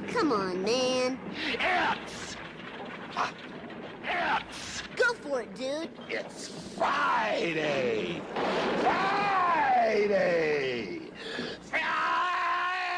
Come on, man. It's... Go for it, dude. It's Friday! Friday! Friday!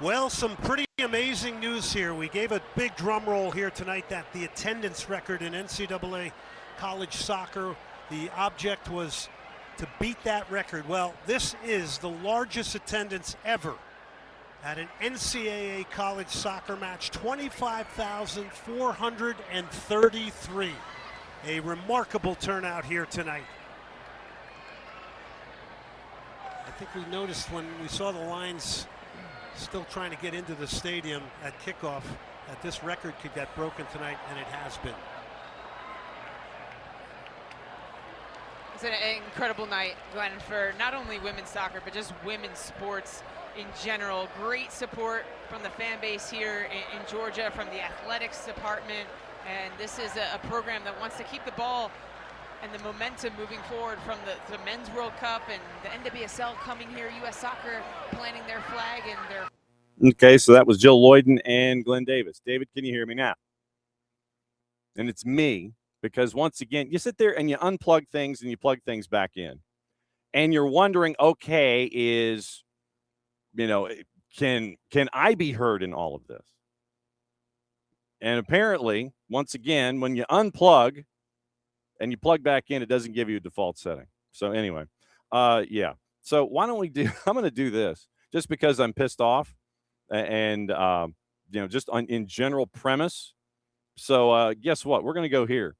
Well, some pretty amazing news here. We gave a big drum roll here tonight that the attendance record in NCAA college soccer, the object was to beat that record. Well, this is the largest attendance ever at an NCAA college soccer match, 25,433. A remarkable turnout here tonight. I think we noticed when we saw the lines still trying to get into the stadium at kickoff that this record could get broken tonight, and it has been. It's an incredible night, Glenn, for not only women's soccer, but just women's sports in general. Great support from the fan base here in Georgia, from the athletics department. And this is a program that wants to keep the ball and the momentum moving forward from the Men's World Cup and the NWSL coming here, U.S. Soccer planting their flag and their... Okay, so that was Jill Lloyden and Glenn Davis. David, can you hear me now? And it's me, because once again, you sit there and you unplug things and you plug things back in. And you're wondering, okay, can I be heard in all of this? And apparently, once again, when you unplug and you plug back in, it doesn't give you a default setting. So anyway, yeah. So why don't we do, I'm going to do this just because I'm pissed off and, just in general premise. So guess what? We're going to go here.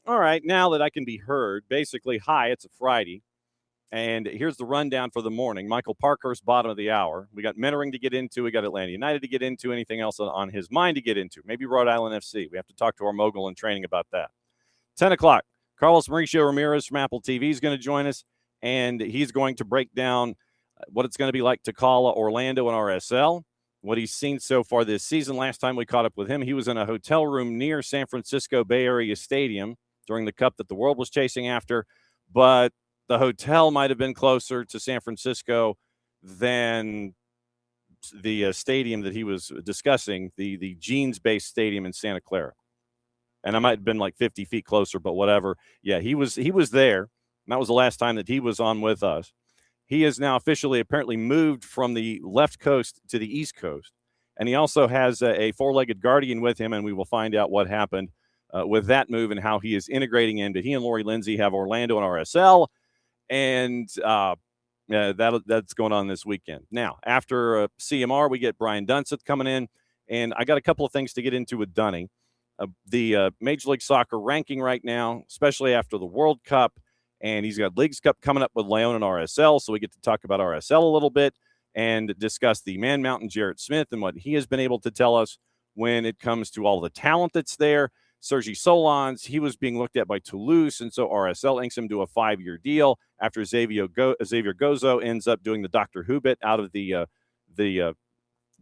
All right, now that I can be heard, basically, hi, it's a Friday, and here's the rundown for the morning. Michael Parkhurst, bottom of the hour. We got Mentoring to get into. We got Atlanta United to get into. Anything else on his mind to get into? Maybe Rhode Island FC. We have to talk to our mogul in training about that. 10 o'clock, Mauricio Ramirez from Apple TV is going to join us, and he's going to break down what it's going to be like to call Orlando and RSL, what he's seen so far this season. Last time we caught up with him, he was in a hotel room near San Francisco Bay Area Stadium during the cup that the world was chasing after, but the hotel might have been closer to San Francisco than the stadium that he was discussing, the jeans-based stadium in Santa Clara. And I might have been like 50 feet closer, but whatever. Yeah, he was there. And that was the last time that he was on with us. He is now officially apparently moved from the left coast to the east coast. And he also has a four-legged guardian with him, and we will find out what happened with that move and how he is integrating in. But he and Lori Lindsay have Orlando and RSL, and that's going on this weekend. Now, after CMR, we get Brian Dunseth coming in, and I got a couple of things to get into with Dunny. The Major League Soccer ranking right now, especially after the World Cup, and he's got Leagues Cup coming up with Leon and RSL, so we get to talk about RSL a little bit and discuss the Man Mountain Jarrett Smith and what he has been able to tell us when it comes to all the talent that's there. Sergi Solans, he was being looked at by Toulouse, and so RSL inks him to a 5-year deal after Xavier Gozo ends up doing the Dr. Who bit out of the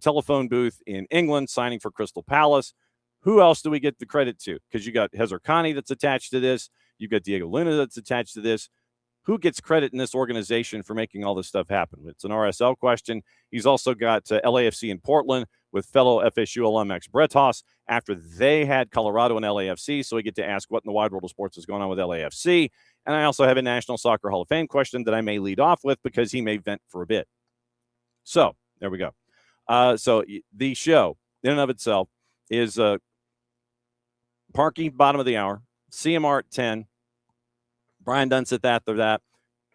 telephone booth in England, signing for Crystal Palace. Who else do we get the credit to? Because you got Hezar Khani that's attached to this. You've got Diego Luna that's attached to this. Who gets credit in this organization for making all this stuff happen? It's an RSL question. He's also got LAFC in Portland with fellow FSU alum Max Bretos after they had Colorado and LAFC. So we get to ask what in the wide world of sports is going on with LAFC. And I also have a National Soccer Hall of Fame question that I may lead off with because he may vent for a bit. So there we go. So the show in and of itself is Parky, bottom of the hour, CMR at 10, Brian Dunseth after that.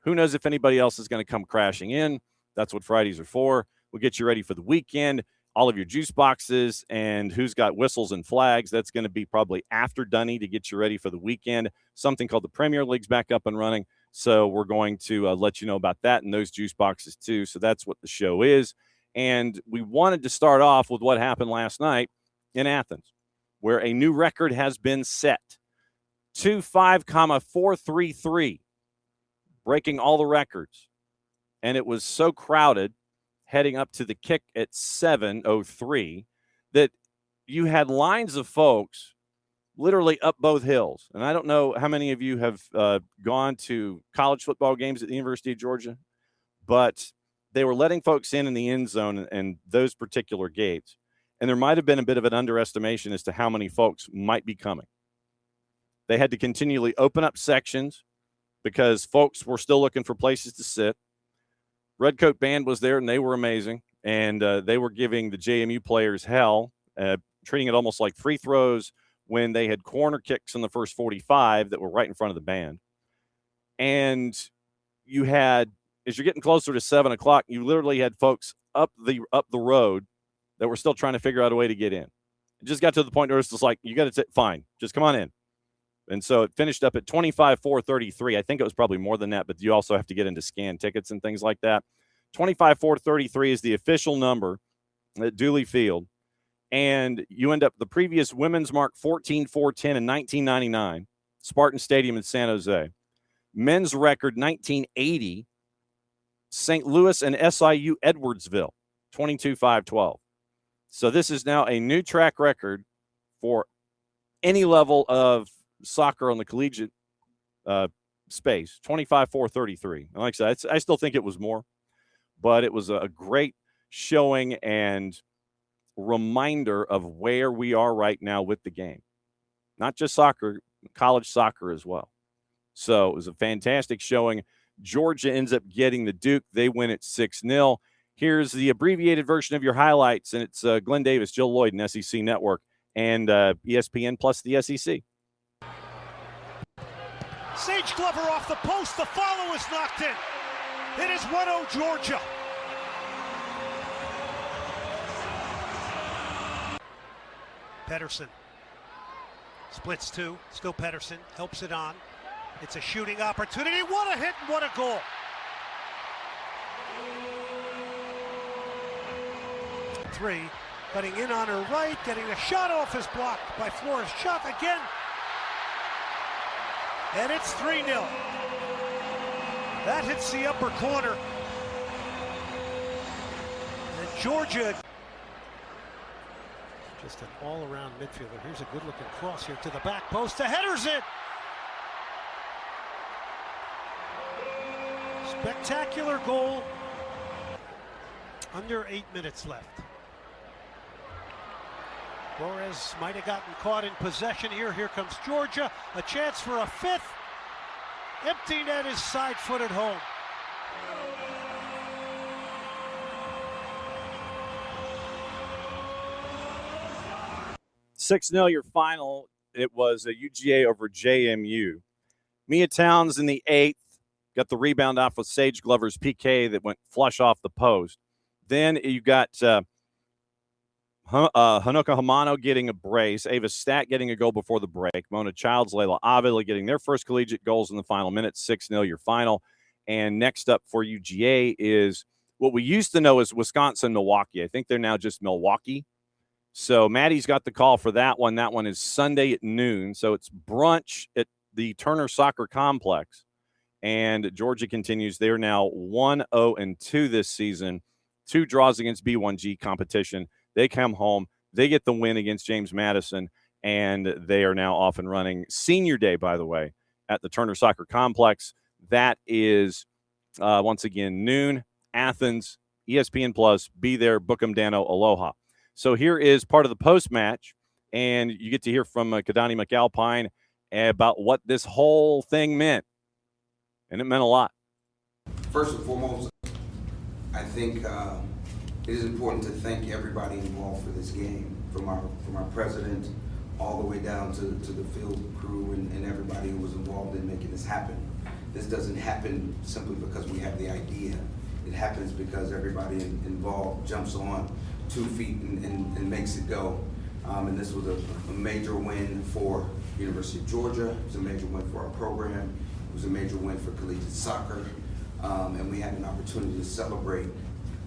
Who knows if anybody else is going to come crashing in. That's what Fridays are for. We'll get you ready for the weekend. All of your juice boxes and who's got whistles and flags. That's going to be probably after Dunny to get you ready for the weekend. Something called the Premier League's back up and running. So we're going to let you know about that and those juice boxes too. So that's what the show is. And we wanted to start off with what happened last night in Athens, where a new record has been set. 25,433, breaking all the records. And it was so crowded heading up to the kick at 7:03 that you had lines of folks literally up both hills. And I don't know how many of you have gone to college football games at the University of Georgia, but they were letting folks in the end zone and those particular gates. And there might have been a bit of an underestimation as to how many folks might be coming. They had to continually open up sections because folks were still looking for places to sit. Redcoat Band was there, and they were amazing. And they were giving the JMU players hell, treating it almost like free throws when they had corner kicks in the first 45 that were right in front of the band. And you had, as you're getting closer to 7 o'clock, you literally had folks up the road that were still trying to figure out a way to get in. It just got to the point where it's just like, you got to fine, just come on in. And so it finished up at 25-4-33. I think it was probably more than that, but you also have to get into scan tickets and things like that. 25-4-33 is the official number at Dooley Field. And you end up the previous women's mark 14-4-10 in 1999, Spartan Stadium in San Jose. Men's record 1980, St. Louis and SIU Edwardsville, 22-5-12. So this is now a new track record for any level of soccer on the collegiate space, 25-4-33. And like I said, I still think it was more, but it was a great showing and reminder of where we are right now with the game. Not just soccer, college soccer as well. So it was a fantastic showing. Georgia ends up getting the Duke. They win it 6-0. Here's the abbreviated version of your highlights, and it's Glenn Davis, Jill Lloyd, and SEC Network, and ESPN plus the SEC. Sage Glover off the post. The follow is knocked in. It is 1-0 Georgia. Pedersen splits two. Still Pedersen helps it on. It's a shooting opportunity. What a hit and what a goal. Three, cutting in on her right, getting a shot off is blocked by Flores. Shot again. And it's 3-0. That hits the upper corner. And Georgia, just an all-around midfielder. Here's a good-looking cross here to the back post. The header's in. Spectacular goal. Under 8 minutes left. Flores might have gotten caught in possession here. Here comes Georgia. A chance for a fifth. Empty net is side-footed home. $6-0 your final. It was a UGA over JMU. Mia Towns in the 8th got the rebound off with Sage Glover's PK that went flush off the post. Then you got Hanukkah Hamano getting a brace, Ava Stat getting a goal before the break, Mona Childs, Layla Avila getting their first collegiate goals in the final minutes. 6-0 your final. And next up for UGA is what we used to know as Wisconsin-Milwaukee. I think they're now just Milwaukee. So Maddie's got the call for that one. That one is Sunday at noon. So it's brunch at the Turner Soccer Complex. And Georgia continues. They're now 1-0-2 this season. 2 draws against B1G competition. They come home. They get the win against James Madison. And they are now off and running. Senior Day, by the way, at the Turner Soccer Complex. That is, once again, noon, Athens, ESPN Plus. Be there, book 'em, Dano, aloha. So here is part of the post-match, and you get to hear from Kadani McAlpine about what this whole thing meant, and it meant a lot. First and foremost, I think it is important to thank everybody involved for this game, from our president all the way down to the field crew and everybody who was involved in making this happen. This doesn't happen simply because we have the idea. It happens because everybody involved jumps on 2 feet and makes it go. And this was a major win for University of Georgia. It was a major win for our program. It was a major win for collegiate soccer. And we had an opportunity to celebrate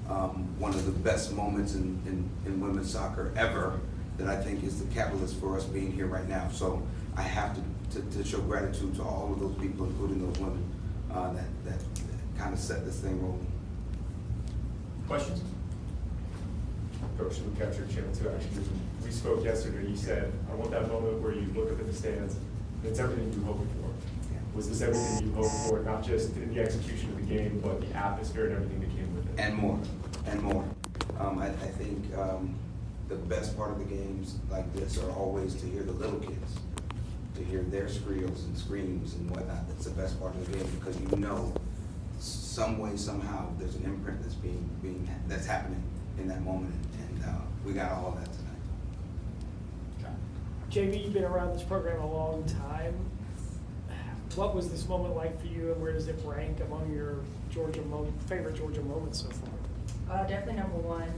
one of the best moments in women's soccer ever, that I think is the catalyst for us being here right now. So I have to show gratitude to all of those people, including those women, that kind of set this thing rolling. Questions? Coach, we captured channel 2 actually. We spoke yesterday. You said, I want that moment where you look up at the stands and it's everything you hoped for. Yeah. Was this everything you hoped for, not just in the execution of the game, but the atmosphere and everything that came with it? and more, and more. I think the best part of the games like this are always to hear the little kids, to hear their squeals and screams and whatnot. That's the best part of the game, because you know some way, somehow, there's an imprint that's happening in that moment, and we got all of that tonight. JV, you've been around this program a long time. What was this moment like for you, and where does it rank among your favorite Georgia moments so far? Definitely number one.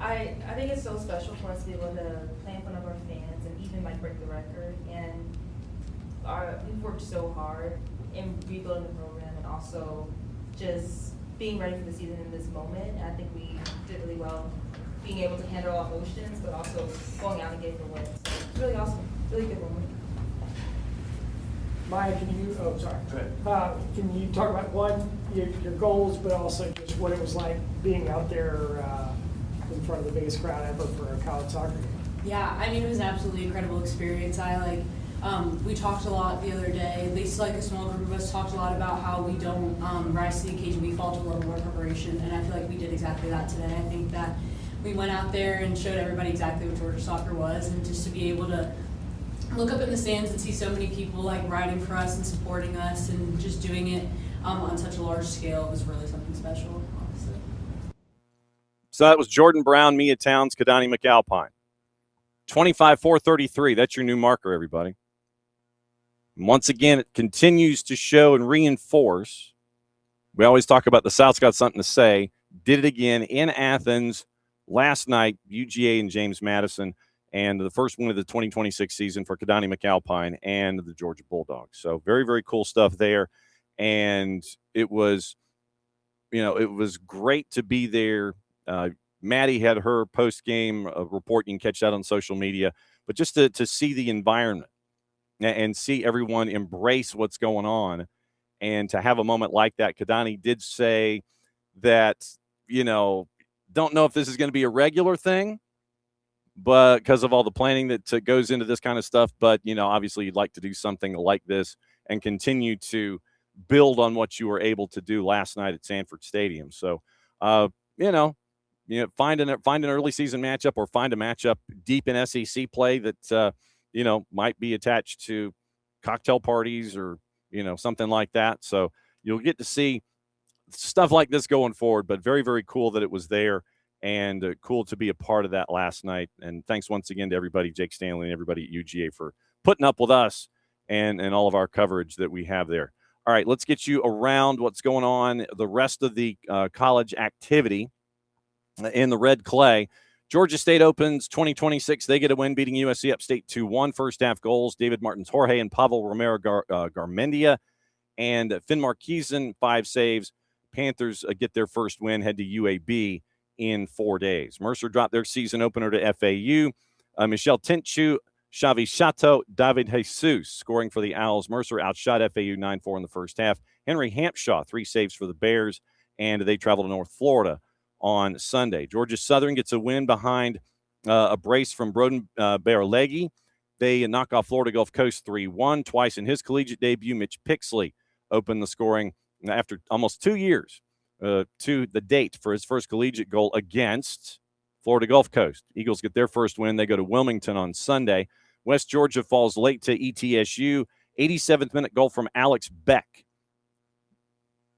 I think it's so special for us to be able to play in front of our fans and even like break the record. And we've worked so hard in rebuilding the program and also just being ready for the season in this moment. And I think we did really well being able to handle all emotions, but also going out and getting the win. So it's really awesome, really good moment. Maya, can you talk about your goals, but also just what it was like being out there in front of the biggest crowd ever for a college soccer game? Yeah, I mean, it was an absolutely incredible experience. We talked a lot the other day, at least like a small group of us talked a lot about how we don't rise to the occasion, we fall to a little more preparation, and I feel like we did exactly that today. I think that we went out there and showed everybody exactly what Georgia soccer was, and just to be able to look up in the stands and see so many people like riding for us and supporting us and just doing it on such a large scale was really something special, honestly. So that was Jordan Brown, Mia Towns, Kadani McAlpine. 25-4-33. That's your new marker, everybody. And once again, it continues to show and reinforce. We always talk about the South's got something to say. Did it again in Athens last night, UGA and James Madison, and the first win of the 2026 season for Kadani McAlpine and the Georgia Bulldogs. So very, very cool stuff there. And it was great to be there. Maddie had her post-game report. You can catch that on social media. But just to see the environment and see everyone embrace what's going on and to have a moment like that. Kadani did say that, don't know if this is going to be a regular thing, but because of all the planning that goes into this kind of stuff. But, obviously you'd like to do something like this and continue to build on what you were able to do last night at Sanford Stadium. So, find an early season matchup or find a matchup deep in SEC play that, might be attached to cocktail parties or, something like that. So you'll get to see stuff like this going forward, but very, very cool that it was there. And cool to be a part of that last night. And thanks once again to everybody, Jake Stanley and everybody at UGA, for putting up with us and all of our coverage that we have there. All right, let's get you around what's going on, the rest of the college activity in the red clay. Georgia State opens 2026. They get a win, beating USC Upstate 2-1. First half goals, David Martins Jorge and Pavel Romero Garmendia. And Finn Marquezin, 5 saves. Panthers get their first win, head to UAB in 4 days. Mercer dropped their season opener to FAU. Michelle Tinchu, Xavi Chateau, David Jesus scoring for the Owls. Mercer outshot FAU 9-4 in the first half. Henry Hampshaw, 3 saves for the Bears, and they travel to North Florida on Sunday. Georgia Southern gets a win behind a brace from Broden Baralegi. They knock off Florida Gulf Coast 3-1. Twice in his collegiate debut, Mitch Pixley opened the scoring after almost 2 years to the date for his first collegiate goal against Florida Gulf Coast. Eagles get their first win. They go to Wilmington on Sunday. West Georgia falls late to ETSU. 87th minute goal from Alex Beck.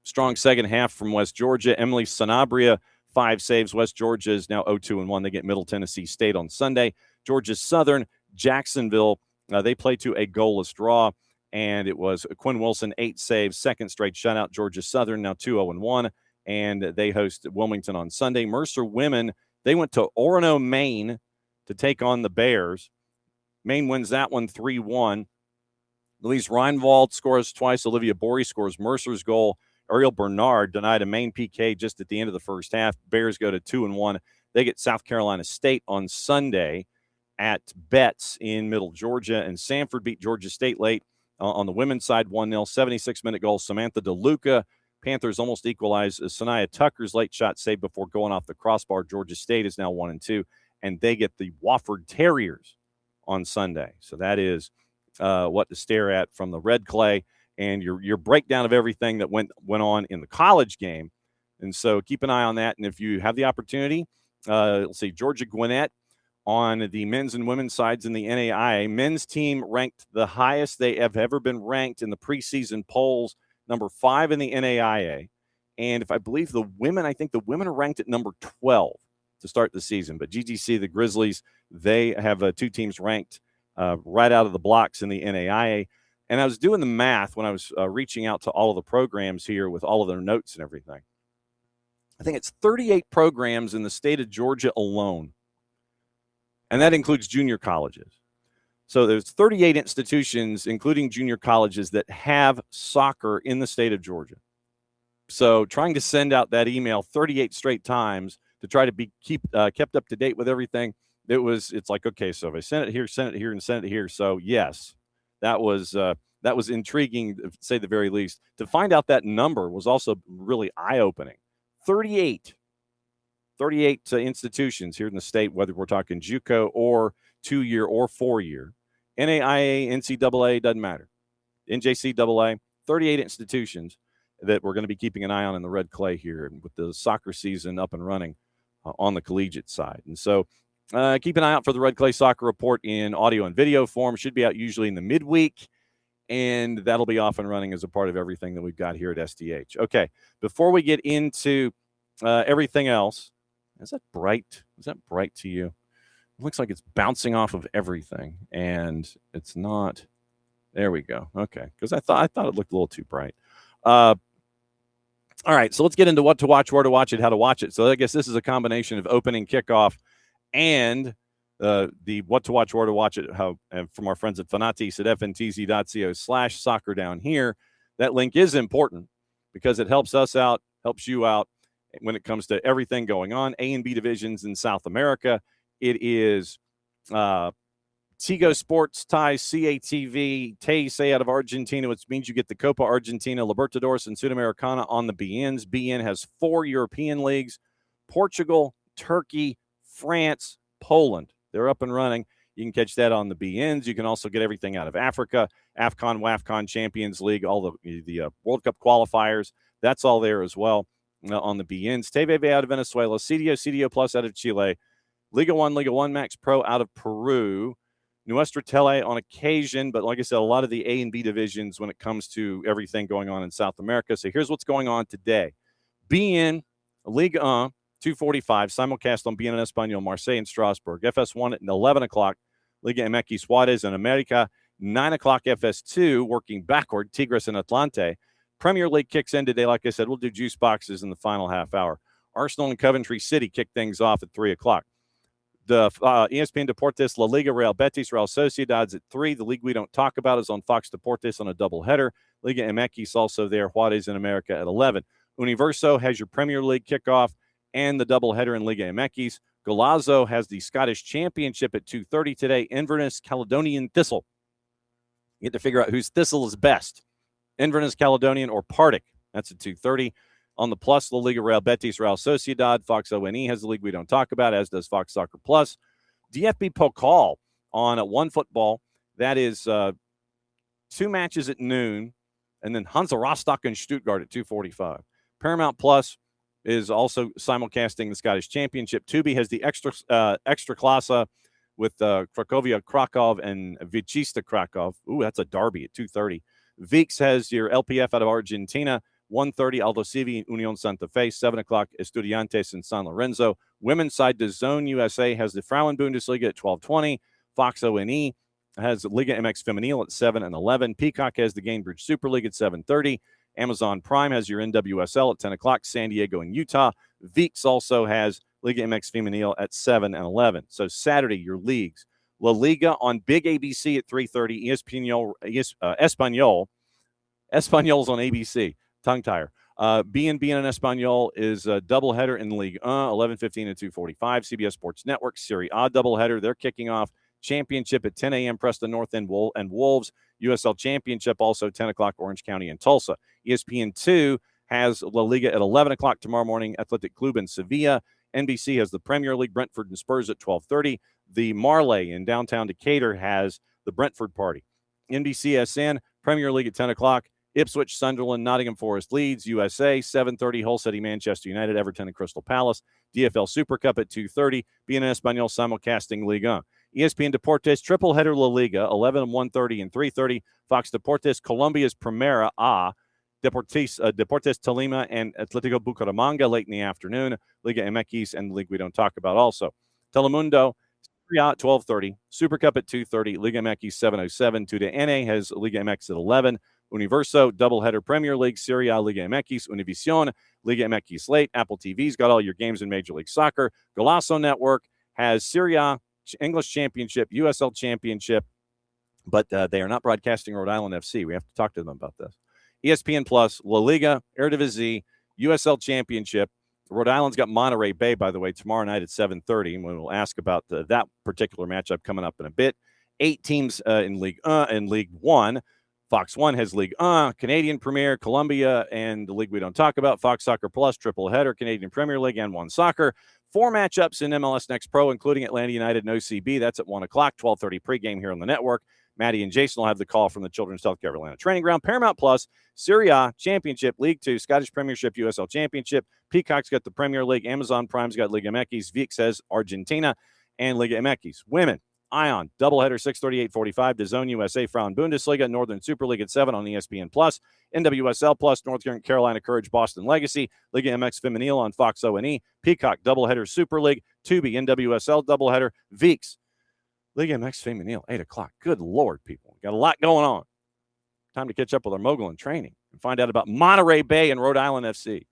Strong second half from West Georgia. Emily Sanabria, 5 saves. West Georgia is now 0-2-1. They get Middle Tennessee State on Sunday. Georgia Southern, Jacksonville, they play to a goalless draw. And it was Quinn Wilson, 8 saves, second straight shutout. Georgia Southern now 2-0-1. And they host Wilmington on Sunday. Mercer women, they went to Orono, Maine to take on the Bears. Maine wins that one 3-1. Elise Reinwald scores twice. Olivia Borey scores Mercer's goal. Ariel Bernard denied a Maine PK just at the end of the first half. Bears go to 2-1. They get South Carolina State on Sunday at Betts in Middle Georgia. And Sanford beat Georgia State late on the women's side 1-0. 76-minute goal, Samantha DeLuca. Panthers almost equalize. Sanaya Tucker's late shot saved before going off the crossbar. Georgia State is now 1-2, and they get the Wofford Terriers on Sunday. So that is what to stare at from the red clay. And your breakdown of everything that went on in the college game And so keep an eye on that. And if you have the opportunity, let's see, Georgia Gwinnett on the men's and women's sides in the NAIA. Men's team ranked the highest they have ever been ranked in the preseason polls, number 5 in the NAIA. And if I believe the women, I think the women are ranked at number 12 to start the season. But GGC, the Grizzlies, they have 2 teams ranked right out of the blocks in the NAIA. And I was doing the math when I was reaching out to all of the programs here with all of their notes and everything. I think it's 38 programs in the state of Georgia alone. And that includes junior colleges. So there's 38 institutions, including junior colleges, that have soccer in the state of Georgia. So trying to send out that email 38 straight times to try to be kept up to date with everything, it's like, okay, so if I send it here, and send it here. So yes, that was intriguing, to say the very least. To find out that number was also really eye-opening. 38 institutions here in the state, whether we're talking JUCO or 2-year or 4-year. NAIA, NCAA, doesn't matter. NJCAA, 38 institutions that we're going to be keeping an eye on in the red clay here with the soccer season up and running on the collegiate side. And so keep an eye out for the Red Clay Soccer Report in audio and video form. Should be out usually in the midweek, and that'll be off and running as a part of everything that we've got here at SDH. Okay, before we get into everything else, is that bright? Is that bright to you? It looks like it's bouncing off of everything, and it's not. There we go. Okay, because I thought it looked a little too bright. All right, so let's get into what to watch, where to watch it, how to watch it. So I guess this is a combination of opening kickoff and the what to watch, where to watch it, from our friends at Fanatis at fntz.co/soccer down here. That link is important because it helps us out, helps you out when it comes to everything going on. A and B divisions in South America. It is Tigo Sports ties CATV TAC out of Argentina, which means you get the Copa Argentina, Libertadores, and Sudamericana on the BNs. BN has 4 European leagues: Portugal, Turkey, France, Poland. They're up and running. You can catch that on the BNs. You can also get everything out of Africa, AFCON, WAFCON, Champions League, all the World Cup qualifiers. That's all there as well on the BNs. TVV out of Venezuela, CDO Plus out of Chile, Liga 1 Max Pro out of Peru, Nuestra Tele on occasion, but like I said, a lot of the A and B divisions when it comes to everything going on in South America. So here's what's going on today. BN, Ligue 1, 2:45, simulcast on BN Español, Marseille and Strasbourg. FS1 at 11 o'clock, Liga MX Juárez and America. 9 o'clock FS2, working backward, Tigres and Atlante. Premier League kicks in today. Like I said, we'll do juice boxes in the final half hour. Arsenal and Coventry City kick things off at 3 o'clock. The ESPN Deportes, La Liga, Real Betis, Real Sociedad's at 3. The league we don't talk about is on Fox Deportes on a doubleheader. Liga MX also there, Juárez in America at 11. Universo has your Premier League kickoff and the doubleheader in Liga MX. Golazo has the Scottish Championship at 2:30 today. Inverness, Caledonian Thistle. You get to figure out whose Thistle is best. Inverness, Caledonian, or Partick. That's at 2:30. On the Plus, La Liga, Real Betis, Real Sociedad. Fox ONE has the league we don't talk about, as does Fox Soccer Plus. DFB Pokal on One Football. That is 2 matches at noon, and then Hansa Rostock and Stuttgart at 2:45. Paramount Plus is also simulcasting the Scottish Championship. Tubi has the Extra Klasa with Cracovia Krakow and Vichista Krakow. Ooh, that's a derby at 2:30. Vix has your LPF out of Argentina. 1:30, Aldo Civi, Union Santa Fe. 7 o'clock, Estudiantes and San Lorenzo. Women's side, DAZN USA has the Frauen Bundesliga at 12:20. Fox ONE has Liga MX Femenil at 7 and 11. Peacock has the Gainbridge Super League at 7:30. Amazon Prime has your NWSL at 10 o'clock, San Diego and Utah. Vix also has Liga MX Femenil at 7 and 11. So Saturday, your leagues. La Liga on Big ABC at 3:30. Español. Español's on ABC. Tongue tire. BNB and Español is a doubleheader in League 11:15 and 2:45. CBS Sports Network, Serie A doubleheader. They're kicking off Championship at 10 a.m. Preston North End and Wolves. USL Championship also 10 o'clock, Orange County and Tulsa. ESPN2 has La Liga at 11 o'clock tomorrow morning, Athletic Club in Sevilla. NBC has the Premier League, Brentford and Spurs at 12:30. The Marley in downtown Decatur has the Brentford Party. NBCSN, Premier League at 10 o'clock. Ipswich, Sunderland, Nottingham Forest, Leeds, USA, 7:30, Hull City, Manchester United, Everton, and Crystal Palace. DFL Super Cup at 2:30, BN Español simulcasting Ligue 1. ESPN Deportes, triple header La Liga, 11, 1:30, and 3:30. Fox Deportes, Colombia's Primera A, Deportes Tolima and Atletico Bucaramanga late in the afternoon. Liga MX and the league we don't talk about also. Telemundo, Serie A at 12:30. Super Cup at 2:30. Liga MX 7:07. TUDN has Liga MX at 11. Universo, doubleheader Premier League, Serie A, Liga MX, Univision, Liga MX late. Apple TV's got all your games in Major League Soccer. Golazo Network has Serie A, English Championship, USL Championship, but they are not broadcasting Rhode Island FC. We have to talk to them about this. ESPN Plus, La Liga, Eredivisie, USL Championship. Rhode Island's got Monterey Bay, by the way, tomorrow night at 7:30. And we'll ask about that particular matchup coming up in a bit. 8 teams in League 1. Fox 1 has League 1, Canadian Premier, Colombia, and the league we don't talk about. Fox Soccer Plus, triple header, Canadian Premier League, and 1 Soccer. 4 matchups in MLS Next Pro, including Atlanta United and OCB. That's at 1 o'clock, 12:30 pregame here on the network. Maddie and Jason will have the call from the Children's Healthcare Atlanta Training Ground. Paramount Plus, Serie A, Championship, League 2, Scottish Premiership, USL Championship. Peacock's got the Premier League. Amazon Prime's got Liga MX. VIX has Argentina and Liga MX. Women, Ion, doubleheader, 6:30, 8:45. DAZN USA, Frauen Bundesliga, Northern Super League at 7 on ESPN Plus. NWSL Plus, North Carolina Courage, Boston Legacy. Liga MX Femenil on Fox O&E. Peacock, doubleheader, Super League. Tubi, NWSL, doubleheader. VIX, Liga MX Femenil, 8 o'clock. Good Lord, people. Got a lot going on. Time to catch up with our mogul in training and find out about Monterey Bay and Rhode Island FC.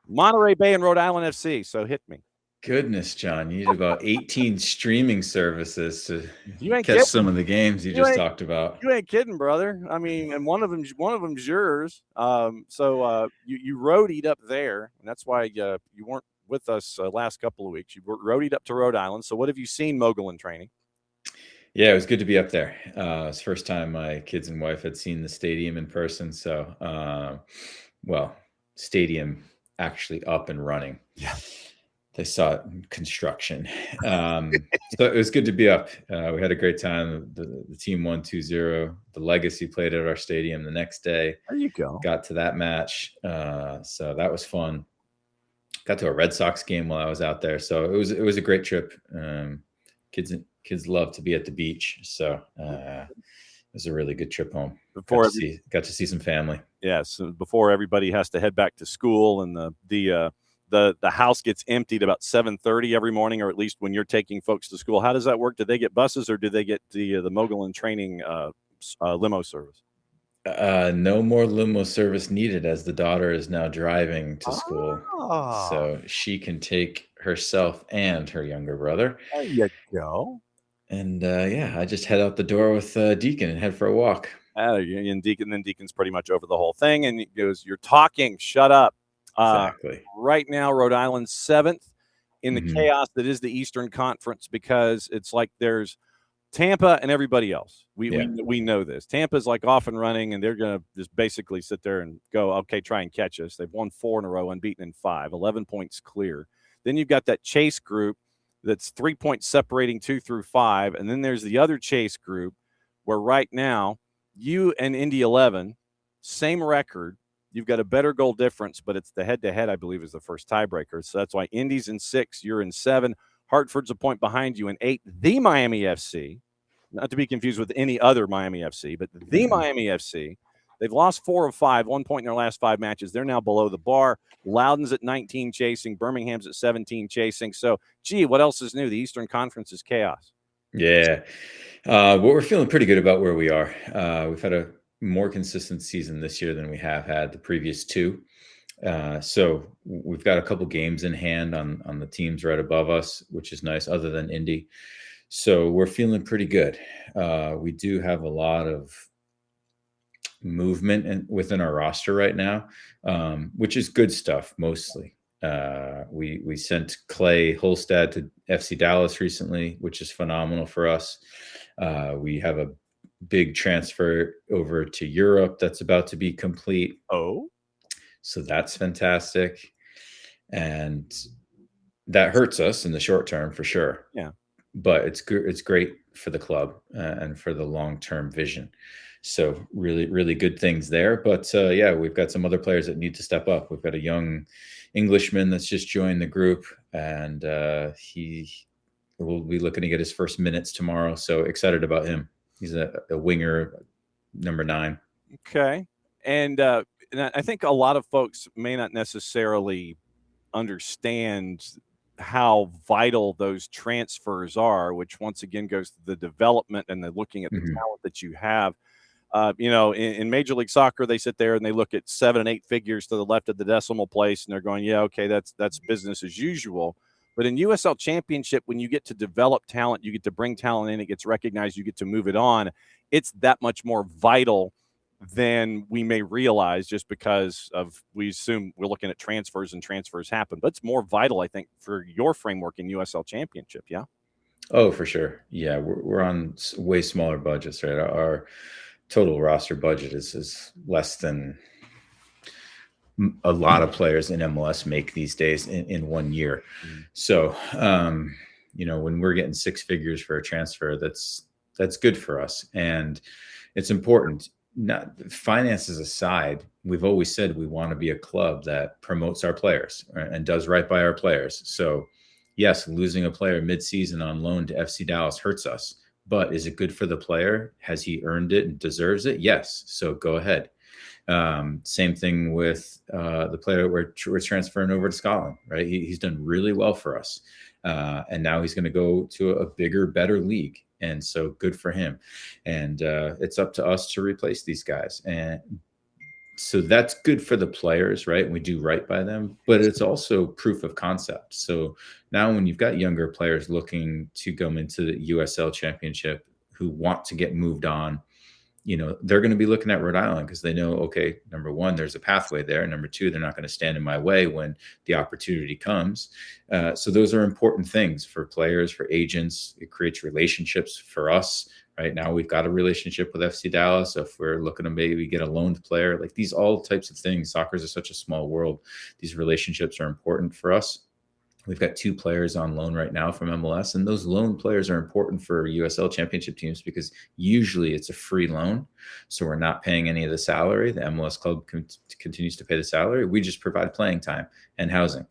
Monterey Bay and Rhode Island FC, so hit me. Goodness, John, you need about 18 streaming services to catch kidding. some of the games you just talked about. You ain't kidding, brother. I mean, and one of them's yours. So you roadied up there, and that's why you weren't with us last couple of weeks. You roadied up to Rhode Island. So what have you seen, mogul in training? Yeah, it was good to be up there. It was the first time my kids and wife had seen the stadium in person. So, stadium actually up and running. Yeah. They saw it in construction. So it was good to be up. We had a great time. The team won 2-0. The Legacy played at our stadium the next day. There you go. Got to that match. So that was fun. Got to a Red Sox game while I was out there. So it was a great trip. Kids love to be at the beach. So it was a really good trip home. Got to see some family. Yes. Before everybody has to head back to school and the house gets emptied about 7:30 every morning, or at least when you're taking folks to school. How does that work? Do they get buses, or do they get the mogul in training limo service? No more limo service needed, as the daughter is now driving to school. So she can take herself and her younger brother. There you go. And I just head out the door with Deacon and head for a walk. And Deacon's pretty much over the whole thing. And he goes, "You're talking, shut up." Exactly. Right now, Rhode Island's 7th in the chaos that is the Eastern Conference, because it's like there's Tampa and everybody else. We know this. Tampa's like off and running, and they're going to just basically sit there and go, okay, try and catch us. They've won 4 in a row, unbeaten in 5, 11 points clear. Then you've got that Chase group that's 3 points separating 2 through 5. And then there's the other Chase group where right now you and Indy 11, same record. You've got a better goal difference, but it's the head-to-head, I believe, is the first tiebreaker. So that's why Indy's in 6, you're in 7. Hartford's a point behind you in 8. The Miami FC, not to be confused with any other Miami FC, but the Miami FC, they've lost 4 of 5, 1 point in their last 5 matches. They're now below the bar. Loudoun's at 19 chasing. Birmingham's at 17 chasing. So, what else is new? The Eastern Conference is chaos. Yeah. We're feeling pretty good about where we are. We've had a more consistent season this year than we have had the previous 2. So we've got a couple games in hand on the teams right above us, which is nice, other than Indy. So we're feeling pretty good. We do have a lot of movement within our roster right now, which is good stuff mostly. We sent Clay Holstad to FC Dallas recently, which is phenomenal for us. We have a big transfer over to Europe that's about to be complete. Oh, so that's fantastic. And that hurts us in the short term for sure. Yeah. but it's great for the club and for the long-term vision. So really, really good things there. But yeah, we've got some other players that need to step up. We've got a young Englishman that's just joined the group, and he will be looking to get his first minutes tomorrow. So excited about him. He's a winger, number 9. Okay. And I think a lot of folks may not necessarily understand how vital those transfers are, which once again goes to the development and the looking at the talent that you have. In Major League Soccer, they sit there and they look at 7 and 8 figures to the left of the decimal place, and they're going, yeah, okay, that's business as usual. But in USL Championship, when you get to develop talent, you get to bring talent in, it gets recognized, you get to move it on. It's that much more vital than we may realize, just because we assume we're looking at transfers and transfers happen. But it's more vital, I think, for your framework in USL Championship. Yeah. Oh, for sure. Yeah, we're on way smaller budgets, right? Our total roster budget is less than a lot of players in MLS make these days in 1 year. So, when we're getting 6 figures for a transfer, that's good for us. And it's important. Not finances aside, we've always said we want to be a club that promotes our players and does right by our players. So yes, losing a player mid-season on loan to FC Dallas hurts us, but is it good for the player? Has he earned it and deserves it? Yes. So go ahead. Same thing with the player we're transferring over to Scotland, right? He's done really well for us. And now he's going to go to a bigger, better league. And so good for him. And it's up to us to replace these guys. And so that's good for the players, right? We do right by them, but it's also proof of concept. So now when you've got younger players looking to go into the USL Championship who want to get moved on, they're going to be looking at Rhode Island because they know, okay, number one, there's a pathway there. Number two, they're not going to stand in my way when the opportunity comes. So those are important things for players, for agents. It creates relationships for us. Right now, we've got a relationship with FC Dallas. So if we're looking to maybe get a loaned player, like these all types of things, soccer is such a small world. These relationships are important for us. We've got 2 players on loan right now from MLS, and those loan players are important for USL Championship teams because usually it's a free loan. So we're not paying any of the salary. The MLS club continues to pay the salary. We just provide playing time and housing.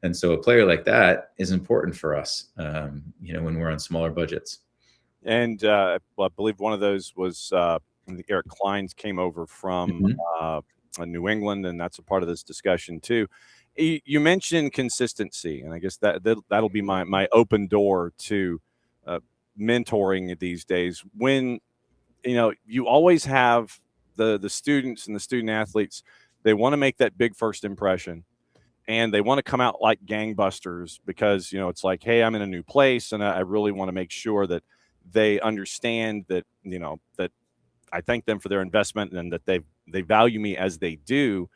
And so a player like that is important for us, when we're on smaller budgets. And I believe one of those was Eric Klein's came over from New England, and that's a part of this discussion too. You mentioned consistency, and I guess that'll be my open door to mentoring these days. When you always have the students and the student athletes, they want to make that big first impression, and they want to come out like gangbusters because it's like, hey, I'm in a new place, and I really want to make sure that they understand that that I thank them for their investment and that they value me as they do.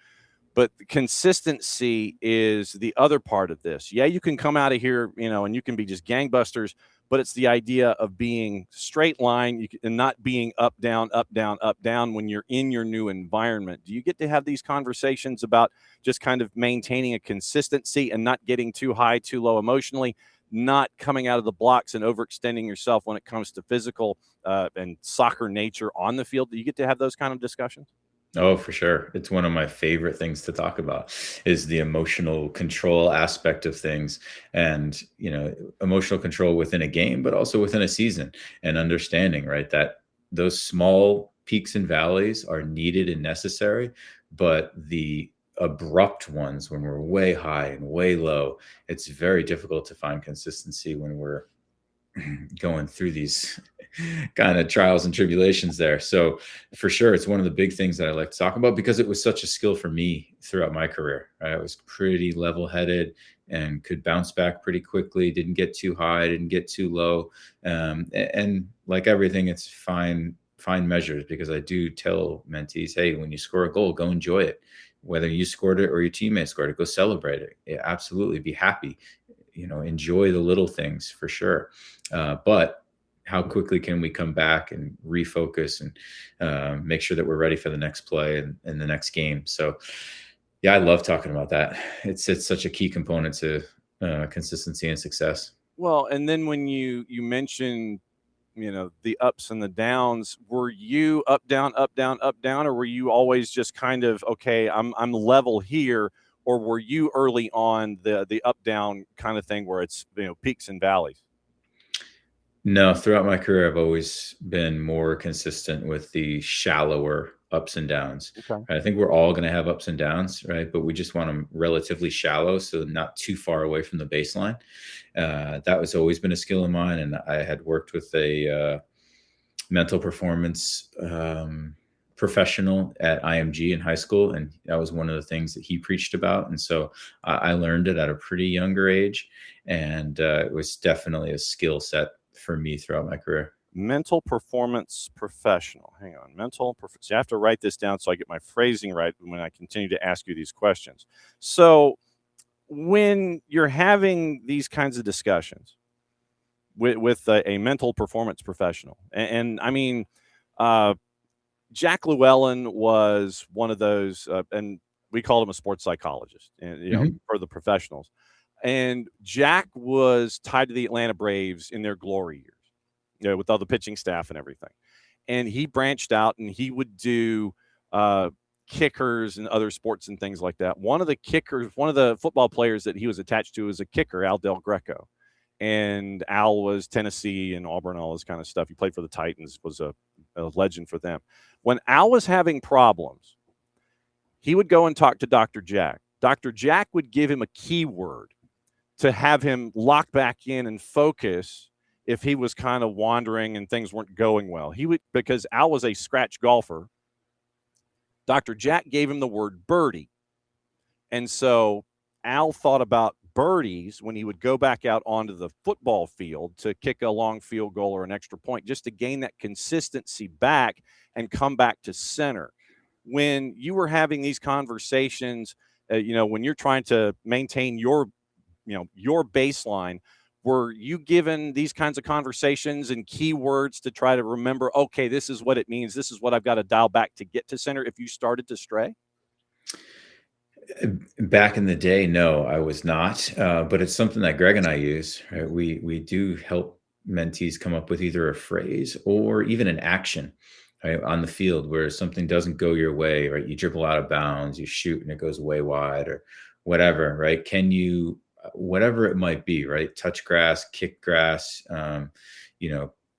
But consistency is the other part of this. Yeah, you can come out of here, and you can be just gangbusters, but it's the idea of being straight line and not being up, down, up, down, up, down when you're in your new environment. Do you get to have these conversations about just kind of maintaining a consistency and not getting too high, too low emotionally, not coming out of the blocks and overextending yourself when it comes to physical and soccer nature on the field? Do you get to have those kind of discussions? Oh, for sure. It's one of my favorite things to talk about is the emotional control aspect of things and, emotional control within a game, but also within a season and understanding, right, that those small peaks and valleys are needed and necessary, but the abrupt ones when we're way high and way low, it's very difficult to find consistency when we're going through these kind of trials and tribulations there. So for sure, it's one of the big things that I like to talk about because it was such a skill for me throughout my career. I was pretty level-headed and could bounce back pretty quickly, didn't get too high, didn't get too low. And like everything, it's fine measures because I do tell mentees, hey, when you score a goal, go enjoy it. Whether you scored it or your teammate scored it, go celebrate it. Yeah, absolutely. Be happy. Enjoy the little things for sure. But how quickly can we come back and refocus and make sure that we're ready for the next play and the next game? So, yeah, I love talking about that. It's such a key component to consistency and success. Well, and then when you mentioned, the ups and the downs, were you up, down, up, down, up, down, or were you always just kind of, okay, I'm level here, or were you early on the up, down kind of thing where it's, peaks and valleys? No, throughout my career, I've always been more consistent with the shallower ups and downs. Okay. I think we're all going to have ups and downs, right? But we just want them relatively shallow, so not too far away from the baseline. That was always been a skill of mine, and I had worked with a mental performance professional at IMG in high school, and that was one of the things that he preached about. And so I learned it at a pretty younger age, and it was definitely a skill set for me throughout my career. Mental performance professional. Hang on. So I have to write this down so I get my phrasing right when I continue to ask you these questions. So when you're having these kinds of discussions with a mental performance professional, and I mean, Jack Llewellyn was one of those, and we called him a sports psychologist, and for the professionals. And Jack was tied to the Atlanta Braves in their glory years, with all the pitching staff and everything. And he branched out and he would do kickers and other sports and things like that. One of the football players that he was attached to was a kicker, Al Del Greco. And Al was Tennessee and Auburn, all this kind of stuff. He played for the Titans, was a legend for them. When Al was having problems, he would go and talk to Dr. Jack. Dr. Jack would give him a keyword to have him lock back in and focus if he was kind of wandering and things weren't going well. Because Al was a scratch golfer, Dr. Jack gave him the word birdie. And so Al thought about birdies when he would go back out onto the football field to kick a long field goal or an extra point, just to gain that consistency back and come back to center. When you were having these conversations, when you're trying to maintain your baseline, were you given these kinds of conversations and keywords to try to remember, okay, this is what it means, this is what I've got to dial back to get to center if you started to stray? Back in the day, no, I was not. But it's something that Greg and I use. Right? We do help mentees come up with either a phrase or even an action, right, on the field where something doesn't go your way, right? You dribble out of bounds, you shoot and it goes way wide or whatever, right? Can you, whatever it might be, right? Touch grass, kick grass,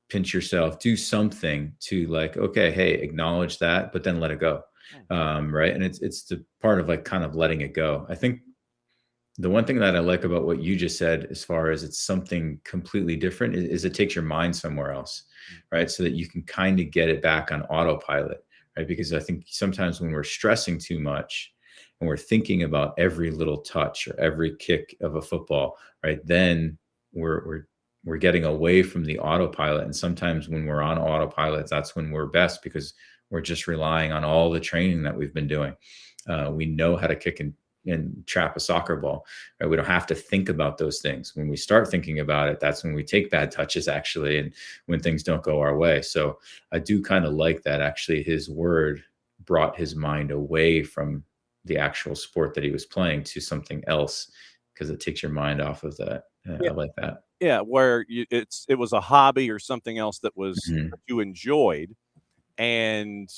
pinch yourself, do something to like, okay, hey, acknowledge that, but then let it go. Right. And it's the part of like kind of letting it go. I think the one thing that I like about what you just said, as far as it's something completely different, is it takes your mind somewhere else, right? So that you can kind of get it back on autopilot, right? Because I think sometimes when we're stressing too much and we're thinking about every little touch or every kick of a football, right, then we're getting away from the autopilot. And sometimes when we're on autopilot, that's when we're best, because we're just relying on all the training that we've been doing. We know how to kick and trap a soccer ball, right? We don't have to think about those things. When we start thinking about it, that's when we take bad touches, actually, and when things don't go our way. So I do kind of like that. Actually, his word brought his mind away from the actual sport that he was playing to something else, because it takes your mind off of that. Yeah. I like that. Yeah, where it was a hobby or something else that was you enjoyed, and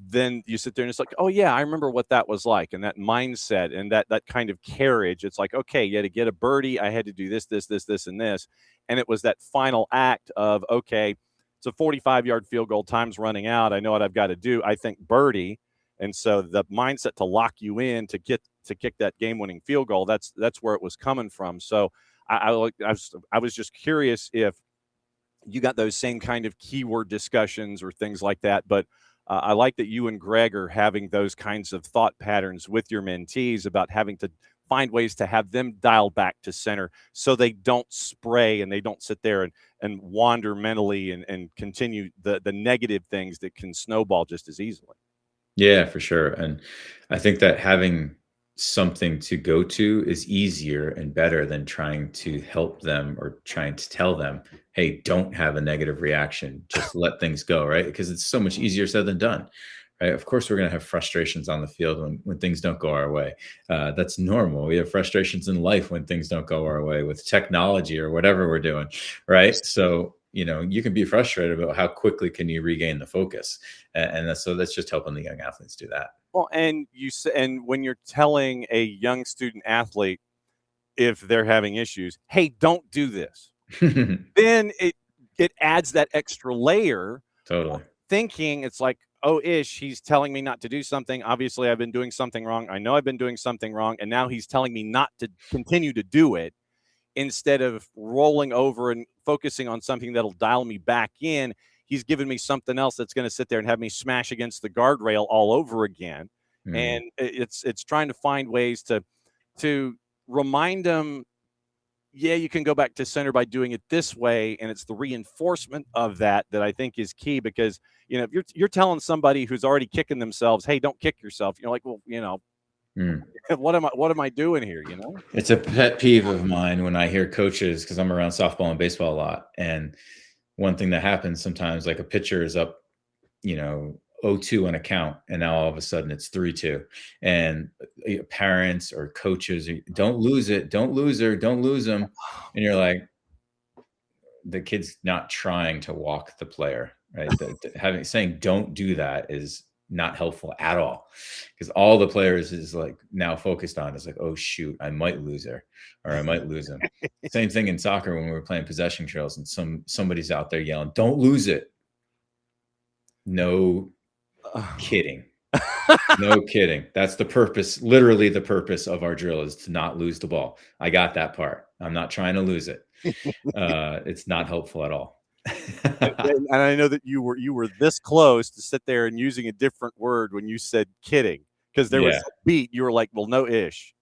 then you sit there and it's like, oh yeah, I remember what that was like, and that mindset and that kind of carriage. It's like, okay, yeah, to get a birdie, I had to do this, and this, and it was that final act of, okay, it's a 45-yard field goal, time's running out, I know what I've got to do, I think birdie. And so the mindset to lock you in to kick that game-winning field goal, that's where it was coming from. So I was just curious if you got those same kind of keyword discussions or things like that. But I like that you and Greg are having those kinds of thought patterns with your mentees about having to find ways to have them dial back to center so they don't spray and they don't sit there and wander mentally and continue the negative things that can snowball just as easily. Yeah, for sure. And I think that having something to go to is easier and better than trying to help them or trying to tell them, hey, don't have a negative reaction, just let things go, right? Because it's so much easier said than done, right? Of course, we're going to have frustrations on the field when things don't go our way. That's normal. We have frustrations in life when things don't go our way with technology or whatever we're doing, right? So, you can be frustrated about how quickly can you regain the focus. And that's just helping the young athletes do that. Well, and when you're telling a young student athlete, if they're having issues, hey, don't do this, then it adds that extra layer. Totally. Thinking it's like, oh, he's telling me not to do something. Obviously, I've been doing something wrong. I know I've been doing something wrong. And now he's telling me not to continue to do it, instead of rolling over and focusing on something that'll dial me back in. He's given me something else that's going to sit there and have me smash against the guardrail all over again. And it's trying to find ways to remind them, yeah, you can go back to center by doing it this way. And it's the reinforcement of that I think is key, because, if you're telling somebody who's already kicking themselves, hey, don't kick yourself, you're like, well, what am I doing here? It's a pet peeve of mine when I hear coaches, because I'm around softball and baseball a lot. And one thing that happens sometimes, like a pitcher is up, 0-2 on a count, and now all of a sudden it's 3-2. And parents or coaches, don't lose it, don't lose her, don't lose them. And you're like, the kid's not trying to walk the player, right? Saying don't do that is not helpful at all, because all the players is like now focused on is like, oh shoot, I might lose her or I might lose him. Same thing in soccer when we were playing possession drills and somebody's out there yelling, don't lose it. No kidding. No kidding. That's the purpose, literally the purpose of our drill, is to not lose the ball. I got that part. I'm not trying to lose it. It's not helpful at all. And I know that you were this close to sit there and using a different word when you said kidding, because there was a beat. You were like, well, no ish,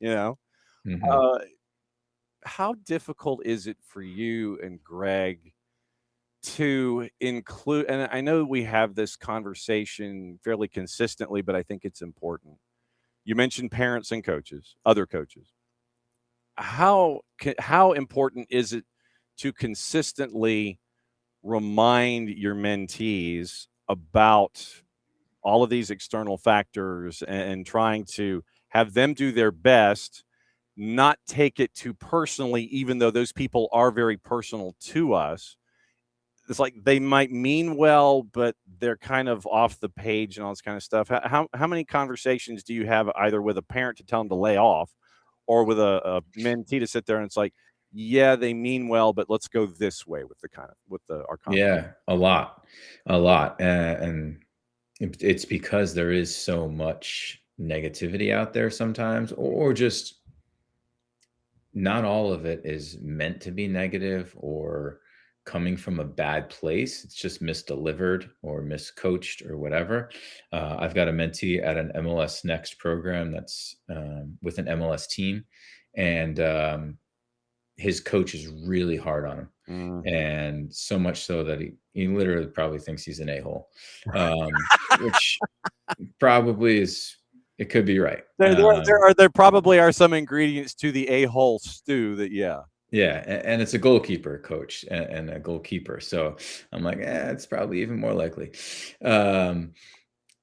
How difficult is it for you and Greg to include, and I know we have this conversation fairly consistently, but I think it's important. You mentioned parents and coaches, other coaches. How important is it to consistently remind your mentees about all of these external factors and trying to have them do their best, not take it too personally, even though those people are very personal to us? It's like they might mean well, but they're kind of off the page and all this kind of stuff. How many conversations do you have either with a parent to tell them to lay off, or with a mentee to sit there and it's like, yeah, they mean well, but let's go this way with our conversation? Yeah, a lot. And it's because there is so much negativity out there sometimes, or just not all of it is meant to be negative or coming from a bad place. It's just misdelivered or miscoached or whatever. I've got a mentee at an MLS Next program that's with an MLS team, and his coach is really hard on him. And so much so that he literally probably thinks he's an a-hole, which probably is, it could be right. There probably are some ingredients to the a-hole stew that, yeah, and it's a goalkeeper coach and a goalkeeper. So I'm like, it's probably even more likely.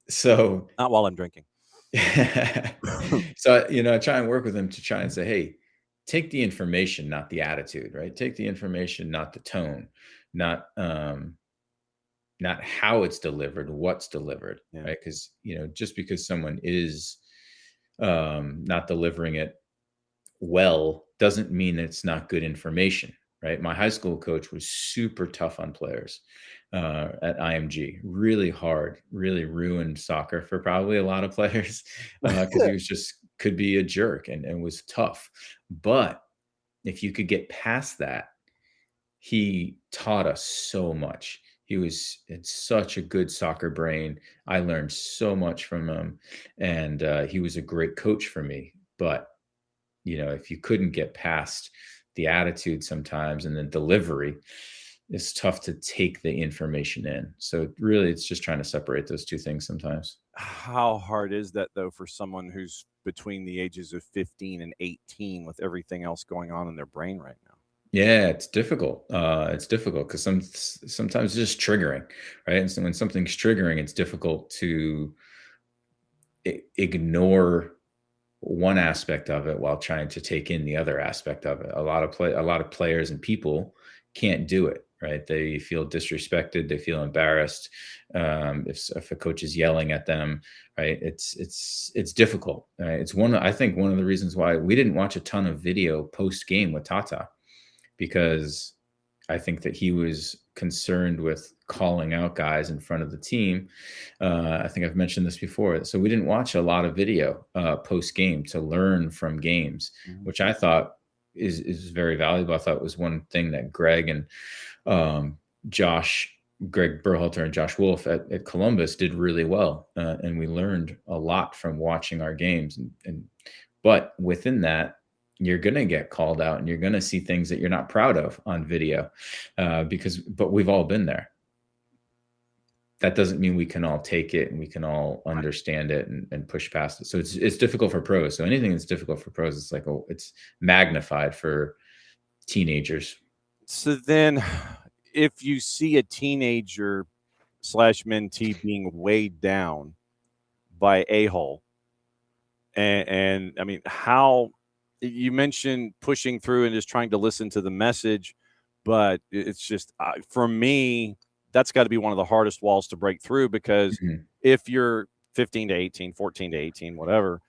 So not while I'm drinking. So, I try and work with him to try and say, hey, take the information, not the attitude, right? Take the information, not the tone, not how it's delivered, what's delivered, right? Because, just because someone is not delivering it well doesn't mean it's not good information, right? My high school coach was super tough on players at IMG, really hard, really ruined soccer for probably a lot of players because he was could be a jerk and was tough. But if you could get past that, he taught us so much. He had such a good soccer brain. I learned so much from him, and he was a great coach for me. But if you couldn't get past the attitude sometimes and the delivery, it's tough to take the information in. So really, it's just trying to separate those two things sometimes. How hard is that, though, for someone who's between the ages of 15 and 18 with everything else going on in their brain right now? Yeah, it's difficult. It's difficult because sometimes it's just triggering, right? And so when something's triggering, it's difficult to ignore one aspect of it while trying to take in the other aspect of it. A lot of players and people can't do it, right? They feel disrespected, they feel embarrassed if a coach is yelling at them, right? It's difficult. Right? I think one of the reasons why we didn't watch a ton of video post game with Tata, because I think that he was concerned with calling out guys in front of the team. I think I've mentioned this before. So we didn't watch a lot of video post game to learn from games, which I thought is very valuable. I thought was one thing that Greg Berhalter and Josh Wolf at Columbus did really well. And we learned a lot from watching our games. But within that, you're going to get called out and you're going to see things that you're not proud of on video but we've all been there. That doesn't mean we can all take it and we can all understand it and push past it. So it's difficult for pros. So anything that's difficult for pros, it's like, it's magnified for teenagers. So then if you see a teenager / mentee being weighed down by a-hole, and I mean, how you mentioned pushing through and just trying to listen to the message, but it's just, for me, that's got to be one of the hardest walls to break through, because if you're 15 to 18, 14 to 18, whatever,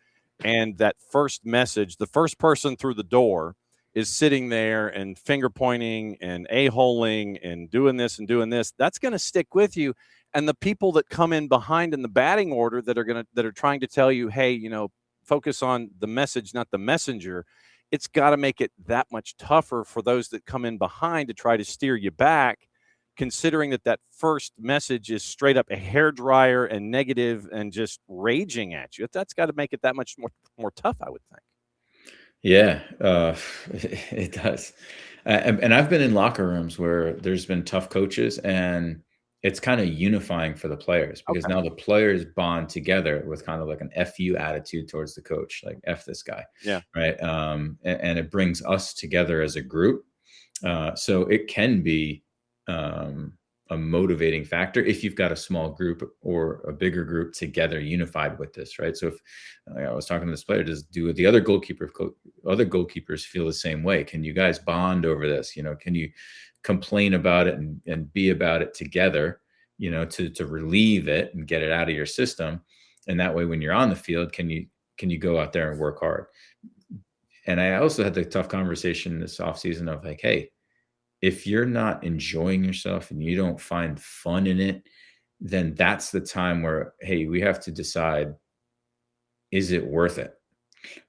and that first message, the first person through the door is sitting there and finger pointing and a-holing and doing this and doing this, that's going to stick with you. And the people that come in behind in the batting order that are trying to tell you, hey, focus on the message, not the messenger, it's got to make it that much tougher for those that come in behind to try to steer you back, considering that first message is straight up a hairdryer and negative and just raging at you. That's got to make it that much more tough, I would think. Yeah, it does. And I've been in locker rooms where there's been tough coaches, and it's kind of unifying for the players, because now the players bond together with kind of like an FU attitude towards the coach, like F this guy. Yeah. Right. And it brings us together as a group. So it can be a motivating factor if you've got a small group or a bigger group together unified with this, right? So if I was talking to this player, do the other goalkeepers feel the same way? Can you guys bond over this? Can you complain about it and be about it together, to relieve it and get it out of your system? And that way, when you're on the field, can you go out there and work hard? And I also had the tough conversation this offseason of like, hey, if you're not enjoying yourself and you don't find fun in it, then that's the time where, hey, we have to decide, is it worth it?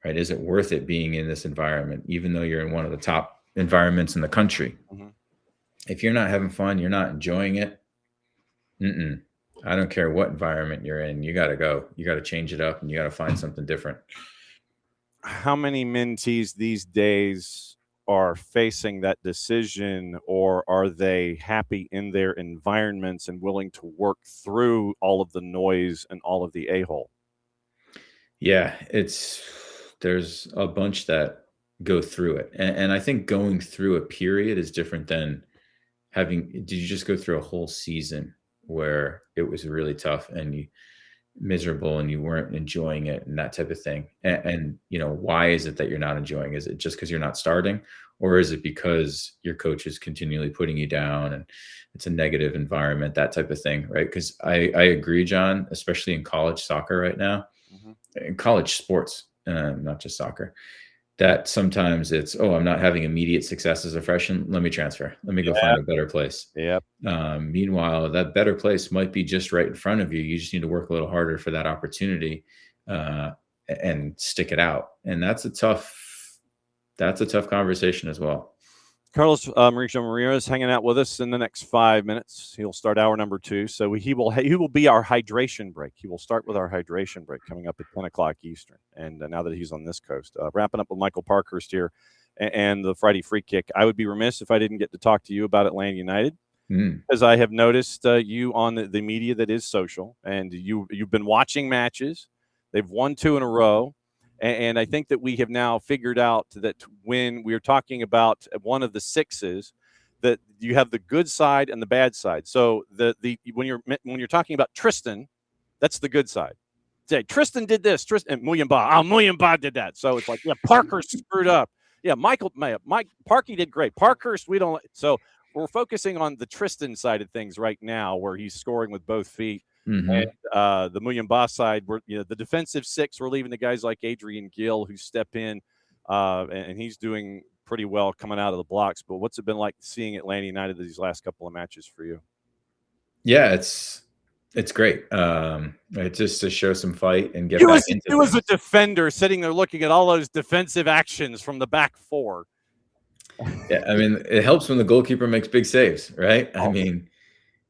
Right? Is it worth it being in this environment, even though you're in one of the top environments in the country? If you're not having fun, you're not enjoying it, I don't care what environment you're in, you got to go. You got to change it up and you got to find something different. How many mentees these days are facing that decision, or are they happy in their environments and willing to work through all of the noise and all of the a-hole? Yeah, there's a bunch that go through it. And I think going through a period is different than did you just go through a whole season where it was really tough and you miserable and you weren't enjoying it and that type of thing? And why is it that you're not enjoying? Is it just because you're not starting, or is it because your coach is continually putting you down and it's a negative environment, that type of thing, right? Because I agree, John, especially in college soccer right now, in college sports, not just soccer, that sometimes it's, I'm not having immediate success as a freshman, let me transfer, let me go find a better place. Meanwhile, that better place might be just right in front of you. You just need to work a little harder for that opportunity and stick it out. And that's a tough conversation as well. Carlos Mauricio Ramirez hanging out with us in the next 5 minutes. He'll start hour number 2. So he will be our hydration break. He will start with our hydration break coming up at 10 o'clock Eastern. And now that he's on this coast, wrapping up with Michael Parkhurst here and the Friday Free Kick. I would be remiss if I didn't get to talk to you about Atlanta United, as I have noticed you on the media that is social, and you've been watching matches. They've won 2 in a row. And I think that we have now figured out that when we're talking about one of the 6s, that you have the good side and the bad side. So when you're talking about Tristan, that's the good side. say Tristan did this, Tristan and Muyumba did that. So it's like, yeah, Parkhurst screwed up. Yeah, Mike Parkey did great. Parkhurst, we don't. So we're focusing on the Tristan side of things right now, where he's scoring with both feet. Mm-hmm. And the Muyumba side, the defensive six, we're leaving the guys like Adrian Gill who step in, and he's doing pretty well coming out of the blocks. But what's it been like seeing Atlanta United these last couple of matches for you? Yeah, it's great. Just to show some fight and get back into it. He was a defender sitting there looking at all those defensive actions from the back four. Yeah, I mean, it helps when the goalkeeper makes big saves, right? I mean,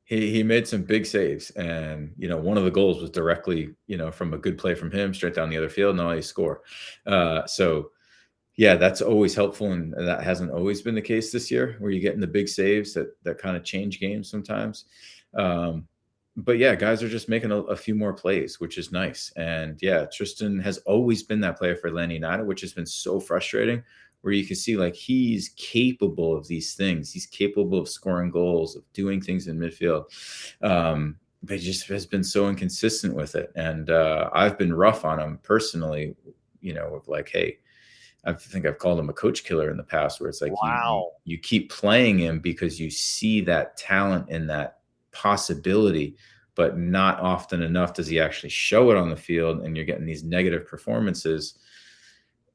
he made some big saves, and one of the goals was directly from a good play from him straight down the other field, and all he score. So yeah, that's always helpful, and that hasn't always been the case this year, where you get in the big saves that kind of change games sometimes. But yeah, guys are just making a few more plays, which is nice. And yeah, Tristan has always been that player for Atlanta United, which has been so frustrating, where you can see like he's capable of these things. He's capable of scoring goals, of doing things in midfield. But he just has been so inconsistent with it. And I've been rough on him personally, of like, hey, I think I've called him a coach killer in the past, where it's like, wow, you keep playing him because you see that talent and that possibility, but not often enough does he actually show it on the field, and you're getting these negative performances,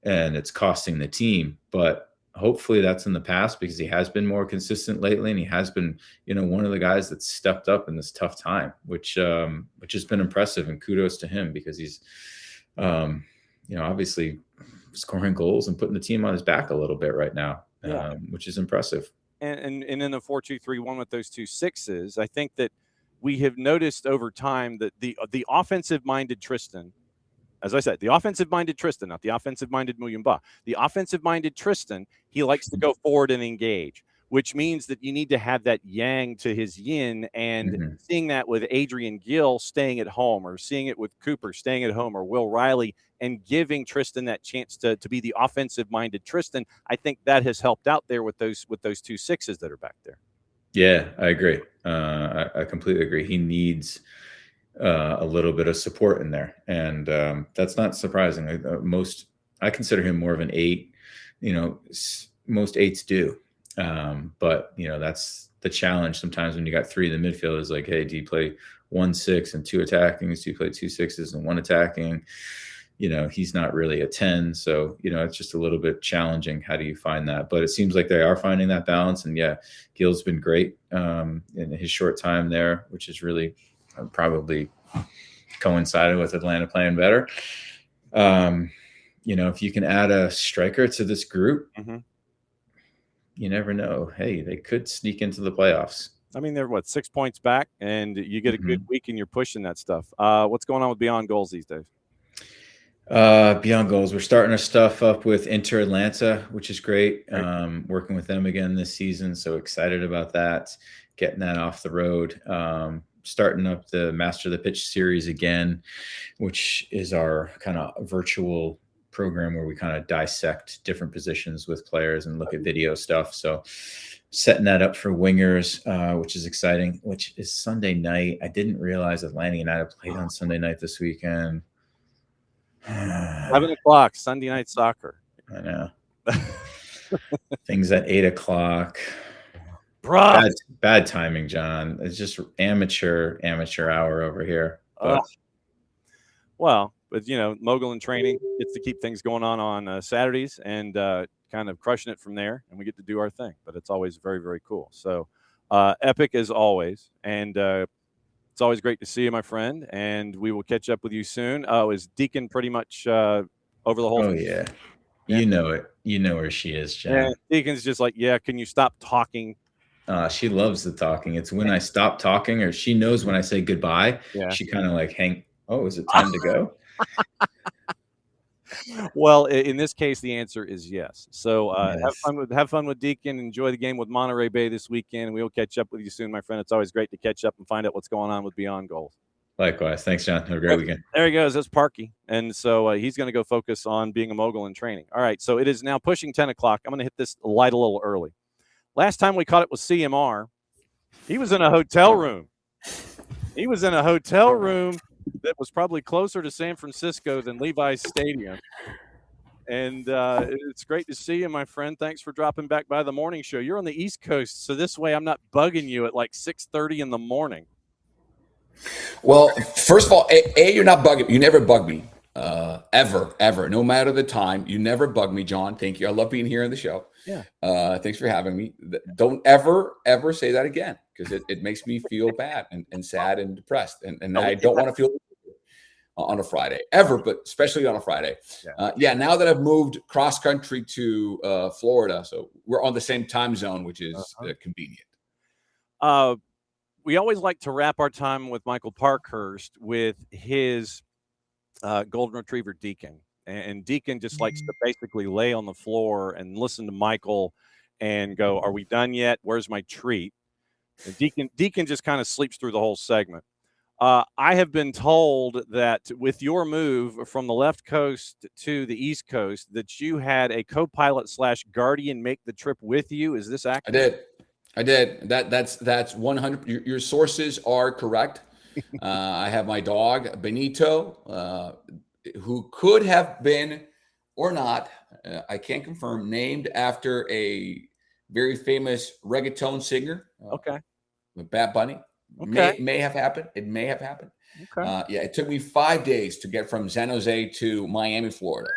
and it's costing the team. But hopefully that's in the past, because he has been more consistent lately, and he has been, one of the guys that stepped up in this tough time, which has been impressive, and kudos to him, because he's, obviously scoring goals and putting the team on his back a little bit right now, which is impressive. And in the 4-2-3-1 with those two sixes, I think that we have noticed over time that the offensive-minded Tristan, as I said, the offensive-minded Tristan, not the offensive-minded Muyumba, the offensive-minded Tristan, he likes to go forward and engage, which means that you need to have that yang to his yin. And seeing that with Adrian Gill staying at home, or seeing it with Cooper staying at home, or Will Riley, and giving Tristan that chance to be the offensive-minded Tristan, I think that has helped out there with those two sixes that are back there. Yeah, I agree. I completely agree. He needs a little bit of support in there, and that's not surprising. I consider him more of an 8. Most 8s do, but that's the challenge sometimes when you got 3 in the midfield. Is like, hey, do you play 1 6 and 2 attacking? Do you play 2 6s and 1 attacking? He's not really a 10. So, it's just a little bit challenging. How do you find that? But it seems like they are finding that balance. And yeah, Gill's been great in his short time there, which is really probably coincided with Atlanta playing better. If you can add a striker to this group, you never know. Hey, they could sneak into the playoffs. I mean, they're 6 points back, and you get a good week and you're pushing that stuff. What's going on with Beyond Goals these days? Beyond Goals, we're starting our stuff up with Inter Atlanta, which is great. Working with them again this season, so excited about that. Getting that off the road. Starting up the Master of the Pitch series again, which is our kind of virtual program where we kind of dissect different positions with players and look at video stuff. So setting that up for wingers, which is exciting, which is Sunday night. I didn't realize Atlanta United played on Sunday night this weekend. 11 o'clock, Sunday night soccer. I know. Things at 8 o'clock. Bruh. Bad timing, John. It's just amateur hour over here. But. But mogul and training gets to keep things going on Saturdays, and kind of crushing it from there, and we get to do our thing. But it's always very, very cool. So epic as always, and it's always great to see you, my friend, and we will catch up with you soon. Is Deacon pretty much over the whole thing? Yeah. You know it. You know where she is, John. Yeah, Deacon's just like, yeah, can you stop talking? She loves the talking. It's when I stop talking, or she knows when I say goodbye. Yeah. She kind of like is it time to go? Well, in this case, the answer is yes. So Yes. have fun with Deacon. Enjoy the game with Monterey Bay this weekend. We will catch up with you soon, my friend. It's always great to catch up and find out what's going on with Beyond Goals. Likewise. Thanks, John. Have a great weekend. There he goes. That's Parky. And so he's going to go focus on being a mogul in training. All right. So it is now pushing 10 o'clock. I'm going to hit this light a little early. Last time we caught it with CMR, he was in a hotel room. that was probably closer to San Francisco than Levi's Stadium. And it's great to see you, my friend. Thanks for dropping back by the morning show. You're on the East Coast, so this way I'm not bugging you at like 6:30 in the morning. Well, first of all, you're not bugging. You never bug me, ever. No matter the time, you never bug me, John. Thank you. I love being here on the show. Yeah. Thanks for having me. Don't ever say that again, because it makes me feel bad and sad and depressed, and I don't want to feel on a Friday ever, but especially on a Friday. Now that I've moved cross country to Florida, so we're on the same time zone, which is convenient. We always like to wrap our time with Michael Parkhurst with his golden retriever Deacon, and Deacon just likes to basically lay on the floor and listen to Michael and go, "Are we done yet? Where's my treat?" And Deacon just kind of sleeps through the whole segment. I have been told that with your move from the left coast to the East Coast, that you had a co-pilot / guardian make the trip with you. Is this accurate? I did. That's 100. Your sources are correct. I have my dog Benito, who could have been or not. I can't confirm. Named after a very famous reggaeton singer. Bad Bunny. Okay. May have happened. It may have happened. Okay. It took me 5 days to get from San Jose to Miami, Florida,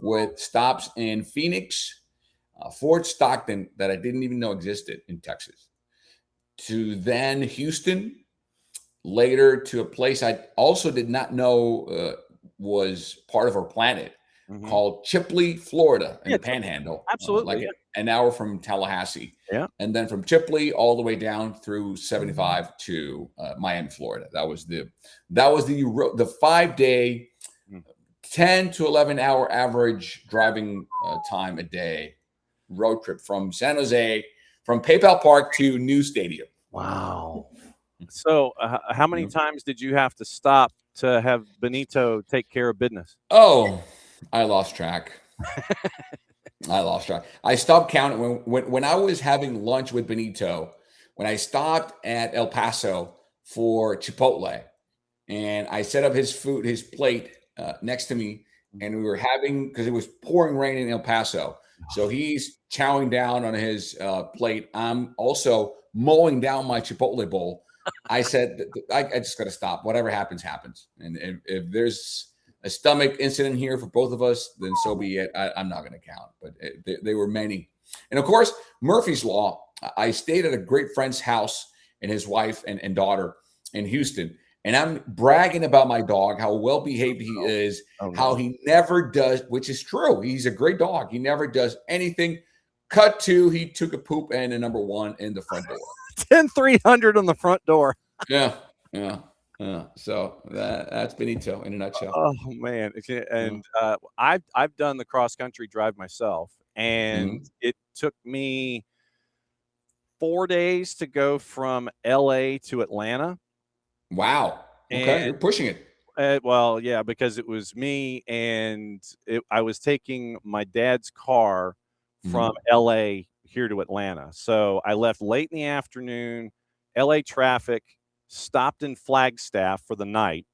with stops in Phoenix, Fort Stockton that I didn't even know existed in Texas, to then Houston, later to a place I also did not know was part of our planet, called Chipley, Florida, in the Panhandle. Absolutely. An hour from Tallahassee. Yeah. And then from Chipley all the way down through 75 to Miami, Florida. That was the 5-day, 10 to 11 hour average driving time a day road trip from San Jose, from PayPal Park to New Stadium. Wow. So how many times did you have to stop to have Benito take care of business? Oh, I lost track. I stopped counting when I was having lunch with Benito, when I stopped at El Paso for Chipotle, and I set up his plate next to me, and we were having, because it was pouring rain in El Paso. So he's chowing down on his plate. I'm also mowing down my Chipotle bowl. I said, I just got to stop. Whatever happens, happens. And if there's a stomach incident here for both of us, then so be it. I'm not going to count, but they were many. And of course, Murphy's Law. I stayed at a great friend's house and his wife and daughter in Houston. And I'm bragging about my dog, how well-behaved he is, how he never does, which is true. He's a great dog. He never does anything. Cut to, he took a poop and a number 1 in the front door. 10-300 on the front door. Yeah. So that's Benito in a nutshell. Oh man! And I've done the cross country drive myself, and it took me 4 days to go from LA to Atlanta. Wow! Okay, you're pushing it. Well, yeah, because it was me, and I was taking my dad's car from LA here to Atlanta. So I left late in the afternoon. LA traffic. Stopped in Flagstaff for the night.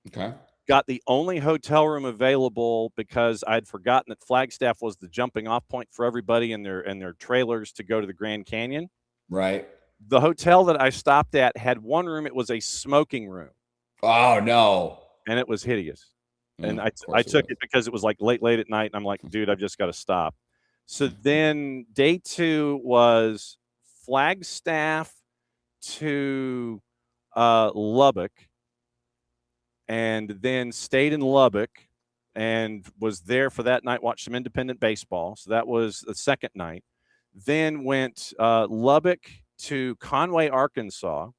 Okay. Got the only hotel room available because I'd forgotten that Flagstaff was the jumping off point for everybody in their trailers to go to the Grand Canyon. Right. The hotel that I stopped at had one room. It was a smoking room. Oh, no. And it was hideous. And I took it because it was like late at night. And I'm like, dude, I've just got to stop. So then day 2 was Flagstaff to Lubbock, and then stayed in Lubbock and was there for that night, watched some independent baseball. So that was the second night. Then went Lubbock to Conway, Arkansas,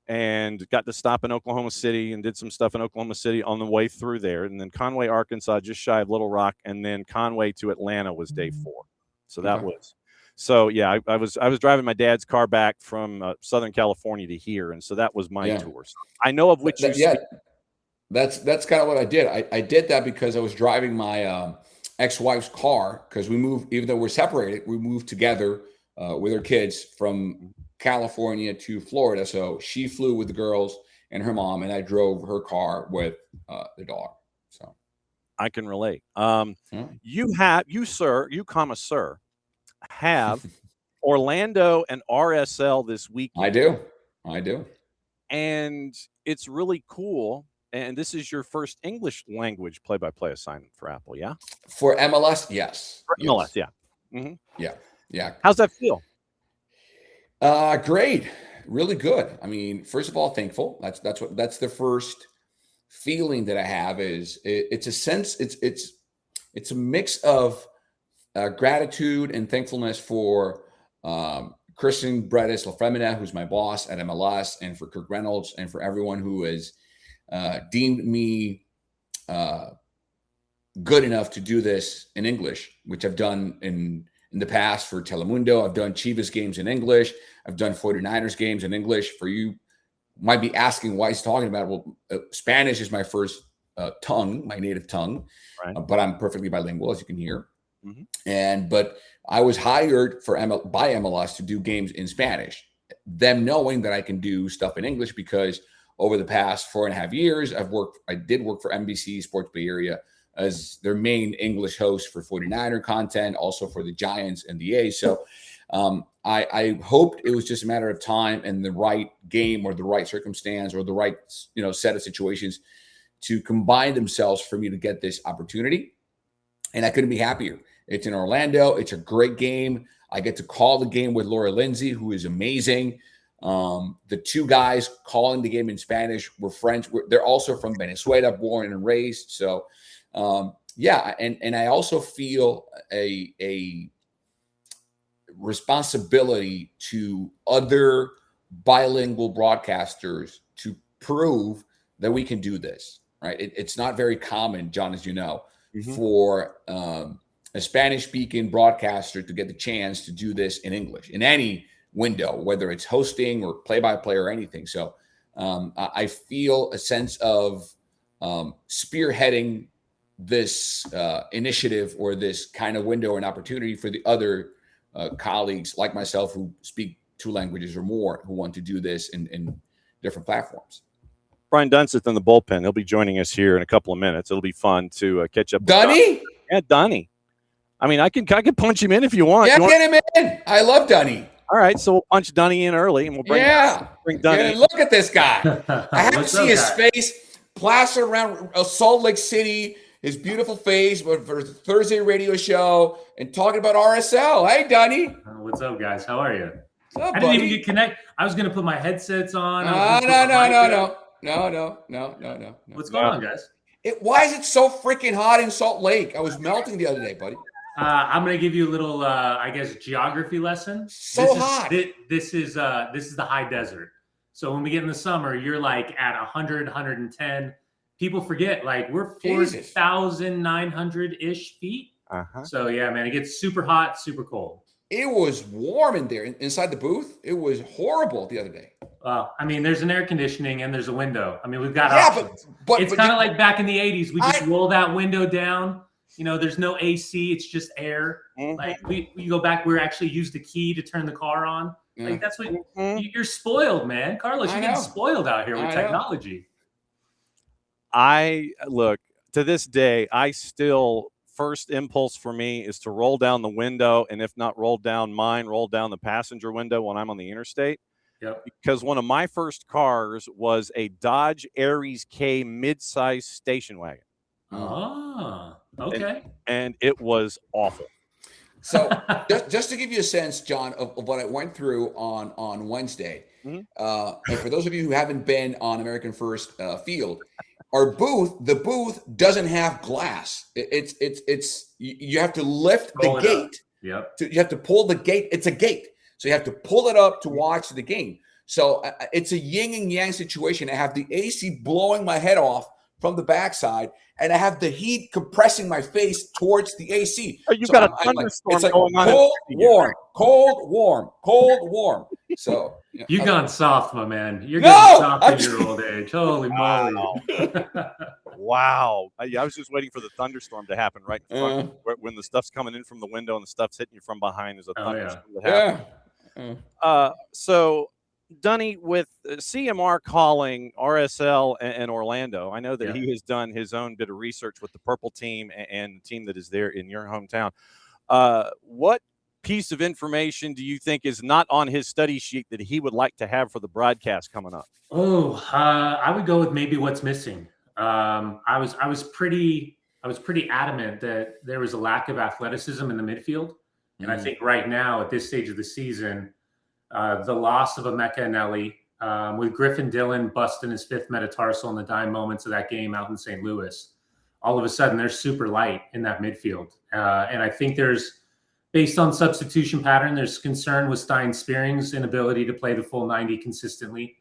and got to stop in Oklahoma City and did some stuff in Oklahoma City on the way through there. And then Conway, Arkansas, just shy of Little Rock, and then Conway to Atlanta was day 4. So that was. So yeah, I was driving my dad's car back from Southern California to here, and so that was my tour. So I know of which that's kind of what I did. I did that because I was driving my ex-wife's car, because we moved, even though we're separated, we moved together with her kids from California to Florida. So she flew with the girls, and her mom, and I drove her car with the dog. So I can relate. You sir, have Orlando and RSL this weekend. I do. And it's really cool. And this is your first English language play-by-play assignment for Apple, yeah? For MLS, yes. For MLS, yeah. Mm-hmm. Yeah. How's that feel? Great. Really good. I mean, first of all, thankful. That's the first feeling that I have is it's a sense, it's a mix of gratitude and thankfulness for Christian Bredes Lafremina, who's my boss at MLS, and for Kirk Reynolds, and for everyone who has deemed me good enough to do this in English, which I've done in the past for Telemundo. I've done Chivas games in English. I've done 49ers games in English. For you might be asking why he's talking about it. Well, Spanish is my first tongue, my native tongue, right. But I'm perfectly bilingual, as you can hear. Mm-hmm. But I was hired by MLS to do games in Spanish, them knowing that I can do stuff in English, because over the past 4.5 years, I did work for NBC Sports Bay Area as their main English host for 49er content, also for the Giants and the A's. So I hoped it was just a matter of time and the right game or the right circumstance or the right set of situations to combine themselves for me to get this opportunity. And I couldn't be happier. It's in Orlando. It's a great game. I get to call the game with Laura Lindsay, who is amazing. The two guys calling the game in Spanish were friends. They're also from Venezuela, born and raised. So, and I also feel a responsibility to other bilingual broadcasters to prove that we can do this, right? It's not very common, John, as you know, for a Spanish-speaking broadcaster to get the chance to do this in English in any window, whether it's hosting or play-by-play or anything. So I feel a sense of spearheading this initiative or this kind of window and opportunity for the other colleagues like myself who speak 2 languages or more, who want to do this in different platforms. Brian Dunseth in the bullpen. He'll be joining us here in a couple of minutes. It'll be fun to catch up. Dunny? Yeah, Dunny. I mean, I can punch him in if you want. Yeah, get him in. I love Dunny. All right, so we'll punch Dunny in early, and we'll bring Dunny. Yeah, look at this guy. I have to see his face plastered around Salt Lake City, his beautiful face for the Thursday radio show, and talking about RSL. Hey, Dunny. What's up, guys? How are you? What's up, I didn't even get connected. I was going to put my headsets on. No. What's going on, guys? Why is it so freaking hot in Salt Lake? I was melting the other day, buddy. I'm going to give you a little, geography lesson. Hot. This is the high desert. So when we get in the summer, you're like at 100, 110. People forget, like we're 4,900-ish feet. So yeah, man, it gets super hot, super cold. It was warm in there inside the booth. It was horrible the other day. I mean, there's an air conditioning and there's a window. I mean, we've got options. But it's kind of like back in the 80s. We just roll that window down. There's no AC. It's just air. Like we go back. We actually used the key to turn the car on. Like that's what you're spoiled, man. Carlos, you're getting spoiled out here with technology. Look, to this day, first impulse for me is to roll down the window, and if not roll down mine, roll down the passenger window when I'm on the interstate. Yep. Because one of my first cars was a Dodge Aries K midsize station wagon. Oh, okay. And it was awful. So just to give you a sense, John, of what I went through on Wednesday, and for those of you who haven't been on American First Field, the booth doesn't have glass. You have to lift the gate. Yep. You have to pull the gate. It's a gate. So you have to pull it up to watch the game. So it's a yin and yang situation. I have the AC blowing my head off from the backside, and I have the heat compressing my face towards the AC. Oh, you've got a thunderstorm going on. Cold, warm. So you've gone soft, my man. You're getting soft in your old age. Holy moly! Wow. I was just waiting for the thunderstorm to happen right in front when the stuff's coming in from the window and the stuff's hitting you from behind. There's a thunderstorm that happens. So Dunny, with CMR calling RSL and Orlando, I know that he has done his own bit of research with the Purple team and the team that is there in your hometown. What piece of information do you think is not on his study sheet that he would like to have for the broadcast coming up? I would go with maybe what's missing. I was pretty adamant that there was a lack of athleticism in the midfield. And I think right now at this stage of the season, the loss of Emeka Eneli, with Griffin Dillon busting his 5th metatarsal in the dying moments of that game out in St. Louis, all of a sudden they're super light in that midfield. And I think based on substitution pattern, there's concern with Stein Spearing's inability to play the full 90 consistently.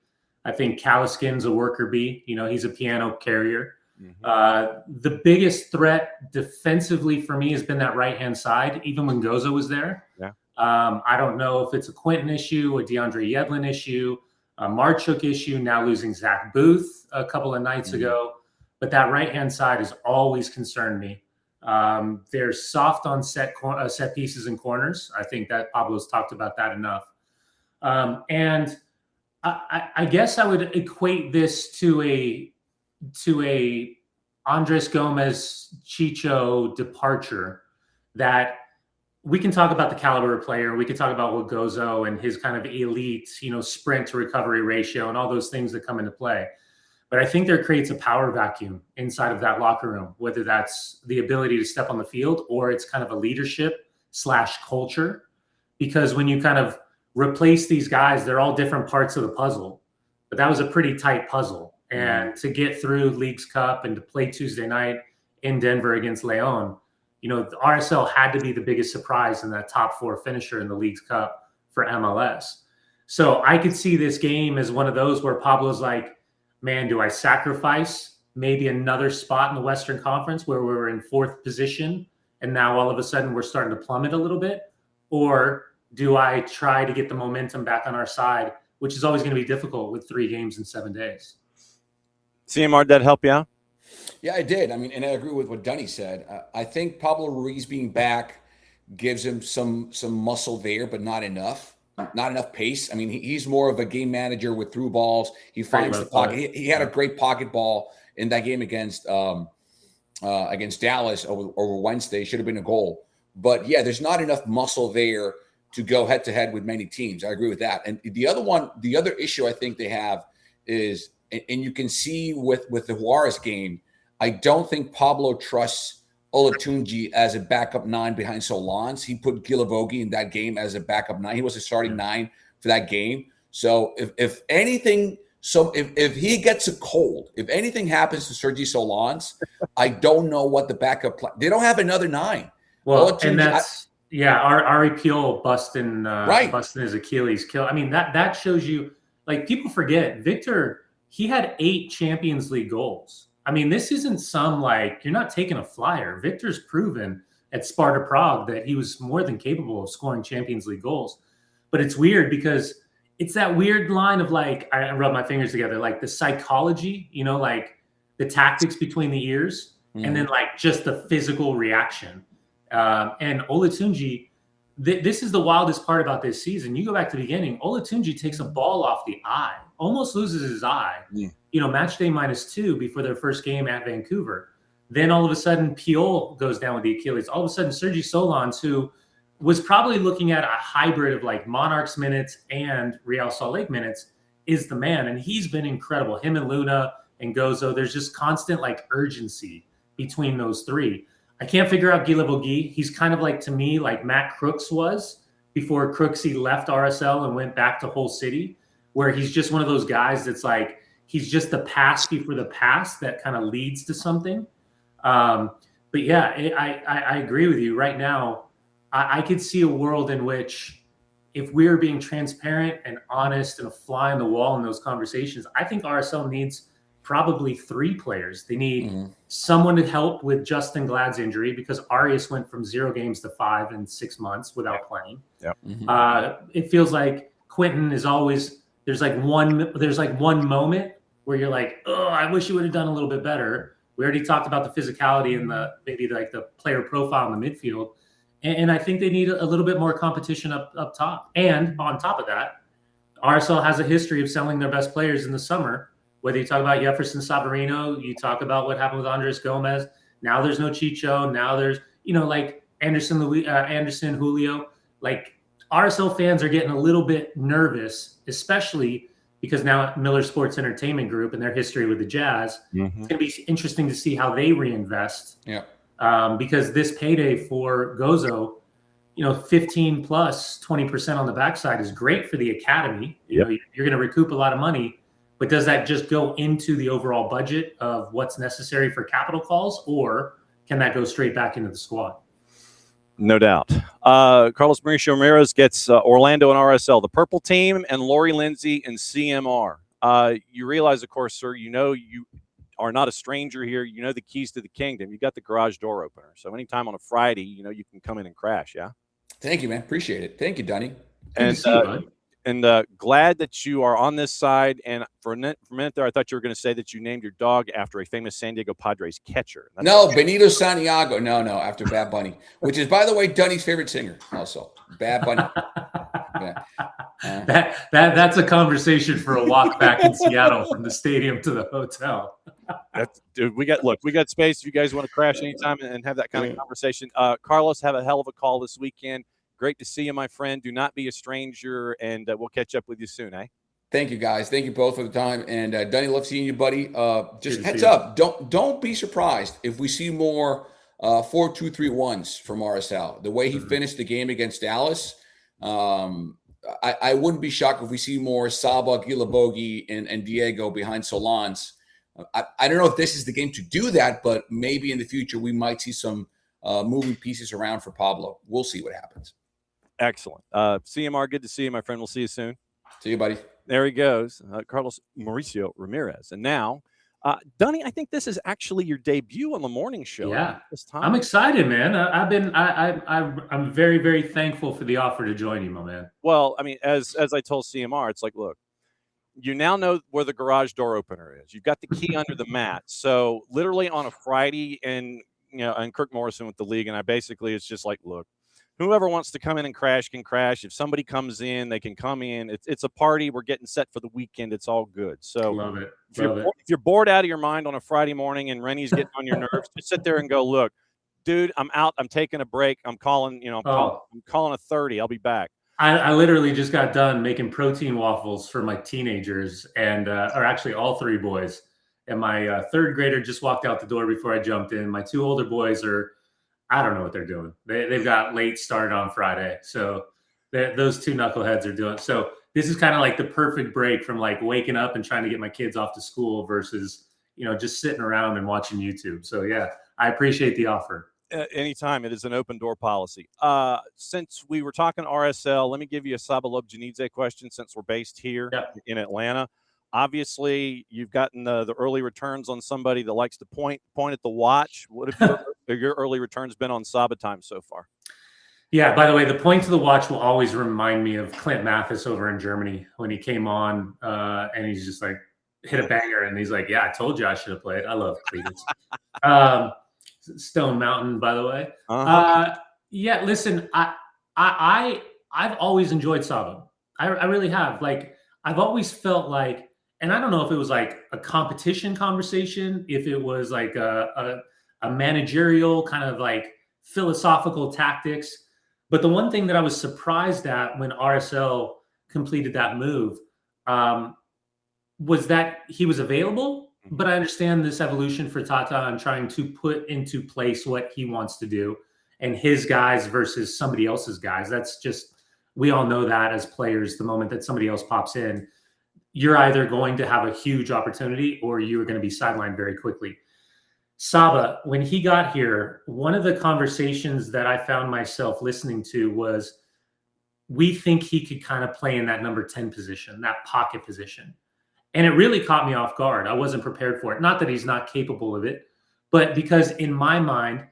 I think Caliskin's a worker bee. He's a piano carrier. The biggest threat defensively for me has been that right-hand side, even when Gozo was there. Yeah. I don't know if it's a Quentin issue, a DeAndre Yedlin issue, a Marchuk issue, now losing Zach Booth a couple of nights ago. But that right-hand side has always concerned me. They're soft on set pieces and corners. I think that Pablo's talked about that enough. And I guess I would equate this to a Andres Gomez Chicho departure that we can talk about the caliber of player. We can talk about what Gozo and his kind of elite, sprint to recovery ratio and all those things that come into play. But I think there creates a power vacuum inside of that locker room, whether that's the ability to step on the field or it's kind of a leadership/culture. Because when you kind of replace these guys, they're all different parts of the puzzle. But that was a pretty tight puzzle. And to get through Leagues Cup and to play Tuesday night in Denver against Leon, the RSL had to be the biggest surprise in that top 4 finisher in the Leagues Cup for MLS. So I could see this game as one of those where Pablo's like, man, do I sacrifice maybe another spot in the Western Conference where we're in 4th position and now all of a sudden we're starting to plummet a little bit? Or do I try to get the momentum back on our side, which is always going to be difficult with 3 games in 7 days? CMR, did that help you out? Yeah, I did. And I agree with what Dunny said. I think Pablo Ruiz being back gives him some muscle there, but not enough. Not enough pace. He's more of a game manager with through balls. He finds the pocket. He had a great pocket ball in that game against Dallas over Wednesday. Should have been a goal. But yeah, there's not enough muscle there to go head to head with many teams. I agree with that. And the other issue I think they have is, and you can see with the Juarez game, I don't think Pablo trusts Olatunji as a backup 9 behind Solans. He put Gilavogi in that game as a backup 9. He was a starting 9 for that game. So if anything, if he gets a cold, if anything happens to Sergi Solans, I don't know what the backup plan. They don't have another 9. Well, Olatunji, and that's Ari Peel busting his Achilles kill. That shows you, like, people forget Victor. He had 8 Champions League goals. This isn't some, like, you're not taking a flyer. Victor's proven at Sparta Prague that he was more than capable of scoring Champions League goals. But it's weird because it's that weird line of, like, I rub my fingers together, like the psychology, like the tactics between the ears, and then like just the physical reaction. And Olatunji, this is the wildest part about this season. You go back to the beginning, Olatunji takes a ball off the eye, almost loses his eye. Match day -2 before their first game at Vancouver. Then all of a sudden, Piol goes down with the Achilles. All of a sudden, Sergi Solans, who was probably looking at a hybrid of like Monarchs minutes and Real Salt Lake minutes, is the man. And he's been incredible. Him and Luna and Gozo, there's just constant like urgency between those 3. I can't figure out Gilavogi. He's kind of like, to me, like Matt Crooks was before Crooksy left RSL and went back to Hull City, where he's just one of those guys that's like, he's just the pass before the pass that kind of leads to something. But yeah, I agree with you. Right now, I could see a world in which if we're being transparent and honest and a fly on the wall in those conversations, I think RSL needs probably 3 players. They need someone to help with Justin Glad's injury, because Arias went from 0 games to 5 in 6 months without playing. It feels like Quentin is always, there's like one moment where you're like, oh, I wish you would have done a little bit better. We already talked about the physicality and maybe like the player profile in the midfield. And I think they need a little bit more competition up top. And on top of that, RSL has a history of selling their best players in the summer. Whether you talk about Jefferson Savarino, you talk about what happened with Andres Gomez. Now there's no Chicho. Now there's, like Anderson, Julio. Like RSL fans are getting a little bit nervous, especially because now Miller Sports Entertainment Group and their history with the Jazz. It's going to be interesting to see how they reinvest. Yeah. Because this payday for Gozo, 15 plus 20% on the backside is great for the academy. You're going to recoup a lot of money, but does that just go into the overall budget of what's necessary for capital calls, or can that go straight back into the squad? No doubt. Carlos Mauricio Ramirez gets Orlando and RSL, the purple team, and Lori Lindsay and CMR. You realize, of course, sir, you are not a stranger here. You know the keys to the kingdom. You got the garage door opener. So anytime on a Friday, you can come in and crash, yeah? Thank you, man. Appreciate it. Thank you, Dunny. And glad that you are on this side. And for a minute there, I thought you were going to say that you named your dog after a famous San Diego Padres catcher. No, Benito Santiago. No, after Bad Bunny, which is, by the way, Dunny's favorite singer also. Bad Bunny. Yeah. That's a conversation for a walk back in Seattle from the stadium to the hotel. Dude, we got space. If you guys want to crash anytime and have that kind of conversation. Carlos, have a hell of a call this weekend. Great to see you, my friend. Do not be a stranger, and we'll catch up with you soon, eh? Thank you, guys. Thank you both for the time. And Dunny, love seeing you, buddy. Just heads up, don't be surprised if we see more 4-2-3-1s from RSL. The way he finished the game against Dallas, I wouldn't be shocked if we see more Saba, Guilabogi, and Diego behind Solans. I don't know if this is the game to do that, but maybe in the future we might see some moving pieces around for Pablo. We'll see what happens. Excellent. CMR, good to see you, my friend. We'll see you soon. See you, buddy. There he goes, Carlos Mauricio Ramirez. And now, Dunny, I think this is actually your debut on the morning show. Yeah, this time. I'm excited, man. I'm very, very thankful for the offer to join you, my man. Well, I mean, as I told CMR, it's like, look, you now know where the garage door opener is. You've got the key under the mat. So literally on a Friday, and Kirk Morrison with the league, and it's just like, look, whoever wants to come in and crash can crash. If somebody comes in, they can come in. It's a party. We're getting set for the weekend. It's all good. So love it. If you're bored out of your mind on a Friday morning and Rennie's getting on your nerves, just sit there and go, look, dude, I'm out. I'm taking a break. I'm calling, I'm calling a 30. I'll be back. I literally just got done making protein waffles for my teenagers, and or actually all three boys. And my third grader just walked out the door before I jumped in. My two older boys I don't know what they're doing. They've got late start on Friday. So those two knuckleheads are doing. So this is kind of like the perfect break from like waking up and trying to get my kids off to school versus, just sitting around and watching YouTube. So yeah, I appreciate the offer. Anytime. It is an open door policy. Since we were talking RSL, let me give you a Sabalob Janidze question since we're based here in Atlanta. Obviously, you've gotten the early returns on somebody that likes to point at the watch. What have your early returns been on Saba time so far? Yeah, by the way, the point to the watch will always remind me of Clint Mathis over in Germany when he came on and he's just like hit a banger and he's like, yeah, I told you I should have played. I love Cletus. Stone Mountain, by the way. Yeah, listen, I've always enjoyed Saba. I really have. Like, I've always felt like, and I don't know if it was like a competition conversation, if it was like a managerial kind of like philosophical tactics. But the one thing that I was surprised at when RSL completed that move was that he was available. But I understand this evolution for Tata and trying to put into place what he wants to do and his guys versus somebody else's guys. That's just, we all know that as players, the moment that somebody else pops in, you're either going to have a huge opportunity or you're going to be sidelined very quickly. Saba, when he got here, one of the conversations that I found myself listening to was, we think he could kind of play in that number 10 position, that pocket position. And it really caught me off guard. I wasn't prepared for it. Not that he's not capable of it, but because in my mind,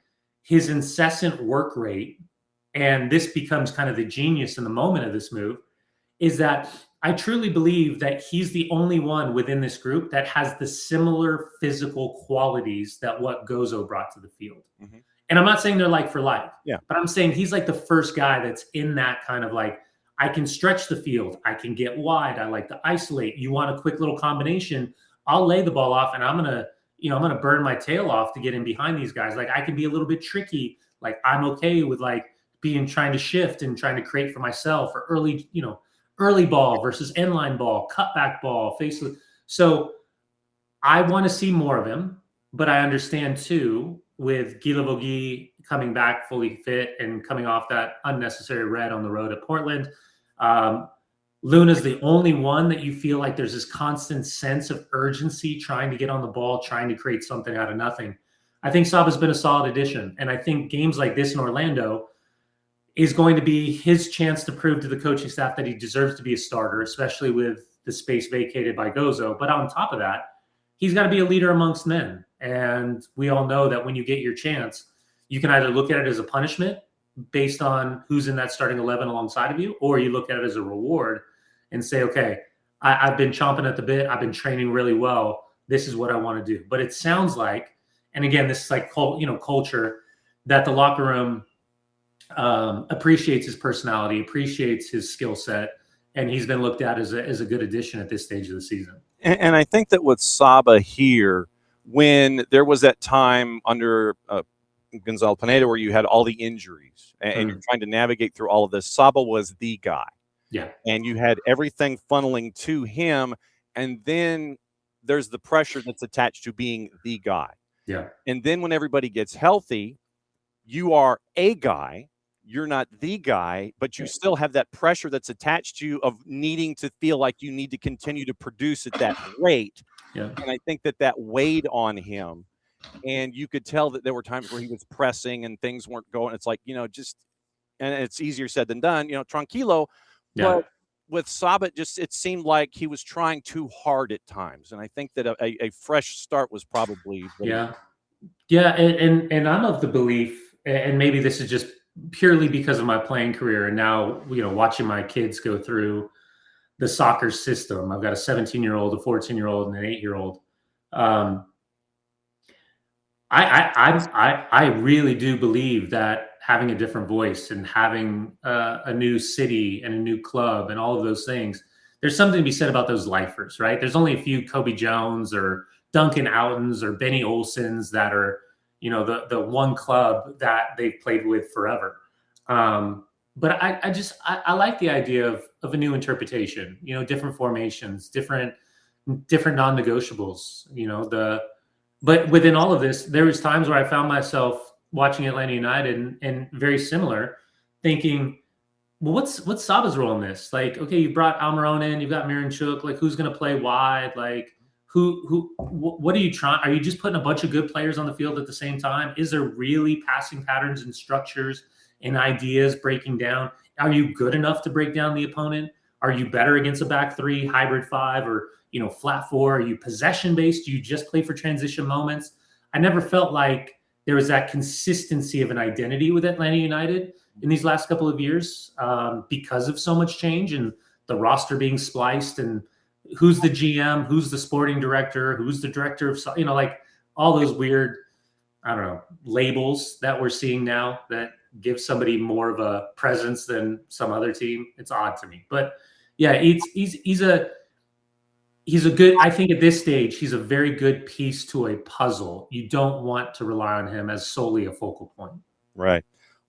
his incessant work rate, and this becomes kind of the genius in the moment of this move, is that I truly believe that he's the only one within this group that has the similar physical qualities that what Gozo brought to the field. And I'm not saying they're like for like, but I'm saying he's like the first guy that's in that kind of like, I can stretch the field. I can get wide. I like to isolate. You want a quick little combination, I'll lay the ball off, and I'm going to burn my tail off to get in behind these guys. Like, I can be a little bit tricky. Like, I'm okay with like trying to shift and trying to create for myself, or early ball versus end line ball, cutback ball, So I want to see more of him, but I understand too, with Guy Lavogui coming back fully fit and coming off that unnecessary red on the road at Portland. Luna's the only one that you feel like there's this constant sense of urgency, trying to get on the ball, trying to create something out of nothing. I think Saba's been a solid addition. And I think games like this in Orlando is going to be his chance to prove to the coaching staff that he deserves to be a starter, especially with the space vacated by Gozo. But on top of that, he's got to be a leader amongst men. And we all know that when you get your chance, you can either look at it as a punishment based on who's in that starting 11 alongside of you, or you look at it as a reward and say, okay, I've been chomping at the bit. I've been training really well. This is what I want to do. But it sounds like, and again, this is like, culture, that the locker room appreciates his personality, appreciates his skill set, and he's been looked at as a good addition at this stage of the season. And I think that with Saba here, when there was that time under Gonzalo Pineda where you had all the injuries and you're trying to navigate through all of this, Saba was the guy. Yeah. And you had everything funneling to him. And then there's the pressure that's attached to being the guy. Yeah. And then when everybody gets healthy, you are a guy. You're not the guy, but you still have that pressure that's attached to you of needing to feel like you need to continue to produce at that rate. Yeah. And I think that weighed on him. And you could tell that there were times where he was pressing and things weren't going. It's like, and it's easier said than done, tranquilo. Yeah. But with Saba, it seemed like he was trying too hard at times. And I think that a fresh start was probably. Yeah. Yeah. And I'm of the belief, and maybe this is just purely because of my playing career, and now, watching my kids go through the soccer system. I've got a 17-year-old, a 14-year-old, and an 8-year-old. I really do believe that having a different voice and having a new city and a new club and all of those things, there's something to be said about those lifers, right? There's only a few Kobe Jones or Duncan Outons or Benny Olsons that are, the one club that they've played with forever. But I like the idea of a new interpretation, different formations, different non-negotiables, but within all of this, there was times where I found myself watching Atlanta United and very similar, thinking, well, what's Saba's role in this? Like, okay, you brought Almiron in, you've got Miranchuk, like, who's going to play wide? Like, what are you trying? Are you just putting a bunch of good players on the field at the same time? Is there really passing patterns and structures and ideas breaking down? Are you good enough to break down the opponent? Are you better against a back three, hybrid five, or flat four? Are you possession based? Do you just play for transition moments? I never felt like there was that consistency of an identity with Atlanta United in these last couple of years because of so much change and the roster being spliced, and who's the GM, who's the sporting director, who's the director of, like all those weird, I don't know, labels that we're seeing now that give somebody more of a presence than some other team. It's odd to me, but yeah, he's a good, I think at this stage, he's a very good piece to a puzzle. You don't want to rely on him as solely a focal point. Right.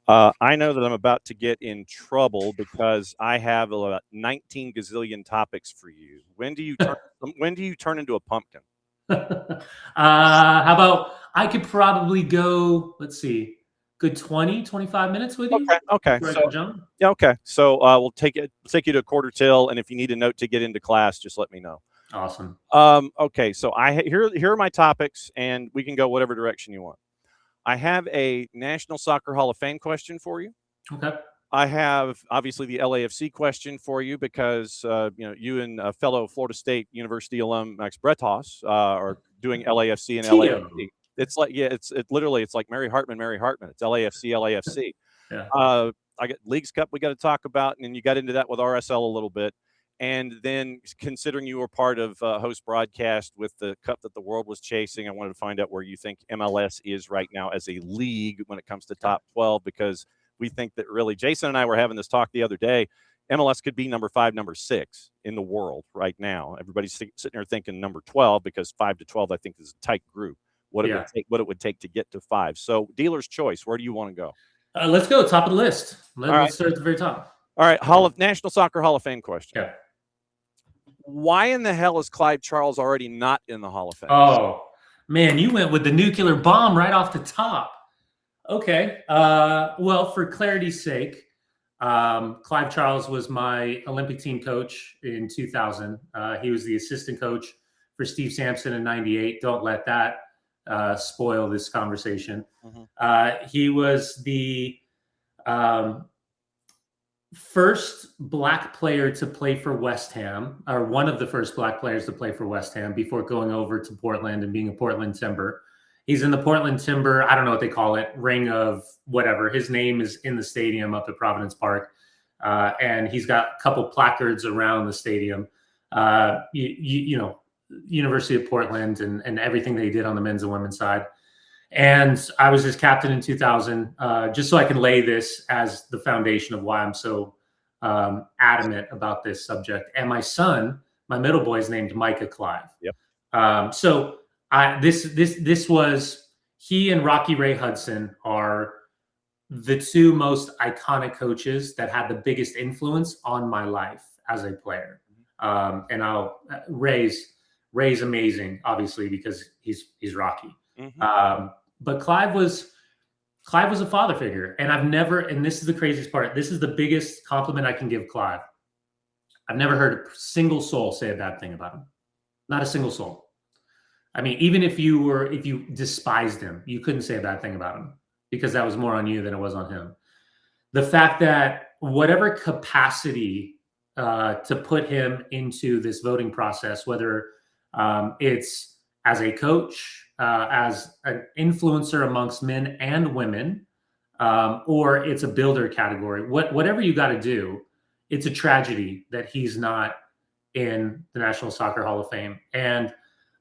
I know that I'm about to get in trouble because I have about 19 gazillion topics for you. When do you turn into a pumpkin? How about I could probably go, let's see, good 20, 25 minutes with you. Okay. So we'll take you to a quarter till, and if you need a note to get into class, just let me know. Awesome. Okay, so here are my topics, and we can go whatever direction you want. I have a National Soccer Hall of Fame question for you. Okay. I have obviously the LAFC question for you because you and fellow Florida State University alum Max Bretos are doing LAFC and LAFC. It's like it's like Mary Hartman. It's LAFC. Yeah. I got Leagues Cup we got to talk about, and you got into that with RSL a little bit. And then considering you were part of host broadcast with the cup that the world was chasing, I wanted to find out where you think MLS is right now as a league when it comes to top 12, because we think that really Jason and I were having this talk the other day. MLS could be number 5, number 6 in the world right now. Everybody's sitting there thinking number 12 because 5 to 12, I think, is a tight group. What it would take to get to 5. So dealer's choice. Where do you want to go? Let's go top of the list. Let's start at the very top. All right. National Soccer Hall of Fame question. Yeah. Why in the hell is Clive Charles already not in the Hall of Fame? Oh, man, you went with the nuclear bomb right off the top. Okay. Well, for clarity's sake, Clive Charles was my Olympic team coach in 2000. He was the assistant coach for Steve Sampson in 98. Don't let that spoil this conversation. He was the first black player to play for West Ham, or one of the first black players to play for West Ham before going over to Portland and being a Portland Timber. He's in the Portland Timber, I don't know what they call it, ring of whatever. His name is in the stadium up at Providence Park. And he's got a couple placards around the stadium. You know, University of Portland and everything they did on the men's and women's side. And I was his captain in 2000, just so I can lay this as the foundation of why I'm so adamant about this subject. And my son, my middle boy, is named Micah Clive. Yep. So this was, he and Rocky Ray Hudson are the two most iconic coaches that had the biggest influence on my life as a player. And Ray's amazing, obviously, because he's Rocky. But Clive was a father figure, and I've never, and this is the craziest part, this is the biggest compliment I can give Clive. I've never heard a single soul say a bad thing about him. Not a single soul. I mean, even if you despised him, you couldn't say a bad thing about him because that was more on you than it was on him. The fact that whatever capacity to put him into this voting process, whether it's as a coach, as an influencer amongst men and women, or it's a builder category, whatever you got to do, it's a tragedy that he's not in the National Soccer Hall of Fame. And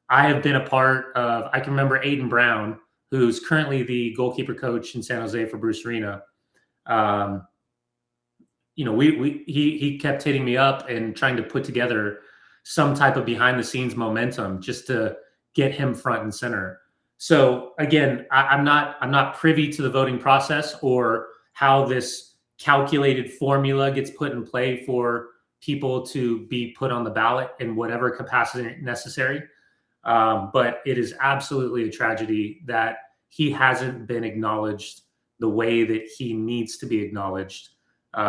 I have been a part of, I can remember Aiden Brown, who's currently the goalkeeper coach in San Jose for Bruce Arena. You know, he kept hitting me up and trying to put together some type of behind the scenes momentum just to get him front and center. So again, I'm not privy to the voting process or how this calculated formula gets put in play for people to be put on the ballot in whatever capacity necessary. But it is absolutely a tragedy that he hasn't been acknowledged the way that he needs to be acknowledged,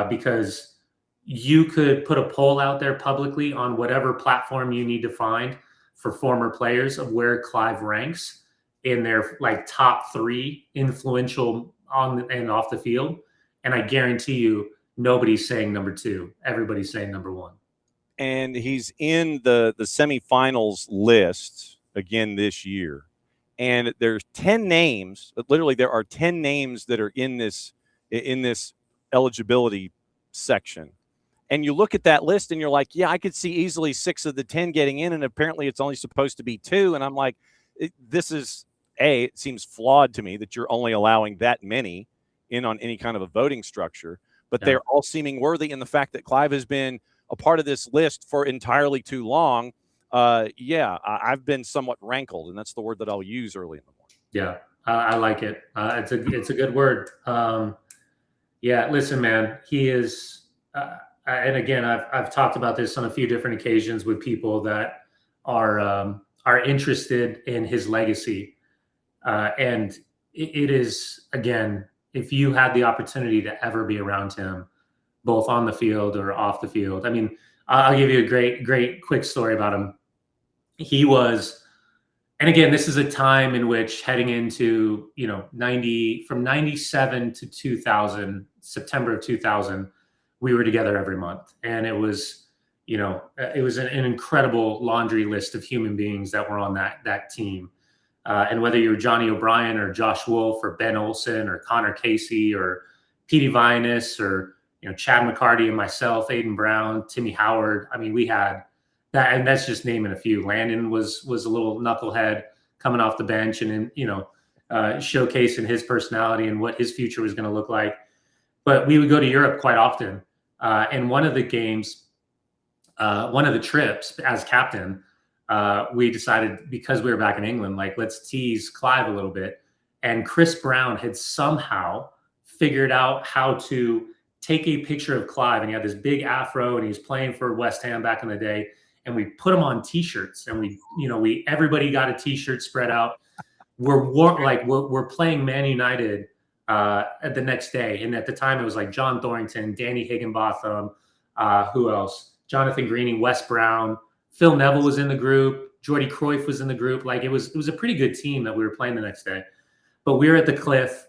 because you could put a poll out there publicly on whatever platform you need to find for former players of where Clive ranks in their top 3 influential on and off the field. And I guarantee you, nobody's saying number 2. Everybody's saying number 1. And he's in the semifinals list again this year. And there's 10 names. Literally, there are 10 names that are in this eligibility section. And you look at that list and you're like, yeah, I could see easily 6 of the 10 getting in. And apparently it's only supposed to be 2. And I'm like, it seems flawed to me that you're only allowing that many in on any kind of a voting structure. But they're all seeming worthy in the fact that Clive has been a part of this list for entirely too long. I've been somewhat rankled, and that's the word that I'll use early in the morning. Yeah, I like it. It's a good word. Listen, man, he is, and again, I've talked about this on a few different occasions with people that are interested in his legacy, and it is, again, if you had the opportunity to ever be around him, both on the field or off the field. I mean, I'll give you a great quick story about him. He was, and again, this is a time in which heading into, from 97 to 2000, September of 2000, we were together every month. And it was, it was an incredible laundry list of human beings that were on that team. And whether you're Johnny O'Brien or Josh Wolf or Ben Olsen or Connor Casey or Petey Vinus or, Chad McCarty and myself, Aiden Brown, Timmy Howard. I mean, we had that, and that's just naming a few. Landon was a little knucklehead coming off the bench and, showcasing his personality and what his future was going to look like. But we would go to Europe quite often. And one of the games, one of the trips as captain, we decided, because we were back in England, like, let's tease Clive a little bit. And Chris Brown had somehow figured out how to take a picture of Clive, and he had this big afro, and he was playing for West Ham back in the day. And we put him on T-shirts, and everybody got a T-shirt spread out. We're playing Man United at the next day, and at the time it was like John Thorrington, Danny Higginbotham, who else? Jonathan Greening, Wes Brown, Phil Neville was in the group, Jordy Cruyff was in the group. Like, it was a pretty good team that we were playing the next day. But we were at the cliff,